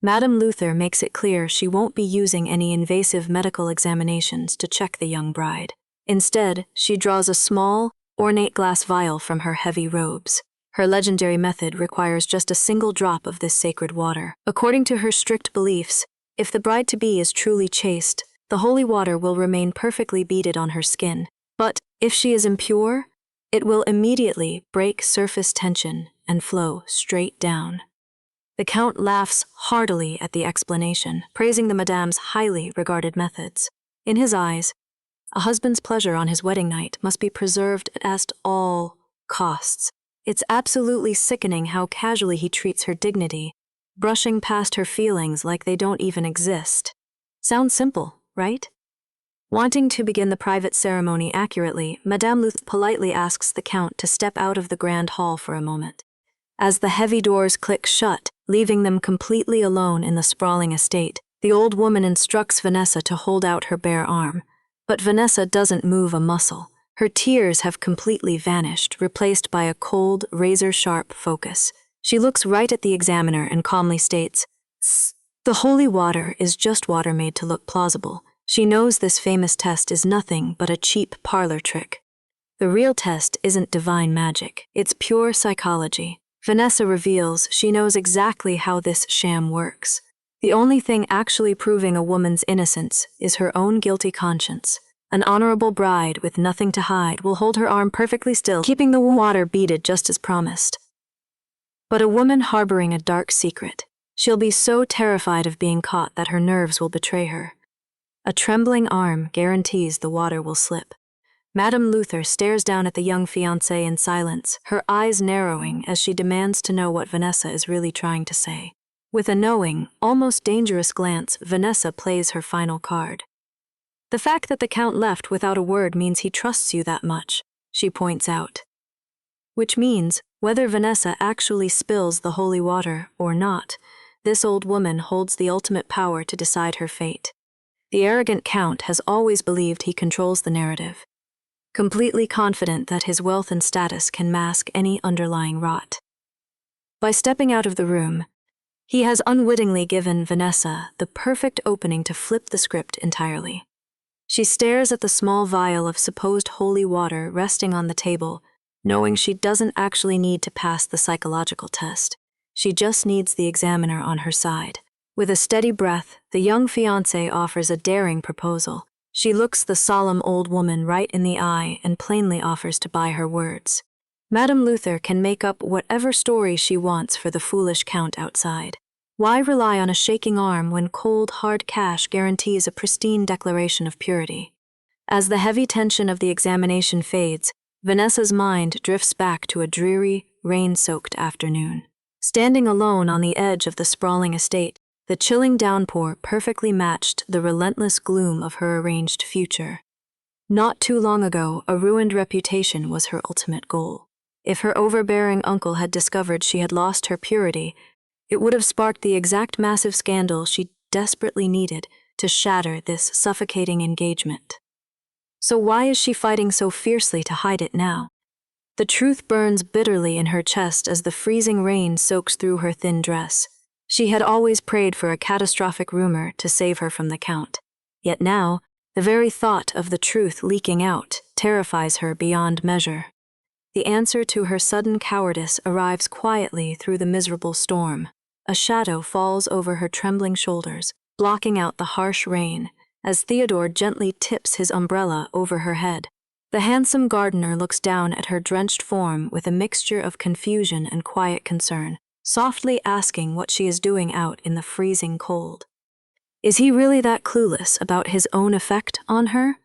Madame Luther makes it clear she won't be using any invasive medical examinations to check the young bride. Instead, she draws a small, ornate glass vial from her heavy robes. Her legendary method requires just a single drop of this sacred water. According to her strict beliefs, if the bride-to-be is truly chaste, the holy water will remain perfectly beaded on her skin. But if she is impure, it will immediately break surface tension and flow straight down. The Count laughs heartily at the explanation, praising the Madame's highly regarded methods. In his eyes, a husband's pleasure on his wedding night must be preserved at all costs. It's absolutely sickening how casually he treats her dignity, brushing past her feelings like they don't even exist. Sounds simple, right? Wanting to begin the private ceremony accurately, Madame Luther politely asks the Count to step out of the grand hall for a moment. As the heavy doors click shut, leaving them completely alone in the sprawling estate, the old woman instructs Vanessa to hold out her bare arm. But Vanessa doesn't move a muscle. Her tears have completely vanished, replaced by a cold, razor-sharp focus. She looks right at the examiner and calmly states, "The holy water is just water made to look plausible." She knows this famous test is nothing but a cheap parlor trick. The real test isn't divine magic, it's pure psychology. Vanessa reveals she knows exactly how this sham works. The only thing actually proving a woman's innocence is her own guilty conscience. An honorable bride with nothing to hide will hold her arm perfectly still, keeping the water beaded just as promised. But a woman harboring a dark secret, She'll be so terrified of being caught that her nerves will betray her. A trembling arm guarantees the water will slip. Madame Luther stares down at the young fiancé in silence, her eyes narrowing as she demands to know what Vanessa is really trying to say. With a knowing, almost dangerous glance, Vanessa plays her final card. The fact that the Count left without a word means he trusts you that much, she points out. Which means, whether Vanessa actually spills the holy water or not, this old woman holds the ultimate power to decide her fate. The arrogant Count has always believed he controls the narrative, completely confident that his wealth and status can mask any underlying rot. By stepping out of the room, he has unwittingly given Vanessa the perfect opening to flip the script entirely. She stares at the small vial of supposed holy water resting on the table, knowing she doesn't actually need to pass the psychological test. She just needs the examiner on her side. With a steady breath, the young fiancé offers a daring proposal. She looks the solemn old woman right in the eye and plainly offers to buy her words. Madame Luther can make up whatever story she wants for the foolish Count outside. Why rely on a shaking arm when cold, hard cash guarantees a pristine declaration of purity? As the heavy tension of the examination fades, Vanessa's mind drifts back to a dreary, rain-soaked afternoon. Standing alone on the edge of the sprawling estate, the chilling downpour perfectly matched the relentless gloom of her arranged future. Not too long ago, a ruined reputation was her ultimate goal. If her overbearing uncle had discovered she had lost her purity, it would have sparked the exact massive scandal she desperately needed to shatter this suffocating engagement. So why is she fighting so fiercely to hide it now? The truth burns bitterly in her chest as the freezing rain soaks through her thin dress. She had always prayed for a catastrophic rumor to save her from the Count. Yet now, the very thought of the truth leaking out terrifies her beyond measure. The answer to her sudden cowardice arrives quietly through the miserable storm. A shadow falls over her trembling shoulders, blocking out the harsh rain, as Theodore gently tips his umbrella over her head. The handsome gardener looks down at her drenched form with a mixture of confusion and quiet concern, softly asking what she is doing out in the freezing cold. Is he really that clueless about his own effect on her?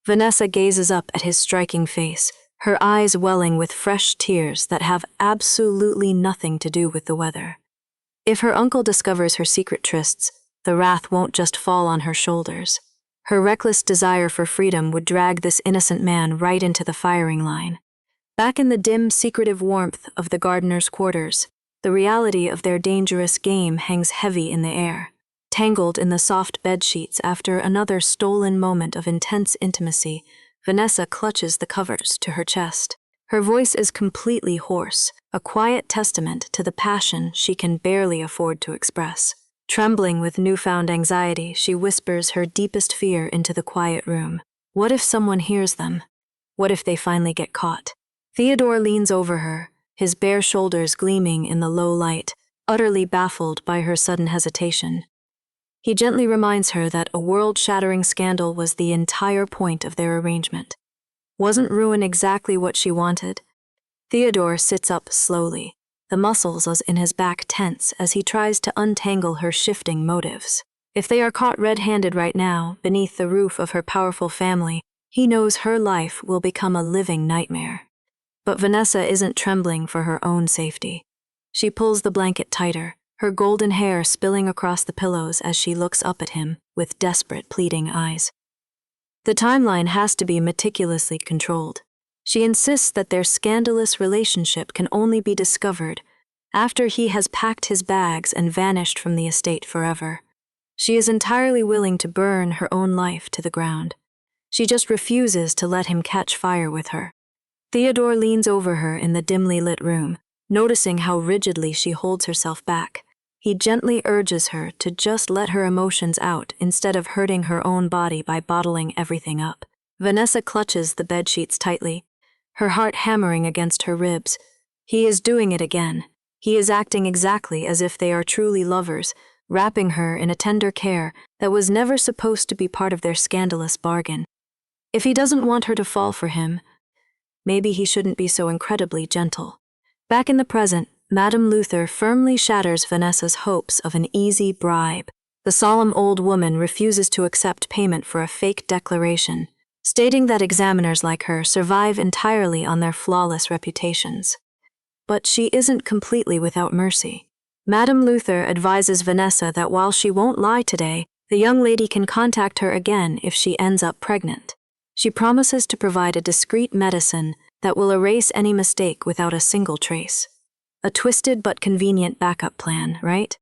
Vanessa gazes up at his striking face, her eyes welling with fresh tears that have absolutely nothing to do with the weather. If her uncle discovers her secret trysts, the wrath won't just fall on her shoulders. Her reckless desire for freedom would drag this innocent man right into the firing line. Back in the dim, secretive warmth of the gardener's quarters, the reality of their dangerous game hangs heavy in the air. Tangled in the soft bedsheets after another stolen moment of intense intimacy, Vanessa clutches the covers to her chest. Her voice is completely hoarse, a quiet testament to the passion she can barely afford to express. Trembling with newfound anxiety, she whispers her deepest fear into the quiet room. What if someone hears them? What if they finally get caught? Theodore leans over her, his bare shoulders gleaming in the low light, utterly baffled by her sudden hesitation. He gently reminds her that a world-shattering scandal was the entire point of their arrangement. Wasn't ruin exactly what she wanted? Theodore sits up slowly, the muscles in his back tense as he tries to untangle her shifting motives. If they are caught red-handed right now, beneath the roof of her powerful family, he knows her life will become a living nightmare. But Vanessa isn't trembling for her own safety. She pulls the blanket tighter, her golden hair spilling across the pillows as she looks up at him with desperate, pleading eyes. The timeline has to be meticulously controlled. She insists that their scandalous relationship can only be discovered after he has packed his bags and vanished from the estate forever. She is entirely willing to burn her own life to the ground. She just refuses to let him catch fire with her. Theodore leans over her in the dimly lit room, noticing how rigidly she holds herself back. He gently urges her to just let her emotions out instead of hurting her own body by bottling everything up. Vanessa clutches the bedsheets tightly, her heart hammering against her ribs. He is doing it again. He is acting exactly as if they are truly lovers, wrapping her in a tender care that was never supposed to be part of their scandalous bargain. If he doesn't want her to fall for him, maybe he shouldn't be so incredibly gentle. Back in the present, Madame Luther firmly shatters Vanessa's hopes of an easy bribe. The solemn old woman refuses to accept payment for a fake declaration, stating that examiners like her survive entirely on their flawless reputations. But she isn't completely without mercy. Madame Luther advises Vanessa that while she won't lie today, the young lady can contact her again if she ends up pregnant. She promises to provide a discreet medicine that will erase any mistake without a single trace. A twisted but convenient backup plan, right?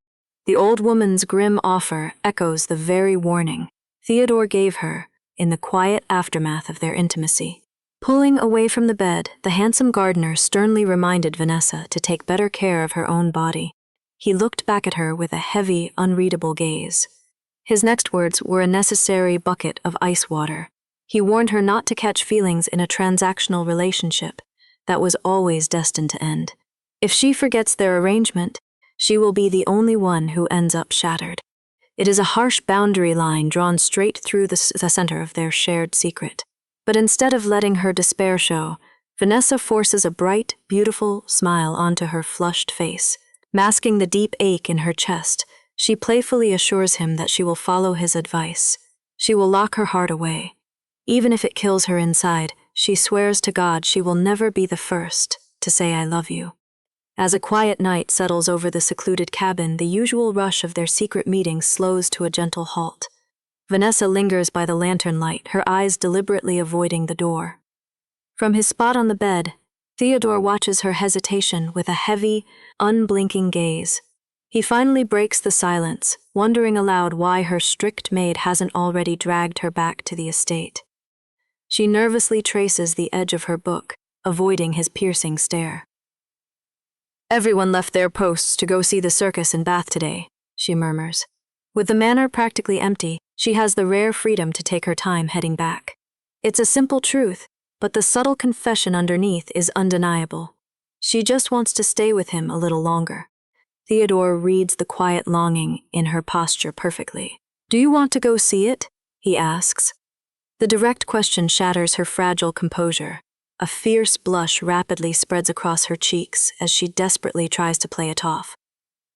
The old woman's grim offer echoes the very warning Theodore gave her in the quiet aftermath of their intimacy. Pulling away from the bed, the handsome gardener sternly reminded Vanessa to take better care of her own body. He looked back at her with a heavy, unreadable gaze. His next words were a necessary bucket of ice water. He warned her not to catch feelings in a transactional relationship that was always destined to end. If she forgets their arrangement, she will be the only one who ends up shattered. It is a harsh boundary line drawn straight through the center of their shared secret. But instead of letting her despair show, Vanessa forces a bright, beautiful smile onto her flushed face. Masking the deep ache in her chest, she playfully assures him that she will follow his advice. She will lock her heart away. Even if it kills her inside, she swears to God she will never be the first to say I love you. As a quiet night settles over the secluded cabin, the usual rush of their secret meetings slows to a gentle halt. Vanessa lingers by the lantern light, her eyes deliberately avoiding the door. From his spot on the bed, Theodore watches her hesitation with a heavy, unblinking gaze. He finally breaks the silence, wondering aloud why her strict maid hasn't already dragged her back to the estate. She nervously traces the edge of her book, avoiding his piercing stare. Everyone left their posts to go see the circus in Bath today, she murmurs. With the manor practically empty, she has the rare freedom to take her time heading back. It's a simple truth, but the subtle confession underneath is undeniable. She just wants to stay with him a little longer. Theodore reads the quiet longing in her posture perfectly. Do you want to go see it? He asks. The direct question shatters her fragile composure. A fierce blush rapidly spreads across her cheeks as she desperately tries to play it off.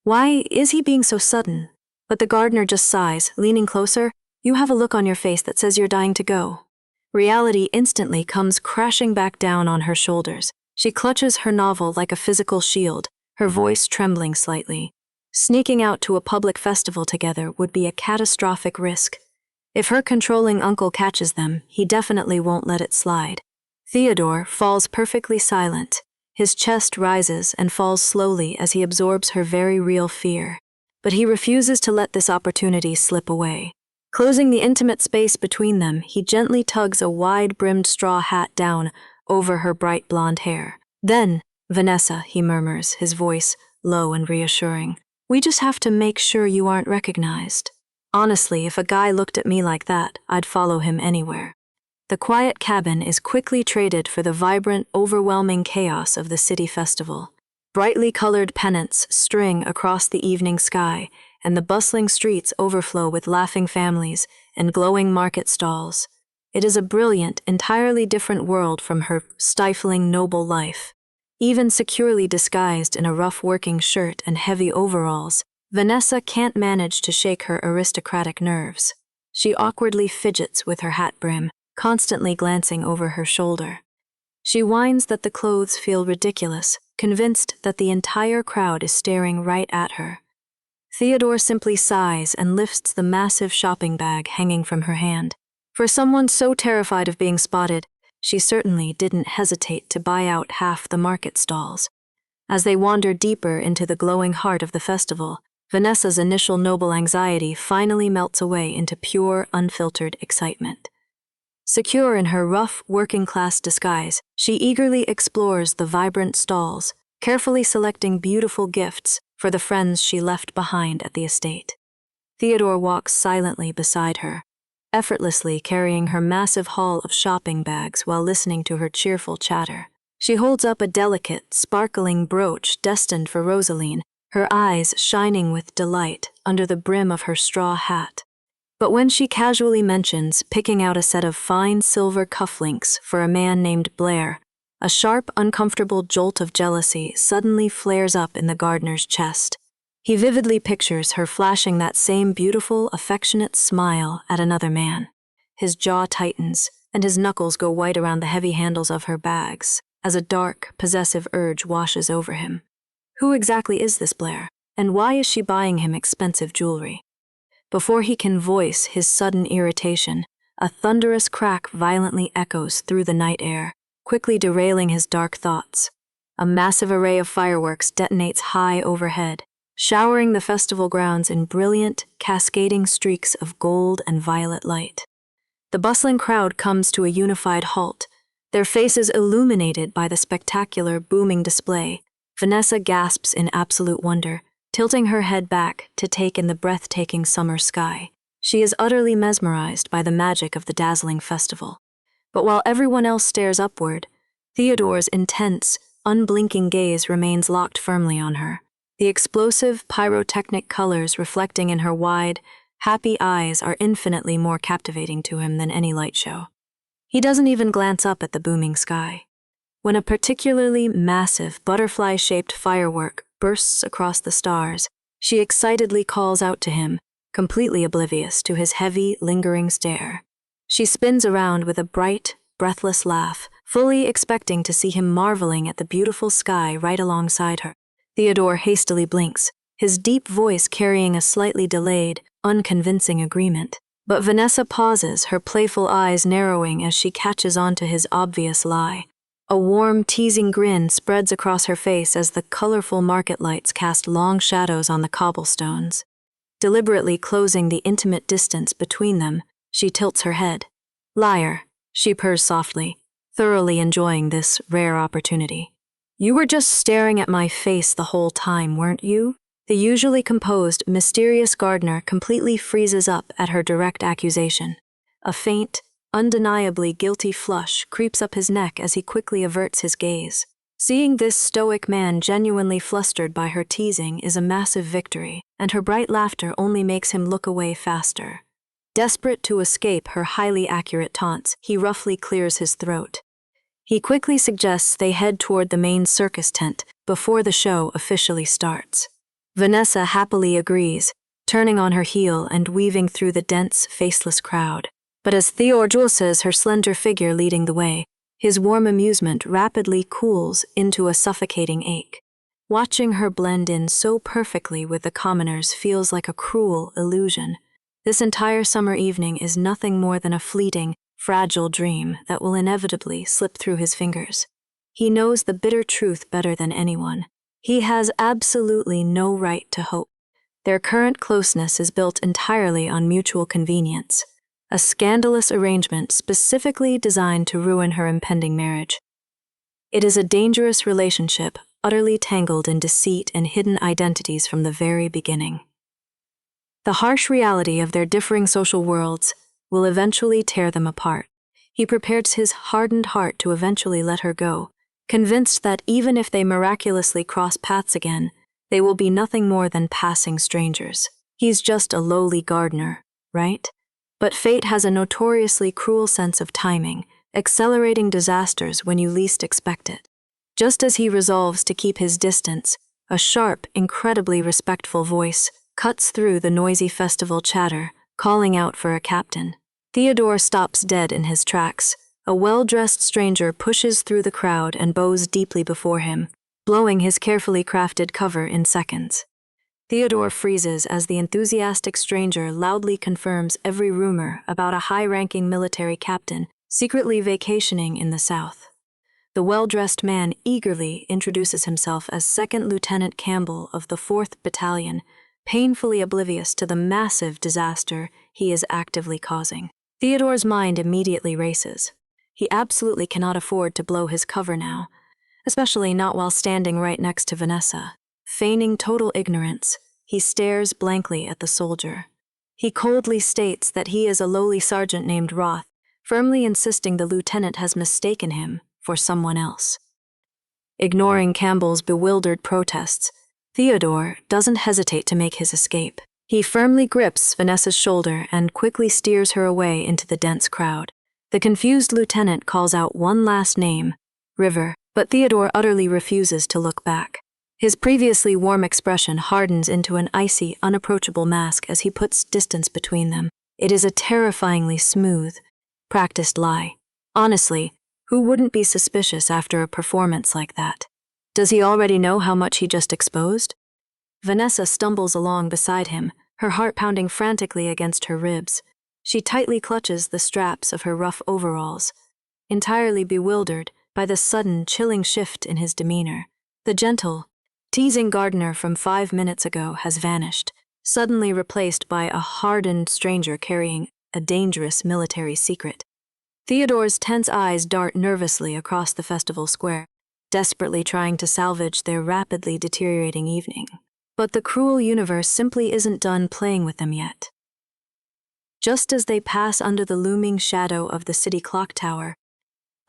Why is he being so sudden? But the gardener just sighs, leaning closer. You have a look on your face that says you're dying to go. Reality instantly comes crashing back down on her shoulders. She clutches her novel like a physical shield, her voice trembling slightly. Sneaking out to a public festival together would be a catastrophic risk. If her controlling uncle catches them, he definitely won't let it slide. Theodore falls perfectly silent. His chest rises and falls slowly as he absorbs her very real fear. But he refuses to let this opportunity slip away. Closing the intimate space between them, he gently tugs a wide-brimmed straw hat down over her bright blonde hair. Then, Vanessa, he murmurs, his voice low and reassuring. We just have to make sure you aren't recognized. Honestly, if a guy looked at me like that, I'd follow him anywhere. The quiet cabin is quickly traded for the vibrant, overwhelming chaos of the city festival. Brightly colored pennants string across the evening sky, and the bustling streets overflow with laughing families and glowing market stalls. It is a brilliant, entirely different world from her stifling, noble life. Even securely disguised in a rough working shirt and heavy overalls, Vanessa can't manage to shake her aristocratic nerves. She awkwardly fidgets with her hat brim, constantly glancing over her shoulder. She whines that the clothes feel ridiculous, convinced that the entire crowd is staring right at her. Theodore simply sighs and lifts the massive shopping bag hanging from her hand. For someone so terrified of being spotted, she certainly didn't hesitate to buy out half the market stalls. As they wander deeper into the glowing heart of the festival, Vanessa's initial noble anxiety finally melts away into pure, unfiltered excitement. Secure in her rough, working-class disguise, she eagerly explores the vibrant stalls, carefully selecting beautiful gifts for the friends she left behind at the estate. Theodore walks silently beside her, effortlessly carrying her massive haul of shopping bags while listening to her cheerful chatter. She holds up a delicate, sparkling brooch destined for Rosaline, her eyes shining with delight under the brim of her straw hat. But when she casually mentions picking out a set of fine silver cufflinks for a man named Blair, A sharp, uncomfortable jolt of jealousy suddenly flares up in the gardener's chest. He vividly pictures her flashing that same beautiful, affectionate smile at another man. His jaw tightens, and his knuckles go white around the heavy handles of her bags, as a dark, possessive urge washes over him. Who exactly is this Blair, and why is she buying him expensive jewelry? Before he can voice his sudden irritation, a thunderous crack violently echoes through the night air, quickly derailing his dark thoughts. A massive array of fireworks detonates high overhead, showering the festival grounds in brilliant, cascading streaks of gold and violet light. The bustling crowd comes to a unified halt, their faces illuminated by the spectacular, booming display. Vanessa gasps in absolute wonder, tilting her head back to take in the breathtaking summer sky. She is utterly mesmerized by the magic of the dazzling festival. But while everyone else stares upward, Theodore's intense, unblinking gaze remains locked firmly on her. The explosive, pyrotechnic colors reflecting in her wide, happy eyes are infinitely more captivating to him than any light show. He doesn't even glance up at the booming sky. When a particularly massive, butterfly-shaped firework bursts across the stars, she excitedly calls out to him, completely oblivious to his heavy, lingering stare. She spins around with a bright, breathless laugh, fully expecting to see him marveling at the beautiful sky right alongside her. Theodore hastily blinks, his deep voice carrying a slightly delayed, unconvincing agreement. But Vanessa pauses, her playful eyes narrowing as she catches on to his obvious lie. A warm, teasing grin spreads across her face as the colorful market lights cast long shadows on the cobblestones. Deliberately closing the intimate distance between them, she tilts her head. "Liar," she purrs softly, thoroughly enjoying this rare opportunity. "You were just staring at my face the whole time, weren't you?" The usually composed, mysterious gardener completely freezes up at her direct accusation. A faint, undeniably guilty flush creeps up his neck as he quickly averts his gaze. Seeing this stoic man genuinely flustered by her teasing is a massive victory, and her bright laughter only makes him look away faster. Desperate to escape her highly accurate taunts, he roughly clears his throat. He quickly suggests they head toward the main circus tent before the show officially starts. Vanessa happily agrees, turning on her heel and weaving through the dense, faceless crowd. But as Theodore says her slender figure leading the way, his warm amusement rapidly cools into a suffocating ache. Watching her blend in so perfectly with the commoners feels like a cruel illusion. This entire summer evening is nothing more than a fleeting, fragile dream that will inevitably slip through his fingers. He knows the bitter truth better than anyone. He has absolutely no right to hope. Their current closeness is built entirely on mutual convenience, a scandalous arrangement specifically designed to ruin her impending marriage. It is a dangerous relationship, utterly tangled in deceit and hidden identities from the very beginning. The harsh reality of their differing social worlds will eventually tear them apart. He prepares his hardened heart to eventually let her go, convinced that even if they miraculously cross paths again, they will be nothing more than passing strangers. He's just a lowly gardener, right? But fate has a notoriously cruel sense of timing, accelerating disasters when you least expect it. Just as he resolves to keep his distance, a sharp, incredibly respectful voice cuts through the noisy festival chatter, calling out for a captain. Theodore stops dead in his tracks. A well-dressed stranger pushes through the crowd and bows deeply before him, blowing his carefully crafted cover in seconds. Theodore freezes as the enthusiastic stranger loudly confirms every rumor about a high-ranking military captain secretly vacationing in the South. The well-dressed man eagerly introduces himself as Second Lieutenant Campbell of the 4th Battalion, painfully oblivious to the massive disaster he is actively causing. Theodore's mind immediately races. He absolutely cannot afford to blow his cover now, especially not while standing right next to Vanessa. Feigning total ignorance, he stares blankly at the soldier. He coldly states that he is a lowly sergeant named Roth, firmly insisting the lieutenant has mistaken him for someone else. Ignoring Campbell's bewildered protests, Theodore doesn't hesitate to make his escape. He firmly grips Vanessa's shoulder and quickly steers her away into the dense crowd. The confused lieutenant calls out one last name, river, but Theodore utterly refuses to look back. His previously warm expression hardens into an icy, unapproachable mask as he puts distance between them. It is a terrifyingly smooth, practiced lie. Honestly, who wouldn't be suspicious after a performance like that? Does he already know how much he just exposed? Vanessa stumbles along beside him, her heart pounding frantically against her ribs. She tightly clutches the straps of her rough overalls, entirely bewildered by the sudden, chilling shift in his demeanor. The gentle, teasing gardener from 5 minutes ago has vanished, suddenly replaced by a hardened stranger carrying a dangerous military secret. Theodore's tense eyes dart nervously across the festival square, desperately trying to salvage their rapidly deteriorating evening. But the cruel universe simply isn't done playing with them yet. Just as they pass under the looming shadow of the city clock tower,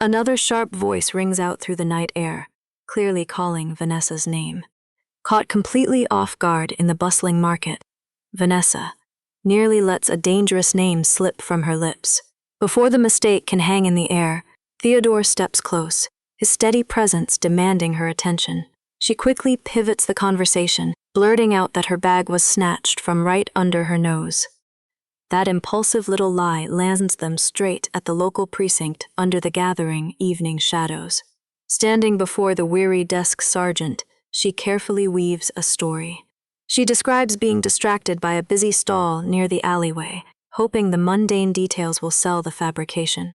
another sharp voice rings out through the night air, clearly calling Vanessa's name. Caught completely off guard in the bustling market, Vanessa nearly lets a dangerous name slip from her lips. Before the mistake can hang in the air, Theodore steps close, his steady presence demanding her attention. She quickly pivots the conversation, blurting out that her bag was snatched from right under her nose. That impulsive little lie lands them straight at the local precinct under the gathering evening shadows. Standing before the weary desk sergeant, she carefully weaves a story. She describes being distracted by a busy stall near the alleyway, hoping the mundane details will sell the fabrication.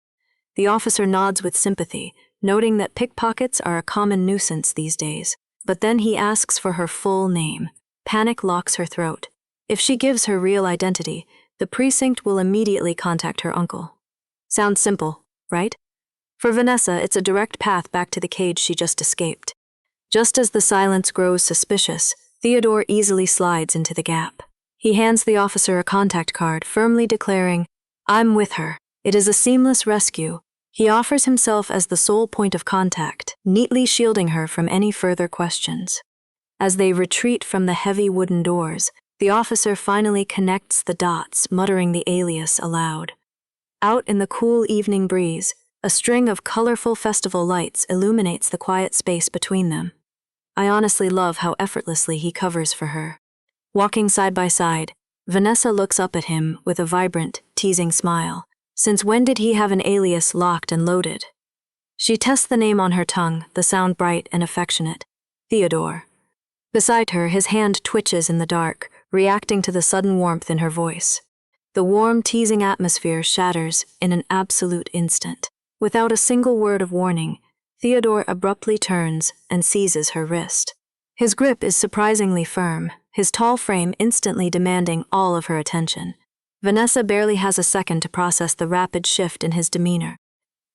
The officer nods with sympathy, noting that pickpockets are a common nuisance these days. But then he asks for her full name. Panic locks her throat. If she gives her real identity, the precinct will immediately contact her uncle. Sounds simple, right? For Vanessa, it's a direct path back to the cage she just escaped. Just as the silence grows suspicious, Theodore easily slides into the gap. He hands the officer a contact card, firmly declaring, "I'm with her." It is a seamless rescue. He offers himself as the sole point of contact, neatly shielding her from any further questions. As they retreat from the heavy wooden doors, the officer finally connects the dots, muttering the alias aloud. Out in the cool evening breeze, a string of colorful festival lights illuminates the quiet space between them. I honestly love how effortlessly he covers for her. Walking side by side, Vanessa looks up at him with a vibrant, teasing smile. Since when did he have an alias locked and loaded? She tests the name on her tongue, the sound bright and affectionate. Theodore. Beside her, his hand twitches in the dark, reacting to the sudden warmth in her voice. The warm, teasing atmosphere shatters in an absolute instant. Without a single word of warning, Theodore abruptly turns and seizes her wrist. His grip is surprisingly firm, his tall frame instantly demanding all of her attention. Vanessa barely has a second to process the rapid shift in his demeanor.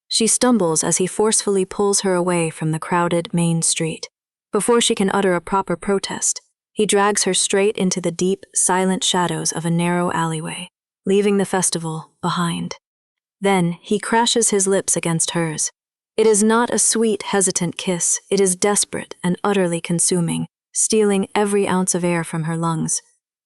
She stumbles as he forcefully pulls her away from the crowded main street. Before she can utter a proper protest, he drags her straight into the deep, silent shadows of a narrow alleyway, leaving the festival behind. Then he crashes his lips against hers. It is not a sweet, hesitant kiss, it is desperate and utterly consuming, stealing every ounce of air from her lungs.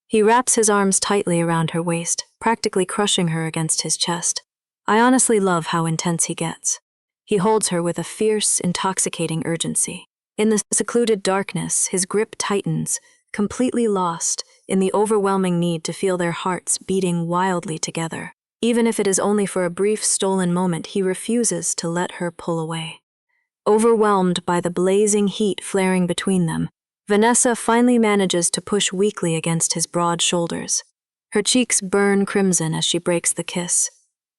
He wraps his arms tightly around her waist, practically crushing her against his chest. I honestly love how intense he gets. He holds her with a fierce, intoxicating urgency. In the secluded darkness, his grip tightens, completely lost in the overwhelming need to feel their hearts beating wildly together. Even if it is only for a brief, stolen moment, he refuses to let her pull away. Overwhelmed by the blazing heat flaring between them, Vanessa finally manages to push weakly against his broad shoulders. Her cheeks burn crimson as she breaks the kiss.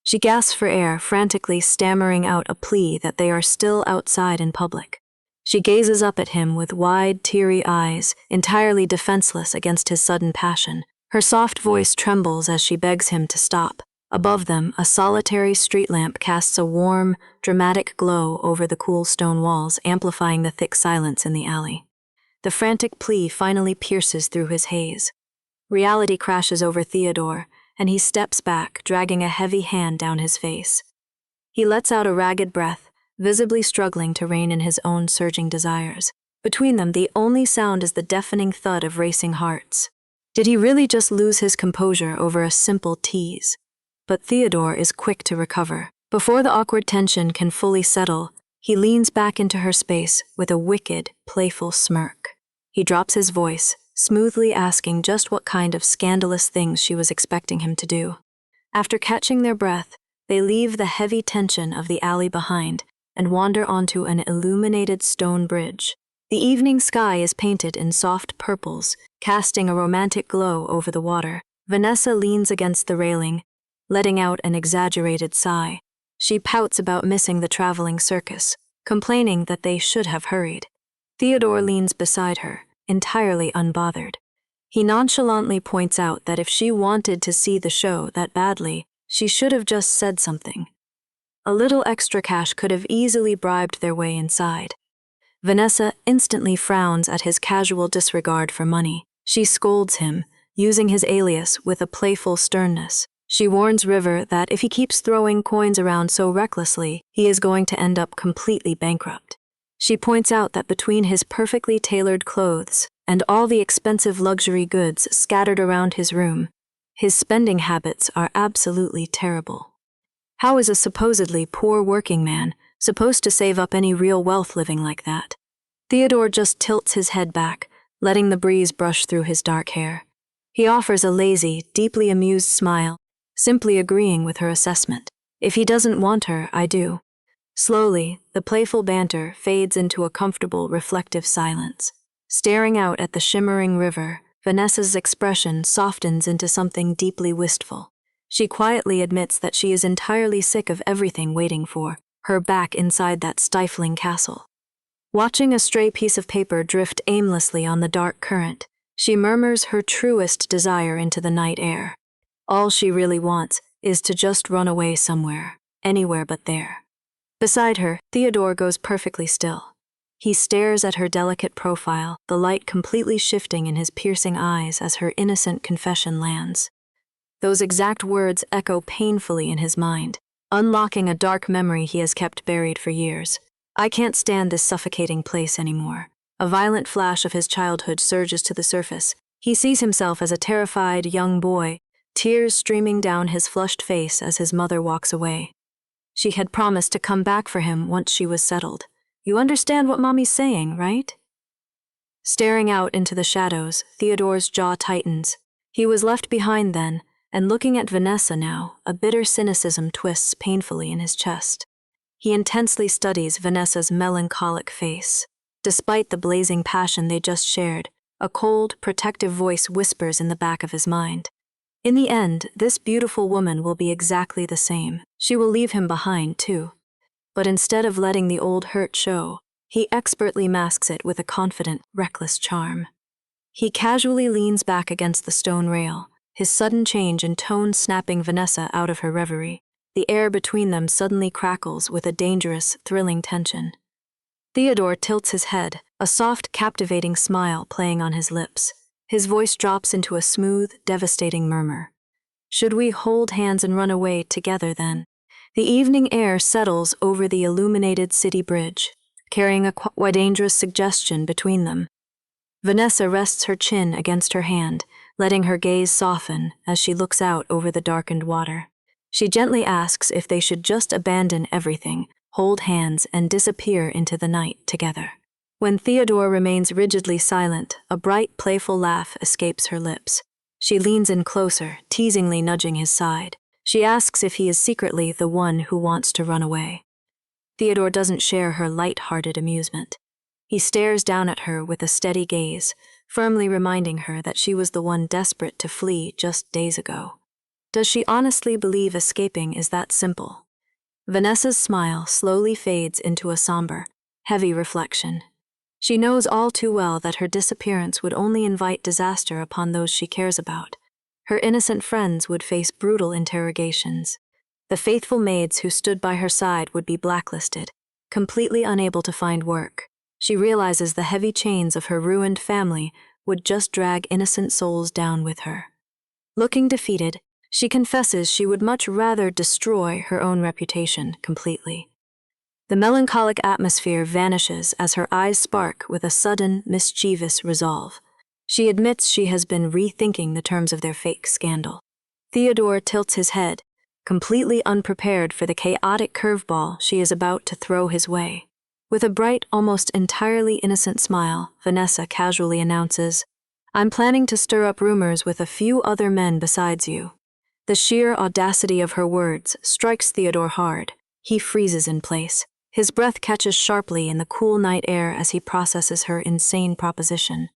She gasps for air, frantically stammering out a plea that they are still outside in public. She gazes up at him with wide, teary eyes, entirely defenseless against his sudden passion. Her soft voice trembles as she begs him to stop. Above them, a solitary street lamp casts a warm, dramatic glow over the cool stone walls, amplifying the thick silence in the alley. The frantic plea finally pierces through his haze. Reality crashes over Theodore, and he steps back, dragging a heavy hand down his face. He lets out a ragged breath, visibly struggling to rein in his own surging desires. Between them, the only sound is the deafening thud of racing hearts. Did he really just lose his composure over a simple tease? But Theodore is quick to recover. Before the awkward tension can fully settle, He leans back into her space with a wicked, playful smirk. He drops his voice, smoothly asking just what kind of scandalous things she was expecting him to do. After catching their breath, they leave the heavy tension of the alley behind and wander onto an illuminated stone bridge. The evening sky is painted in soft purples, casting a romantic glow over the water. Vanessa leans against the railing, letting out an exaggerated sigh. She pouts about missing the traveling circus, complaining that they should have hurried. Theodore leans beside her, entirely unbothered. He nonchalantly points out that if she wanted to see the show that badly, she should have just said something. A little extra cash could have easily bribed their way inside. Vanessa instantly frowns at his casual disregard for money. She scolds him, using his alias with a playful sternness. She warns River that if he keeps throwing coins around so recklessly, he is going to end up completely bankrupt. She points out that between his perfectly tailored clothes and all the expensive luxury goods scattered around his room, his spending habits are absolutely terrible. How is a supposedly poor working man supposed to save up any real wealth living like that? Theodore just tilts his head back, letting the breeze brush through his dark hair. He offers a lazy, deeply amused smile, simply agreeing with her assessment. If he doesn't want her, I do. Slowly, the playful banter fades into a comfortable, reflective silence. Staring out at the shimmering river, Vanessa's expression softens into something deeply wistful. She quietly admits that she is entirely sick of everything waiting for her back inside that stifling castle. Watching a stray piece of paper drift aimlessly on the dark current, she murmurs her truest desire into the night air. All she really wants is to just run away somewhere, anywhere but there. Beside her, Theodore goes perfectly still. He stares at her delicate profile, the light completely shifting in his piercing eyes as her innocent confession lands. Those exact words echo painfully in his mind, unlocking a dark memory he has kept buried for years. I can't stand this suffocating place anymore. A violent flash of his childhood surges to the surface. He sees himself as a terrified young boy, tears streaming down his flushed face as his mother walks away. She had promised to come back for him once she was settled. You understand what Mommy's saying, right? Staring out into the shadows, Theodore's jaw tightens. He was left behind then, and looking at Vanessa now, a bitter cynicism twists painfully in his chest. He intensely studies Vanessa's melancholic face. Despite the blazing passion they just shared, a cold, protective voice whispers in the back of his mind. In the end, this beautiful woman will be exactly the same. She will leave him behind, too. But instead of letting the old hurt show, he expertly masks it with a confident, reckless charm. He casually leans back against the stone rail, his sudden change in tone snapping Vanessa out of her reverie. The air between them suddenly crackles with a dangerous, thrilling tension. Theodore tilts his head, a soft, captivating smile playing on his lips. His voice drops into a smooth, devastating murmur. Should we hold hands and run away together then? The evening air settles over the illuminated city bridge, carrying a quite dangerous suggestion between them. Vanessa rests her chin against her hand, letting her gaze soften as she looks out over the darkened water. She gently asks if they should just abandon everything, hold hands, and disappear into the night together. When Theodore remains rigidly silent, a bright, playful laugh escapes her lips. She leans in closer, teasingly nudging his side. She asks if he is secretly the one who wants to run away. Theodore doesn't share her light-hearted amusement. He stares down at her with a steady gaze, firmly reminding her that she was the one desperate to flee just days ago. Does she honestly believe escaping is that simple? Vanessa's smile slowly fades into a somber, heavy reflection. She knows all too well that her disappearance would only invite disaster upon those she cares about. Her innocent friends would face brutal interrogations. The faithful maids who stood by her side would be blacklisted, completely unable to find work. She realizes the heavy chains of her ruined family would just drag innocent souls down with her. Looking defeated, she confesses she would much rather destroy her own reputation completely. The melancholic atmosphere vanishes as her eyes spark with a sudden, mischievous resolve. She admits she has been rethinking the terms of their fake scandal. Theodore tilts his head, completely unprepared for the chaotic curveball she is about to throw his way. With a bright, almost entirely innocent smile, Vanessa casually announces, "I'm planning to stir up rumors with a few other men besides you." The sheer audacity of her words strikes Theodore hard. He freezes in place. His breath catches sharply in the cool night air as he processes her insane proposition.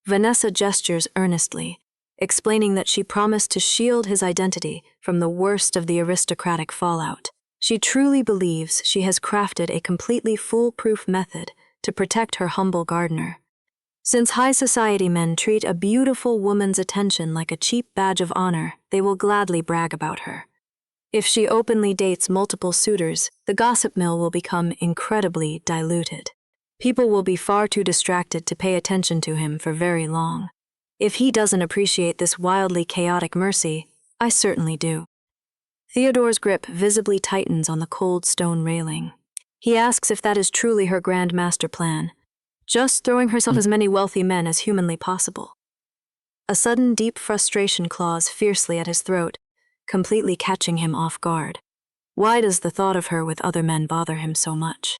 Vanessa gestures earnestly, explaining that she promised to shield his identity from the worst of the aristocratic fallout. She truly believes she has crafted a completely foolproof method to protect her humble gardener. Since high society men treat a beautiful woman's attention like a cheap badge of honor, they will gladly brag about her. If she openly dates multiple suitors, the gossip mill will become incredibly diluted. People will be far too distracted to pay attention to him for very long. If he doesn't appreciate this wildly chaotic mercy, I certainly do. Theodore's grip visibly tightens on the cold stone railing. He asks if that is truly her grand master plan, just throwing herself as many wealthy men as humanly possible. A sudden deep frustration claws fiercely at his throat, completely catching him off guard. Why does the thought of her with other men bother him so much?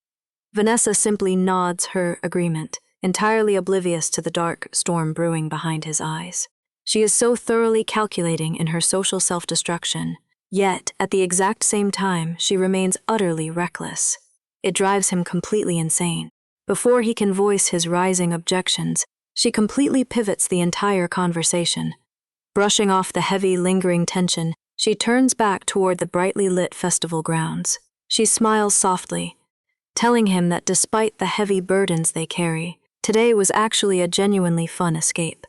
Vanessa simply nods her agreement, entirely oblivious to the dark storm brewing behind his eyes. She is so thoroughly calculating in her social self-destruction, yet at the exact same time she remains utterly reckless. It drives him completely insane. Before he can voice his rising objections, she completely pivots the entire conversation. Brushing off the heavy, lingering tension, she turns back toward the brightly lit festival grounds. She smiles softly, telling him that despite the heavy burdens they carry, today was actually a genuinely fun escape.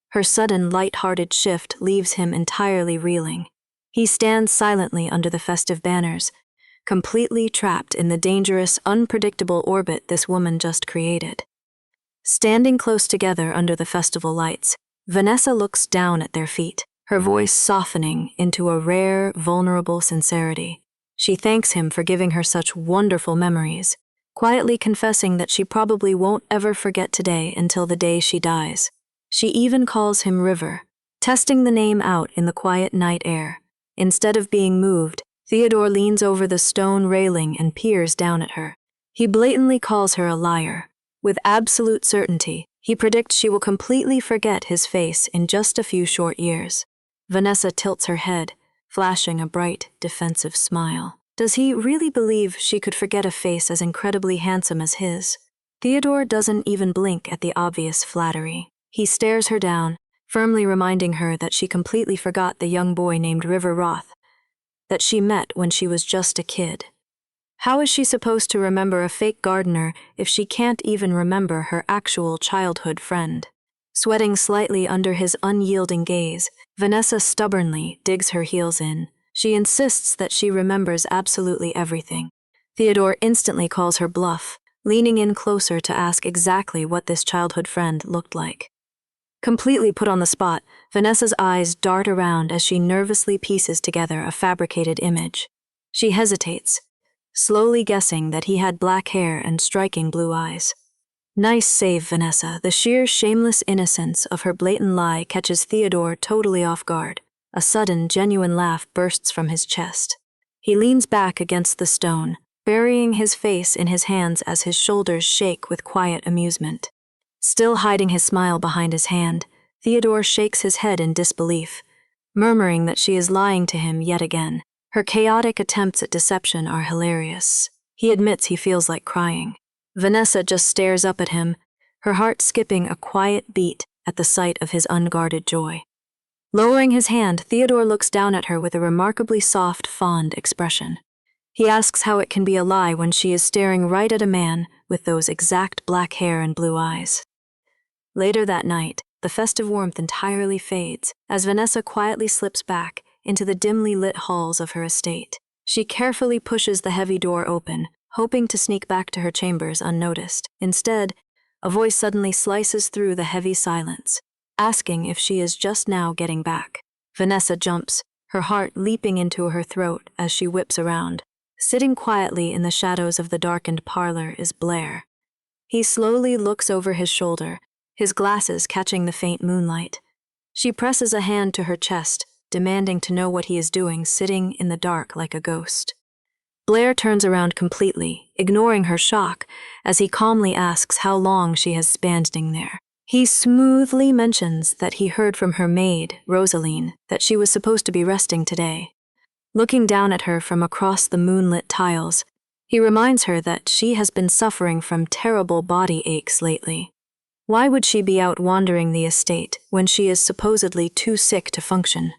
Her sudden, light-hearted shift leaves him entirely reeling. He stands silently under the festive banners, completely trapped in the dangerous, unpredictable orbit this woman just created. Standing close together under the festival lights, Vanessa looks down at their feet, her voice softening into a rare, vulnerable sincerity. She thanks him for giving her such wonderful memories, quietly confessing that she probably won't ever forget today until the day she dies. She even calls him River, testing the name out in the quiet night air. Instead of being moved, Theodore leans over the stone railing and peers down at her. He blatantly calls her a liar. With absolute certainty, he predicts she will completely forget his face in just a few short years. Vanessa tilts her head, flashing a bright, defensive smile. Does he really believe she could forget a face as incredibly handsome as his? Theodore doesn't even blink at the obvious flattery. He stares her down, firmly reminding her that she completely forgot the young boy named River Roth, that she met when she was just a kid. How is she supposed to remember a fake gardener if she can't even remember her actual childhood friend? Sweating slightly under his unyielding gaze, Vanessa stubbornly digs her heels in. She insists that she remembers absolutely everything. Theodore instantly calls her bluff, leaning in closer to ask exactly what this childhood friend looked like. Completely put on the spot, Vanessa's eyes dart around as she nervously pieces together a fabricated image. She hesitates, slowly guessing that he had black hair and striking blue eyes. Nice save, Vanessa. The sheer shameless innocence of her blatant lie catches Theodore totally off guard. A sudden, genuine laugh bursts from his chest. He leans back against the stone, burying his face in his hands as his shoulders shake with quiet amusement. Still hiding his smile behind his hand, Theodore shakes his head in disbelief, murmuring that she is lying to him yet again. Her chaotic attempts at deception are hilarious. He admits he feels like crying. Vanessa just stares up at him, her heart skipping a quiet beat at the sight of his unguarded joy. Lowering his hand, Theodore looks down at her with a remarkably soft, fond expression. He asks how it can be a lie when she is staring right at a man with those exact black hair and blue eyes. Later that night, the festive warmth entirely fades as Vanessa quietly slips back into the dimly lit halls of her estate. She carefully pushes the heavy door open, hoping to sneak back to her chambers unnoticed. Instead, a voice suddenly slices through the heavy silence, asking if she is just now getting back. Vanessa jumps, her heart leaping into her throat as she whips around. Sitting quietly in the shadows of the darkened parlor is Blair. He slowly looks over his shoulder, his glasses catching the faint moonlight. She presses a hand to her chest, demanding to know what he is doing, sitting in the dark like a ghost. Blair turns around completely, ignoring her shock, as he calmly asks how long she has been standing there. He smoothly mentions that he heard from her maid, Rosaline, that she was supposed to be resting today. Looking down at her from across the moonlit tiles, he reminds her that she has been suffering from terrible body aches lately. Why would she be out wandering the estate when she is supposedly too sick to function?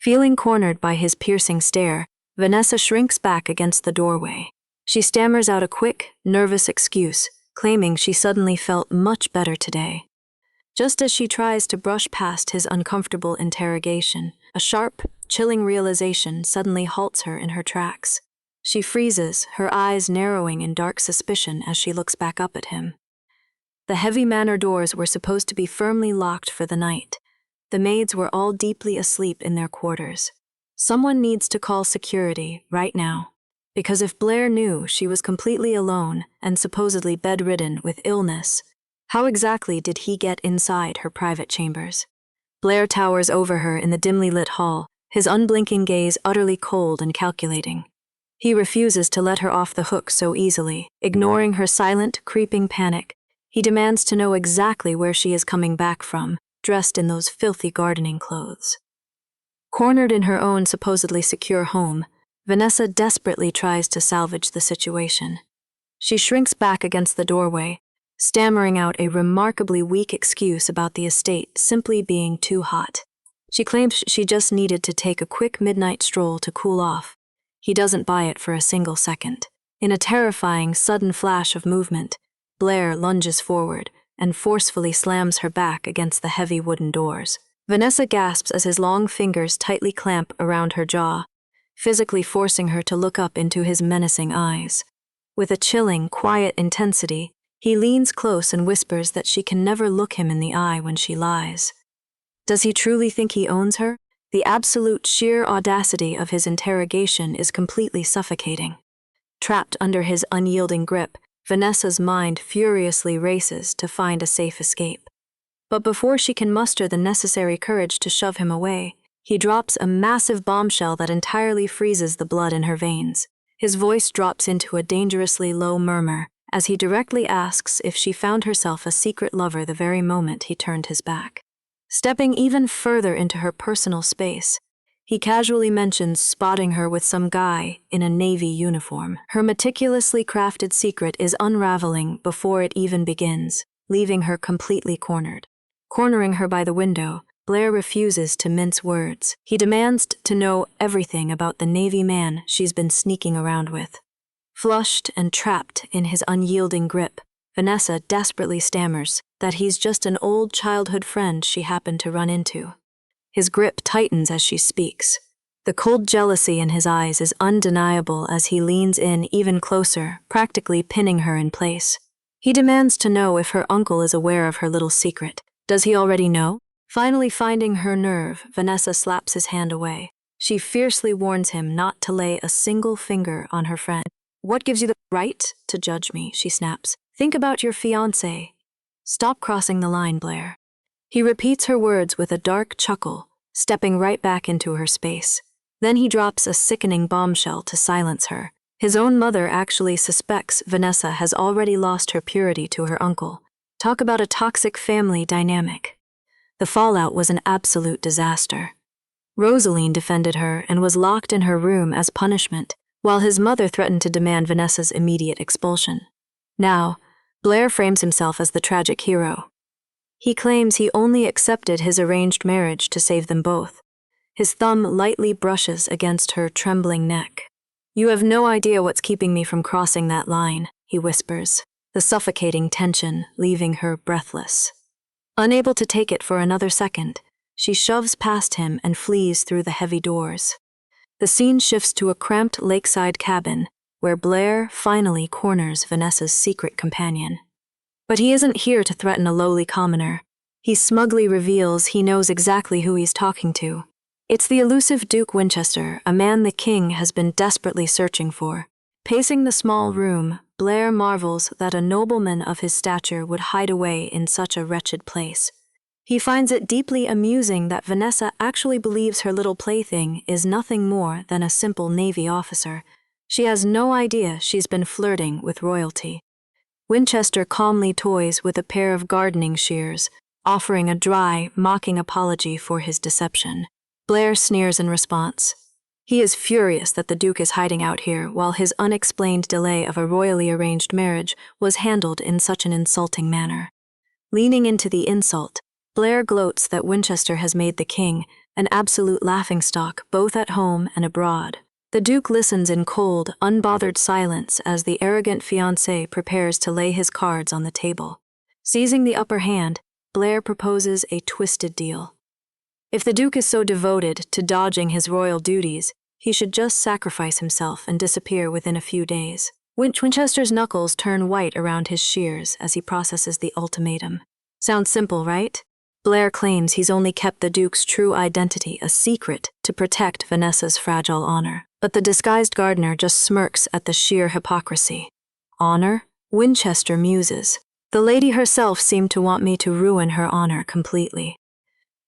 Feeling cornered by his piercing stare, Vanessa shrinks back against the doorway. She stammers out a quick, nervous excuse, claiming she suddenly felt much better today. Just as she tries to brush past his uncomfortable interrogation, a sharp, chilling realization suddenly halts her in her tracks. She freezes, her eyes narrowing in dark suspicion as she looks back up at him. The heavy manor doors were supposed to be firmly locked for the night. The maids were all deeply asleep in their quarters. Someone needs to call security right now, because if Blair knew she was completely alone and supposedly bedridden with illness, how exactly did he get inside her private chambers? Blair towers over her in the dimly lit hall, his unblinking gaze utterly cold and calculating. He refuses to let her off the hook so easily, ignoring her silent, creeping panic. He demands to know exactly where she is coming back from, dressed in those filthy gardening clothes. Cornered in her own supposedly secure home, Vanessa desperately tries to salvage the situation. She shrinks back against the doorway, stammering out a remarkably weak excuse about the estate simply being too hot. She claims she just needed to take a quick midnight stroll to cool off. He doesn't buy it for a single second. In a terrifying, sudden flash of movement, Blair lunges forward and forcefully slams her back against the heavy wooden doors. Vanessa gasps as his long fingers tightly clamp around her jaw, physically forcing her to look up into his menacing eyes. With a chilling, quiet intensity, he leans close and whispers that she can never look him in the eye when she lies. Does he truly think he owns her? The absolute sheer audacity of his interrogation is completely suffocating. Trapped under his unyielding grip, Vanessa's mind furiously races to find a safe escape. But before she can muster the necessary courage to shove him away, he drops a massive bombshell that entirely freezes the blood in her veins. His voice drops into a dangerously low murmur as he directly asks if she found herself a secret lover the very moment he turned his back. Stepping even further into her personal space, he casually mentions spotting her with some guy in a navy uniform. Her meticulously crafted secret is unraveling before it even begins, leaving her completely cornered. Cornering her by the window, Blair refuses to mince words. He demands to know everything about the Navy man she's been sneaking around with. Flushed and trapped in his unyielding grip, Vanessa desperately stammers that he's just an old childhood friend she happened to run into. His grip tightens as she speaks. The cold jealousy in his eyes is undeniable as he leans in even closer, practically pinning her in place. He demands to know if her uncle is aware of her little secret. Does he already know? Finally finding her nerve, Vanessa slaps his hand away. She fiercely warns him not to lay a single finger on her friend. "What gives you the right to judge me?" she snaps. "Think about your fiancé." "Stop crossing the line, Blair." He repeats her words with a dark chuckle, stepping right back into her space. Then he drops a sickening bombshell to silence her. His own mother actually suspects Vanessa has already lost her purity to her uncle. Talk about a toxic family dynamic. The fallout was an absolute disaster. Rosaline defended her and was locked in her room as punishment, while his mother threatened to demand Vanessa's immediate expulsion. Now, Blair frames himself as the tragic hero. He claims he only accepted his arranged marriage to save them both. His thumb lightly brushes against her trembling neck. "You have no idea what's keeping me from crossing that line," he whispers, the suffocating tension leaving her breathless. Unable to take it for another second, she shoves past him and flees through the heavy doors. The scene shifts to a cramped lakeside cabin, where Blair finally corners Vanessa's secret companion. But he isn't here to threaten a lowly commoner. He smugly reveals he knows exactly who he's talking to. It's the elusive Duke Winchester, a man the king has been desperately searching for. Pacing the small room, Blair marvels that a nobleman of his stature would hide away in such a wretched place. He finds it deeply amusing that Vanessa actually believes her little plaything is nothing more than a simple Navy officer, She has no idea she's been flirting with royalty. Winchester calmly toys with a pair of gardening shears, offering a dry, mocking apology for his deception. Blair sneers in response. He is furious that the Duke is hiding out here while his unexplained delay of a royally arranged marriage was handled in such an insulting manner. Leaning into the insult, Blair gloats that Winchester has made the king an absolute laughingstock both at home and abroad. The Duke listens in cold, unbothered silence as the arrogant fiancé prepares to lay his cards on the table. Seizing the upper hand, Blair proposes a twisted deal. If the Duke is so devoted to dodging his royal duties, he should just sacrifice himself and disappear within a few days. Winchester's knuckles turn white around his shears as he processes the ultimatum. Sounds simple, right? Blair claims he's only kept the Duke's true identity a secret to protect Vanessa's fragile honor. But the disguised gardener just smirks at the sheer hypocrisy. Honor? Winchester muses. The lady herself seemed to want me to ruin her honor completely.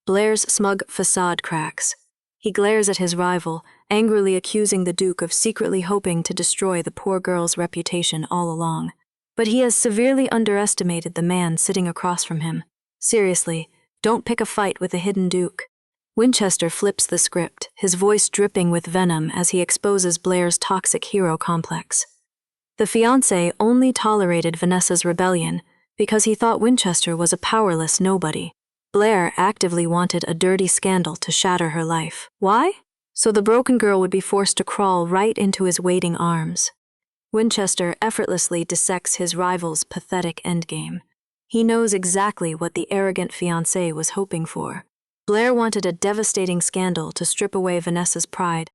Blair's smug facade cracks. He glares at his rival, angrily accusing the Duke of secretly hoping to destroy the poor girl's reputation all along. But he has severely underestimated the man sitting across from him. Seriously, don't pick a fight with a hidden Duke. Winchester flips the script, his voice dripping with venom as he exposes Blair's toxic hero complex. The fiancé only tolerated Vanessa's rebellion because he thought Winchester was a powerless nobody. Blair actively wanted a dirty scandal to shatter her life. Why? So the broken girl would be forced to crawl right into his waiting arms. Winchester effortlessly dissects his rival's pathetic endgame. He knows exactly what the arrogant fiancé was hoping for. Blair wanted a devastating scandal to strip away Vanessa's pride,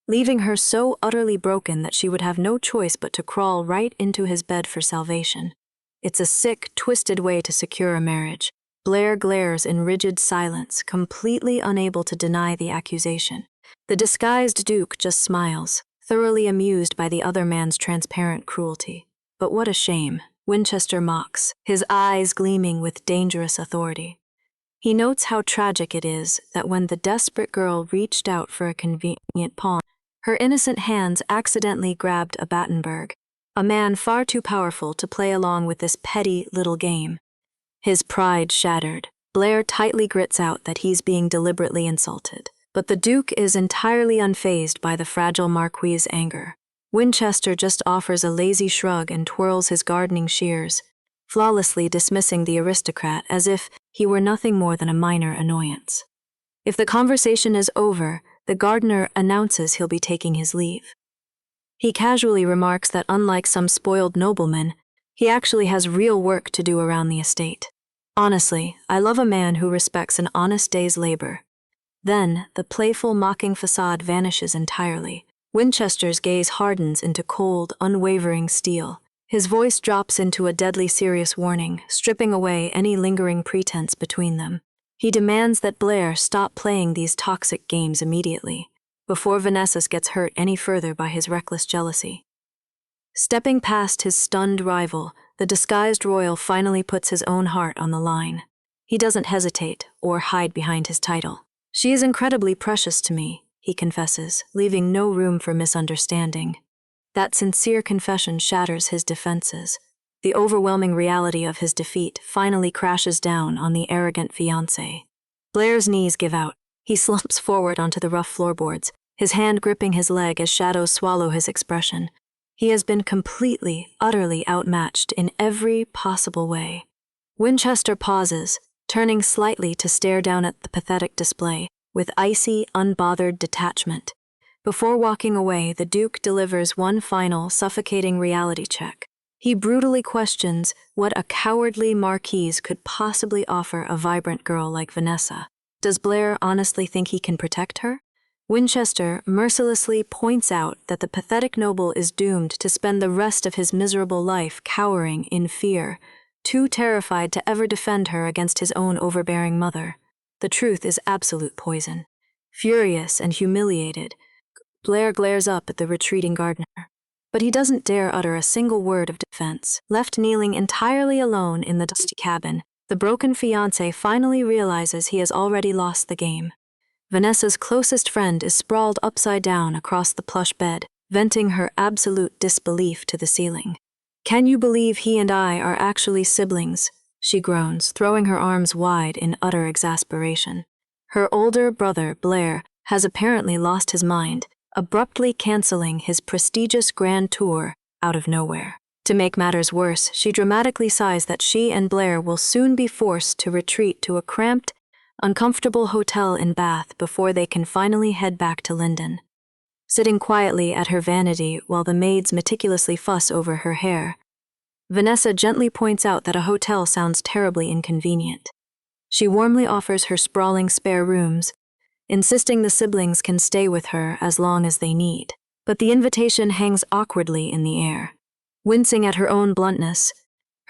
leaving her so utterly broken that she would have no choice but to crawl right into his bed for salvation. It's a sick, twisted way to secure a marriage. Blair glares in rigid silence, completely unable to deny the accusation. The disguised Duke just smiles, thoroughly amused by the other man's transparent cruelty. But what a shame, Winchester mocks, his eyes gleaming with dangerous authority. He notes how tragic it is that when the desperate girl reached out for a convenient pawn, her innocent hands accidentally grabbed a Battenberg, a man far too powerful to play along with this petty little game. His pride shattered, Blair tightly grits out that he's being deliberately insulted. But the Duke is entirely unfazed by the fragile Marquis's anger. Winchester just offers a lazy shrug and twirls his gardening shears, flawlessly dismissing the aristocrat as if he were nothing more than a minor annoyance. If the conversation is over, the gardener announces he'll be taking his leave. He casually remarks that unlike some spoiled noblemen, he actually has real work to do around the estate. Honestly, I love a man who respects an honest day's labor. Then, the playful, mocking facade vanishes entirely. Winchester's gaze hardens into cold, unwavering steel. His voice drops into a deadly serious warning, stripping away any lingering pretense between them. He demands that Blair stop playing these toxic games immediately, before Vanessa gets hurt any further by his reckless jealousy. Stepping past his stunned rival, the disguised royal finally puts his own heart on the line. He doesn't hesitate or hide behind his title. "She is incredibly precious to me," he confesses, leaving no room for misunderstanding. That sincere confession shatters his defenses. The overwhelming reality of his defeat finally crashes down on the arrogant fiancé. Blair's knees give out. He slumps forward onto the rough floorboards, his hand gripping his leg as shadows swallow his expression. He has been completely, utterly outmatched in every possible way. Winchester pauses, turning slightly to stare down at the pathetic display, with icy, unbothered detachment. Before walking away, the Duke delivers one final, suffocating reality check. He brutally questions what a cowardly marquise could possibly offer a vibrant girl like Vanessa. Does Blair honestly think he can protect her? Winchester mercilessly points out that the pathetic noble is doomed to spend the rest of his miserable life cowering in fear, too terrified to ever defend her against his own overbearing mother. The truth is absolute poison. Furious and humiliated, Blair glares up at the retreating gardener. But he doesn't dare utter a single word of defense. Left kneeling entirely alone in the dusty cabin, the broken fiancé finally realizes he has already lost the game. Vanessa's closest friend is sprawled upside down across the plush bed, venting her absolute disbelief to the ceiling. "Can you believe he and I are actually siblings?" she groans, throwing her arms wide in utter exasperation. Her older brother, Blair, has apparently lost his mind, abruptly canceling his prestigious grand tour out of nowhere. To make matters worse, she dramatically sighs that she and Blair will soon be forced to retreat to a cramped, uncomfortable hotel in Bath before they can finally head back to Linden. Sitting quietly at her vanity while the maids meticulously fuss over her hair, Vanessa gently points out that a hotel sounds terribly inconvenient. She warmly offers her sprawling spare rooms, insisting the siblings can stay with her as long as they need. But the invitation hangs awkwardly in the air. Wincing at her own bluntness,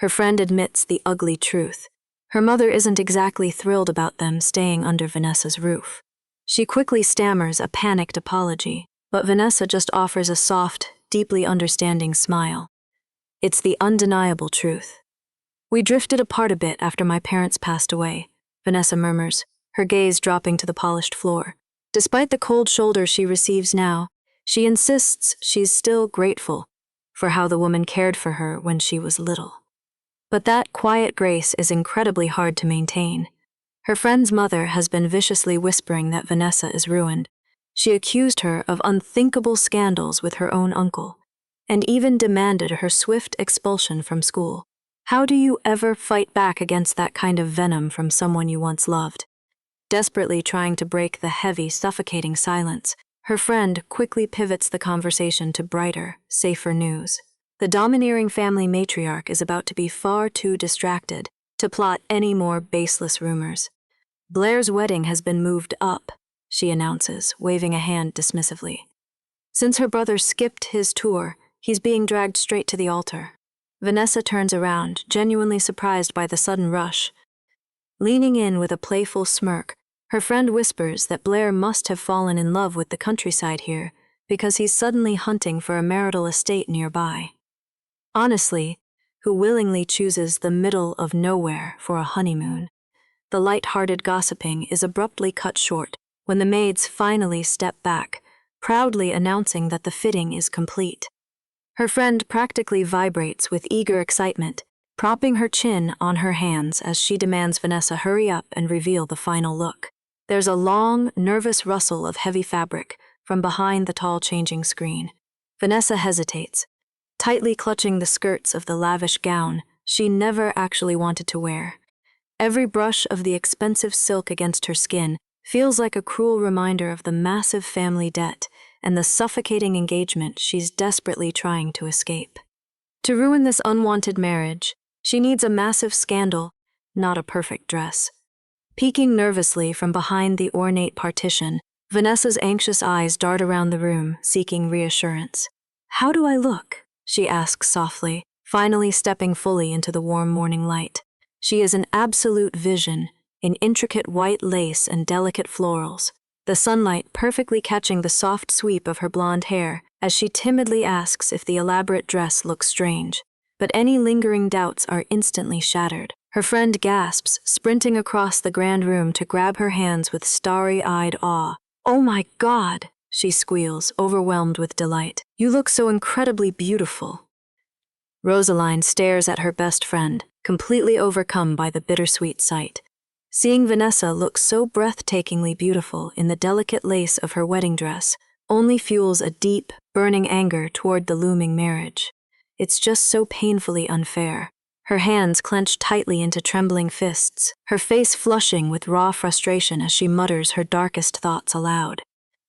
her friend admits the ugly truth. Her mother isn't exactly thrilled about them staying under Vanessa's roof. She quickly stammers a panicked apology, but Vanessa just offers a soft, deeply understanding smile. It's the undeniable truth. "We drifted apart a bit after my parents passed away," Vanessa murmurs, her gaze dropping to the polished floor. Despite the cold shoulder she receives now, she insists she's still grateful for how the woman cared for her when she was little. But that quiet grace is incredibly hard to maintain. Her friend's mother has been viciously whispering that Vanessa is ruined. She accused her of unthinkable scandals with her own uncle, and even demanded her swift expulsion from school. How do you ever fight back against that kind of venom from someone you once loved? Desperately trying to break the heavy, suffocating silence, her friend quickly pivots the conversation to brighter, safer news. The domineering family matriarch is about to be far too distracted to plot any more baseless rumors. "Blair's wedding has been moved up," she announces, waving a hand dismissively. Since her brother skipped his tour, he's being dragged straight to the altar. Vanessa turns around, genuinely surprised by the sudden rush. Leaning in with a playful smirk, her friend whispers that Blair must have fallen in love with the countryside here because he's suddenly hunting for a marital estate nearby. Honestly, who willingly chooses the middle of nowhere for a honeymoon? The light-hearted gossiping is abruptly cut short when the maids finally step back, proudly announcing that the fitting is complete. Her friend practically vibrates with eager excitement, propping her chin on her hands as she demands Vanessa hurry up and reveal the final look. There's a long, nervous rustle of heavy fabric from behind the tall changing screen. Vanessa hesitates, tightly clutching the skirts of the lavish gown she never actually wanted to wear. Every brush of the expensive silk against her skin feels like a cruel reminder of the massive family debt and the suffocating engagement she's desperately trying to escape. To ruin this unwanted marriage, she needs a massive scandal, not a perfect dress. Peeking nervously from behind the ornate partition, Vanessa's anxious eyes dart around the room, seeking reassurance. "How do I look?" she asks softly, finally stepping fully into the warm morning light. She is an absolute vision, in intricate white lace and delicate florals, the sunlight perfectly catching the soft sweep of her blonde hair as she timidly asks if the elaborate dress looks strange. But any lingering doubts are instantly shattered. Her friend gasps, sprinting across the grand room to grab her hands with starry-eyed awe. "Oh my God!" she squeals, overwhelmed with delight. "You look so incredibly beautiful." Rosaline stares at her best friend, completely overcome by the bittersweet sight. Seeing Vanessa look so breathtakingly beautiful in the delicate lace of her wedding dress only fuels a deep, burning anger toward the looming marriage. It's just so painfully unfair. Her hands clench tightly into trembling fists, her face flushing with raw frustration as she mutters her darkest thoughts aloud.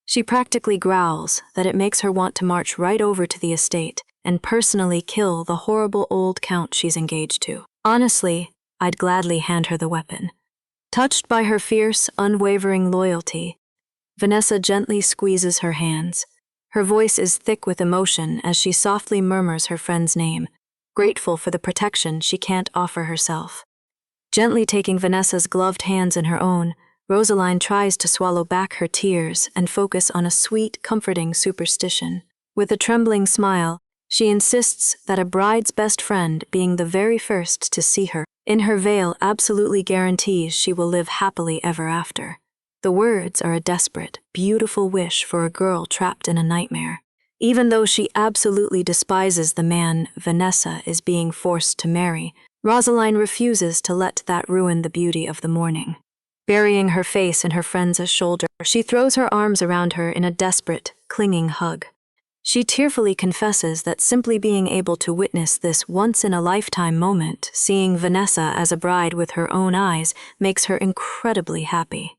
She practically growls that it makes her want to march right over to the estate and personally kill the horrible old count she's engaged to. Honestly, I'd gladly hand her the weapon. Touched by her fierce, unwavering loyalty, Vanessa gently squeezes her hands. Her voice is thick with emotion as she softly murmurs her friend's name, grateful for the protection she can't offer herself. Gently taking Vanessa's gloved hands in her own, Rosaline tries to swallow back her tears and focus on a sweet, comforting superstition. With a trembling smile, she insists that a bride's best friend, being the very first to see her in her veil, absolutely guarantees she will live happily ever after. The words are a desperate, beautiful wish for a girl trapped in a nightmare. Even though she absolutely despises the man Vanessa is being forced to marry, Rosaline refuses to let that ruin the beauty of the morning. Burying her face in her friend's shoulder, she throws her arms around her in a desperate, clinging hug. She tearfully confesses that simply being able to witness this once-in-a-lifetime moment, seeing Vanessa as a bride with her own eyes, makes her incredibly happy.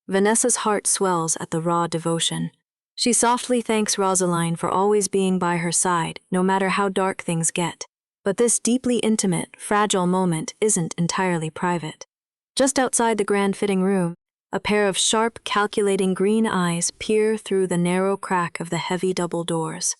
Vanessa's heart swells at the raw devotion. She softly thanks Rosaline for always being by her side, no matter how dark things get. But this deeply intimate, fragile moment isn't entirely private. Just outside the grand fitting room, a pair of sharp, calculating green eyes peer through the narrow crack of the heavy double doors.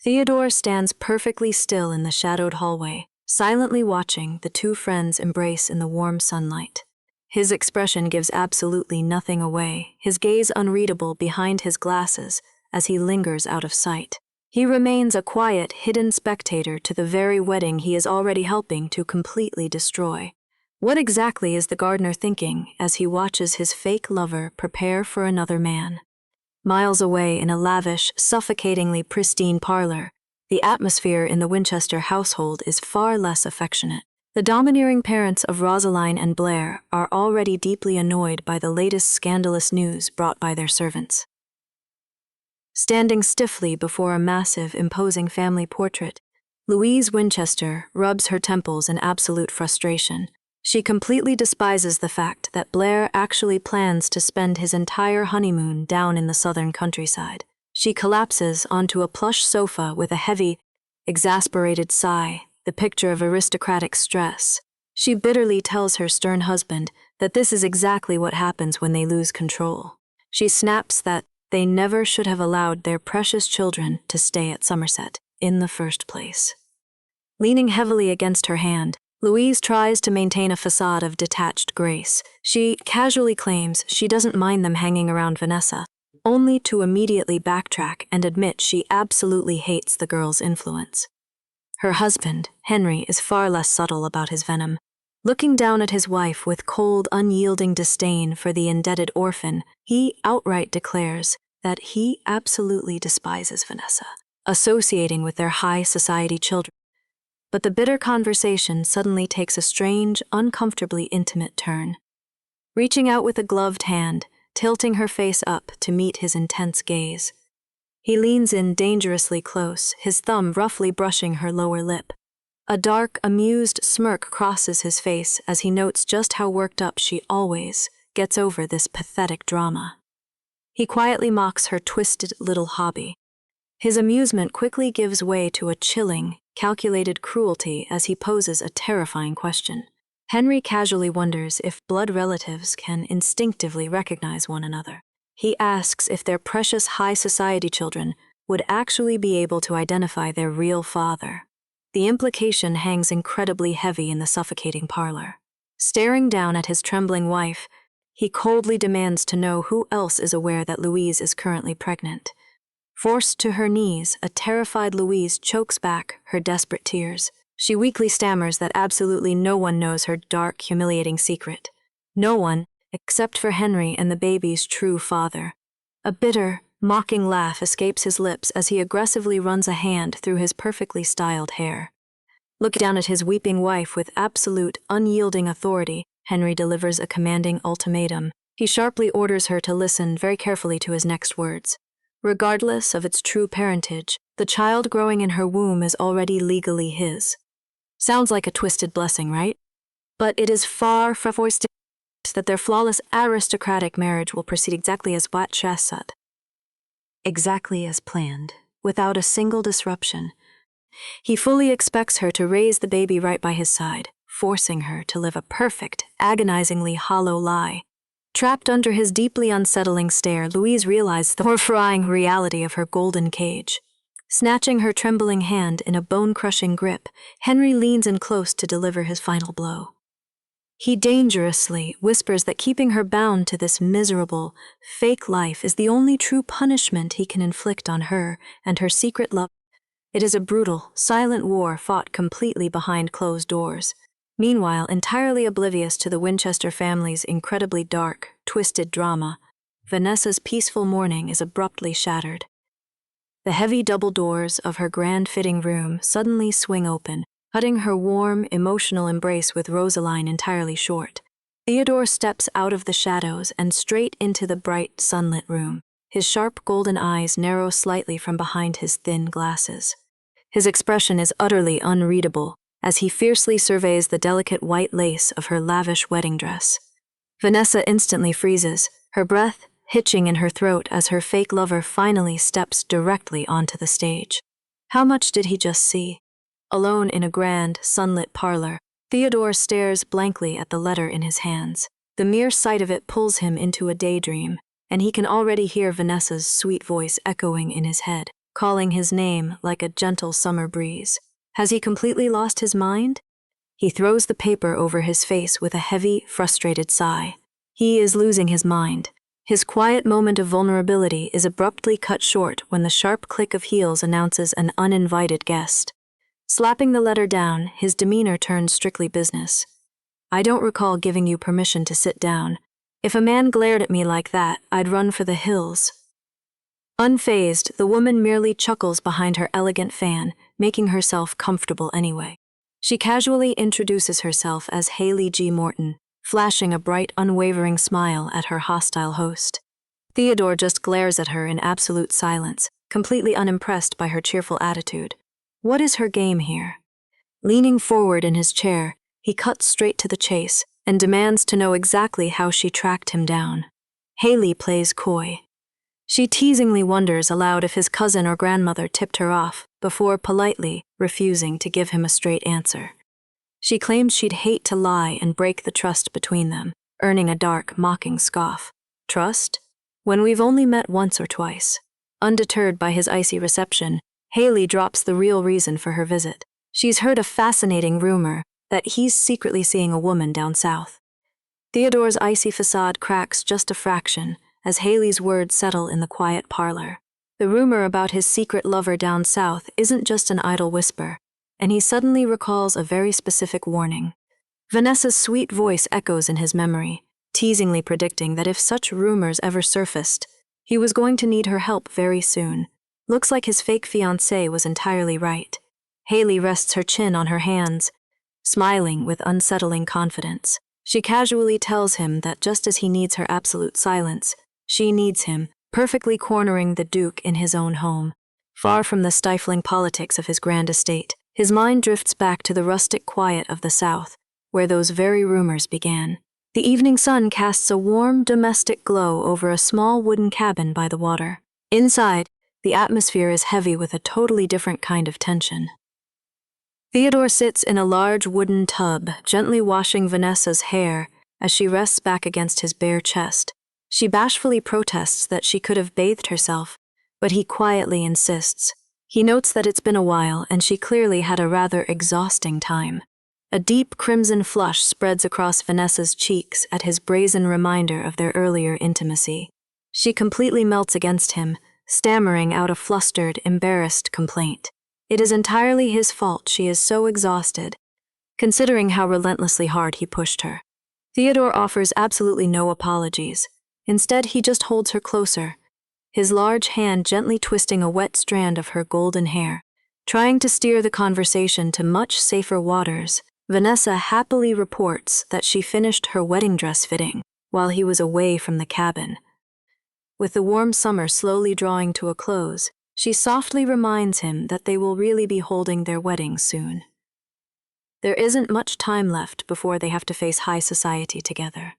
Theodore stands perfectly still in the shadowed hallway, silently watching the two friends embrace in the warm sunlight. His expression gives absolutely nothing away, his gaze unreadable behind his glasses as he lingers out of sight. He remains a quiet, hidden spectator to the very wedding he is already helping to completely destroy. What exactly is the gardener thinking as he watches his fake lover prepare for another man? Miles away in a lavish, suffocatingly pristine parlor, the atmosphere in the Winchester household is far less affectionate. The domineering parents of Rosaline and Blair are already deeply annoyed by the latest scandalous news brought by their servants. Standing stiffly before a massive, imposing family portrait, Louise Winchester rubs her temples in absolute frustration. She completely despises the fact that Blair actually plans to spend his entire honeymoon down in the southern countryside. She collapses onto a plush sofa with a heavy, exasperated sigh, the picture of aristocratic stress. She bitterly tells her stern husband that this is exactly what happens when they lose control. She snaps that they never should have allowed their precious children to stay at Somerset in the first place. Leaning heavily against her hand, Louise tries to maintain a facade of detached grace. She casually claims she doesn't mind them hanging around Vanessa, only to immediately backtrack and admit she absolutely hates the girl's influence. Her husband, Henry, is far less subtle about his venom. Looking down at his wife with cold, unyielding disdain for the indebted orphan, he outright declares that he absolutely despises Vanessa, associating with their high society children. But the bitter conversation suddenly takes a strange, uncomfortably intimate turn. Reaching out with a gloved hand, tilting her face up to meet his intense gaze. He leans in dangerously close, his thumb roughly brushing her lower lip. A dark, amused smirk crosses his face as he notes just how worked up she always gets over this pathetic drama. He quietly mocks her twisted little hobby. His amusement quickly gives way to a chilling, calculated cruelty as he poses a terrifying question. Henry casually wonders if blood relatives can instinctively recognize one another. He asks if their precious high society children would actually be able to identify their real father. The implication hangs incredibly heavy in the suffocating parlor. Staring down at his trembling wife, he coldly demands to know who else is aware that Louise is currently pregnant. Forced to her knees, a terrified Louise chokes back her desperate tears. She weakly stammers that absolutely no one knows her dark, humiliating secret. No one, except for Henry and the baby's true father. A bitter, mocking laugh escapes his lips as he aggressively runs a hand through his perfectly styled hair. Looking down at his weeping wife with absolute, unyielding authority, Henry delivers a commanding ultimatum. He sharply orders her to listen very carefully to his next words. Regardless of its true parentage, the child growing in her womb is already legally his. Sounds like a twisted blessing, right? But it is far from that their flawless aristocratic marriage will proceed exactly as Watchas said. Exactly as planned, without a single disruption. He fully expects her to raise the baby right by his side, forcing her to live a perfect, agonizingly hollow lie. Trapped under his deeply unsettling stare, Louise realized the horrifying reality of her golden cage. Snatching her trembling hand in a bone-crushing grip, Henry leans in close to deliver his final blow. He dangerously whispers that keeping her bound to this miserable, fake life is the only true punishment he can inflict on her and her secret love. It is a brutal, silent war fought completely behind closed doors. Meanwhile, entirely oblivious to the Winchester family's incredibly dark, twisted drama, Vanessa's peaceful morning is abruptly shattered. The heavy double doors of her grand fitting room suddenly swing open, cutting her warm, emotional embrace with Rosaline entirely short. Theodore steps out of the shadows and straight into the bright, sunlit room. His sharp golden eyes narrow slightly from behind his thin glasses. His expression is utterly unreadable as he fiercely surveys the delicate white lace of her lavish wedding dress. Vanessa instantly freezes, her breath hitching in her throat as her fake lover finally steps directly onto the stage. How much did he just see? Alone in a grand, sunlit parlor, Theodore stares blankly at the letter in his hands. The mere sight of it pulls him into a daydream, and he can already hear Vanessa's sweet voice echoing in his head, calling his name like a gentle summer breeze. Has he completely lost his mind? He throws the paper over his face with a heavy, frustrated sigh. He is losing his mind. His quiet moment of vulnerability is abruptly cut short when the sharp click of heels announces an uninvited guest. Slapping the letter down, his demeanor turns strictly business. I don't recall giving you permission to sit down. If a man glared at me like that, I'd run for the hills. Unfazed, the woman merely chuckles behind her elegant fan, making herself comfortable anyway. She casually introduces herself as Haley G. Morton, flashing a bright, unwavering smile at her hostile host. Theodore just glares at her in absolute silence, completely unimpressed by her cheerful attitude. What is her game here? Leaning forward in his chair, he cuts straight to the chase and demands to know exactly how she tracked him down. Haley plays coy. She teasingly wonders aloud if his cousin or grandmother tipped her off before politely refusing to give him a straight answer. She claims she'd hate to lie and break the trust between them, earning a dark, mocking scoff. Trust? When we've only met once or twice. Undeterred by his icy reception, Haley drops the real reason for her visit. She's heard a fascinating rumor that he's secretly seeing a woman down south. Theodore's icy facade cracks just a fraction as Haley's words settle in the quiet parlor. The rumor about his secret lover down south isn't just an idle whisper, and he suddenly recalls a very specific warning. Vanessa's sweet voice echoes in his memory, teasingly predicting that if such rumors ever surfaced, he was going to need her help very soon. Looks like his fake fiancé was entirely right. Haley rests her chin on her hands, smiling with unsettling confidence. She casually tells him that just as he needs her absolute silence, she needs him, perfectly cornering the Duke in his own home. Far from the stifling politics of his grand estate, his mind drifts back to the rustic quiet of the South, where those very rumors began. The evening sun casts a warm, domestic glow over a small wooden cabin by the water. Inside, the atmosphere is heavy with a totally different kind of tension. Theodore sits in a large wooden tub, gently washing Vanessa's hair as she rests back against his bare chest. She bashfully protests that she could have bathed herself, but he quietly insists. He notes that it's been a while and she clearly had a rather exhausting time. A deep crimson flush spreads across Vanessa's cheeks at his brazen reminder of their earlier intimacy. She completely melts against him, stammering out a flustered, embarrassed complaint. It is entirely his fault she is so exhausted, considering how relentlessly hard he pushed her. Theodore offers absolutely no apologies. Instead, he just holds her closer, his large hand gently twisting a wet strand of her golden hair. Trying to steer the conversation to much safer waters, Vanessa happily reports that she finished her wedding dress fitting while he was away from the cabin. With the warm summer slowly drawing to a close, she softly reminds him that they will really be holding their wedding soon. There isn't much time left before they have to face high society together.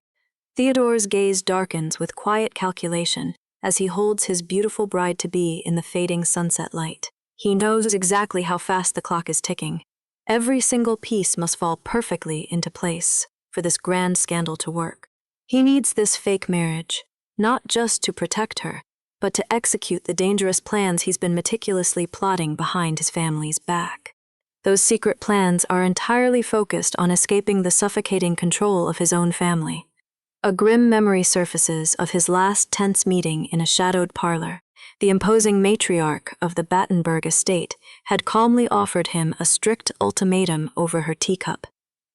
Theodore's gaze darkens with quiet calculation as he holds his beautiful bride-to-be in the fading sunset light. He knows exactly how fast the clock is ticking. Every single piece must fall perfectly into place for this grand scandal to work. He needs this fake marriage, not just to protect her, but to execute the dangerous plans he's been meticulously plotting behind his family's back. Those secret plans are entirely focused on escaping the suffocating control of his own family. A grim memory surfaces of his last tense meeting in a shadowed parlor. The imposing matriarch of the Battenberg estate had calmly offered him a strict ultimatum over her teacup.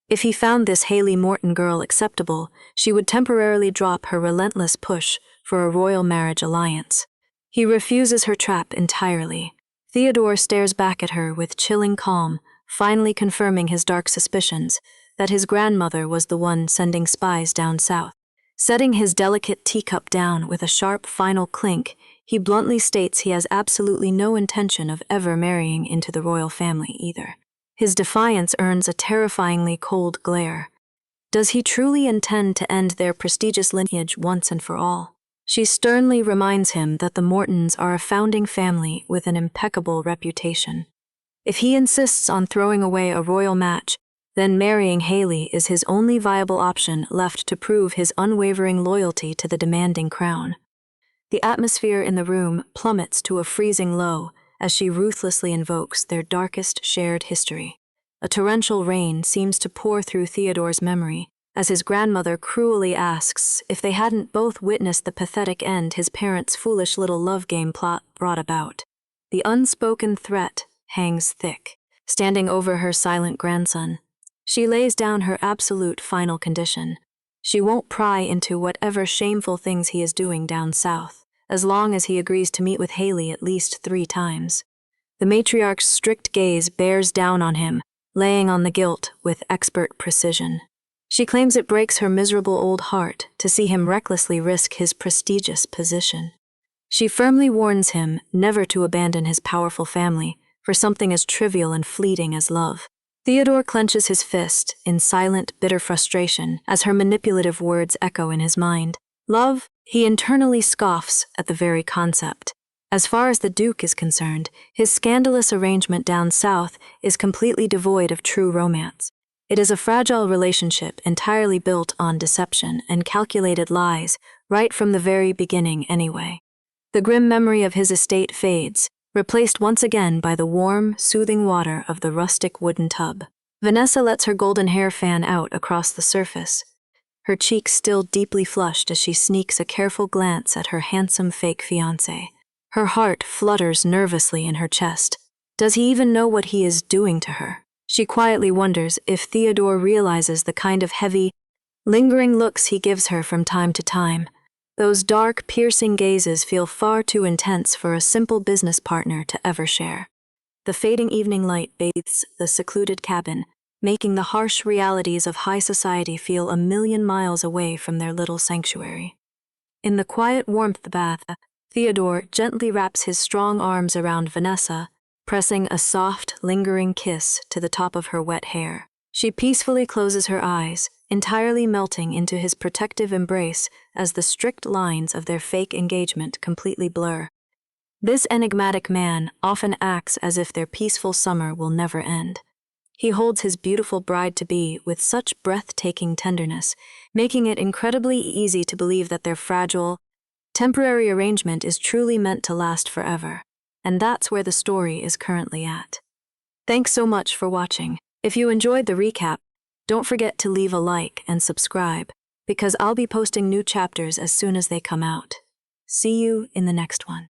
If he found this Haley Morton girl acceptable, she would temporarily drop her relentless push for a royal marriage alliance. He refuses her trap entirely. Theodore stares back at her with chilling calm, finally confirming his dark suspicions that his grandmother was the one sending spies down south. Setting his delicate teacup down with a sharp final clink, he bluntly states he has absolutely no intention of ever marrying into the royal family either. His defiance earns a terrifyingly cold glare. Does he truly intend to end their prestigious lineage once and for all? She sternly reminds him that the Mortons are a founding family with an impeccable reputation. If he insists on throwing away a royal match, then marrying Haley is his only viable option left to prove his unwavering loyalty to the demanding crown. The atmosphere in the room plummets to a freezing low as she ruthlessly invokes their darkest shared history. A torrential rain seems to pour through Theodore's memory as his grandmother cruelly asks if they hadn't both witnessed the pathetic end his parents' foolish little love game plot brought about. The unspoken threat hangs thick, standing over her silent grandson. She lays down her absolute final condition. She won't pry into whatever shameful things he is doing down south, as long as he agrees to meet with Haley at least 3 times. The matriarch's strict gaze bears down on him, laying on the guilt with expert precision. She claims it breaks her miserable old heart to see him recklessly risk his prestigious position. She firmly warns him never to abandon his powerful family for something as trivial and fleeting as love. Theodore clenches his fist in silent, bitter frustration as her manipulative words echo in his mind. Love? He internally scoffs at the very concept. As far as the Duke is concerned, his scandalous arrangement down south is completely devoid of true romance. It is a fragile relationship entirely built on deception and calculated lies, right from the very beginning anyway. The grim memory of his estate fades, replaced once again by the warm, soothing water of the rustic wooden tub. Vanessa lets her golden hair fan out across the surface, her cheeks still deeply flushed as she sneaks a careful glance at her handsome fake fiancé. Her heart flutters nervously in her chest. Does he even know what he is doing to her? She quietly wonders if Theodore realizes the kind of heavy, lingering looks he gives her from time to time. Those dark, piercing gazes feel far too intense for a simple business partner to ever share. The fading evening light bathes the secluded cabin, making the harsh realities of high society feel a million miles away from their little sanctuary. In the quiet warmth of the bath, Theodore gently wraps his strong arms around Vanessa, pressing a soft, lingering kiss to the top of her wet hair. She peacefully closes her eyes, entirely melting into his protective embrace as the strict lines of their fake engagement completely blur. This enigmatic man often acts as if their peaceful summer will never end. He holds his beautiful bride-to-be with such breathtaking tenderness, making it incredibly easy to believe that their fragile, temporary arrangement is truly meant to last forever. And that's where the story is currently at. Thanks so much for watching. If you enjoyed the recap, don't forget to leave a like and subscribe, because I'll be posting new chapters as soon as they come out. See you in the next one.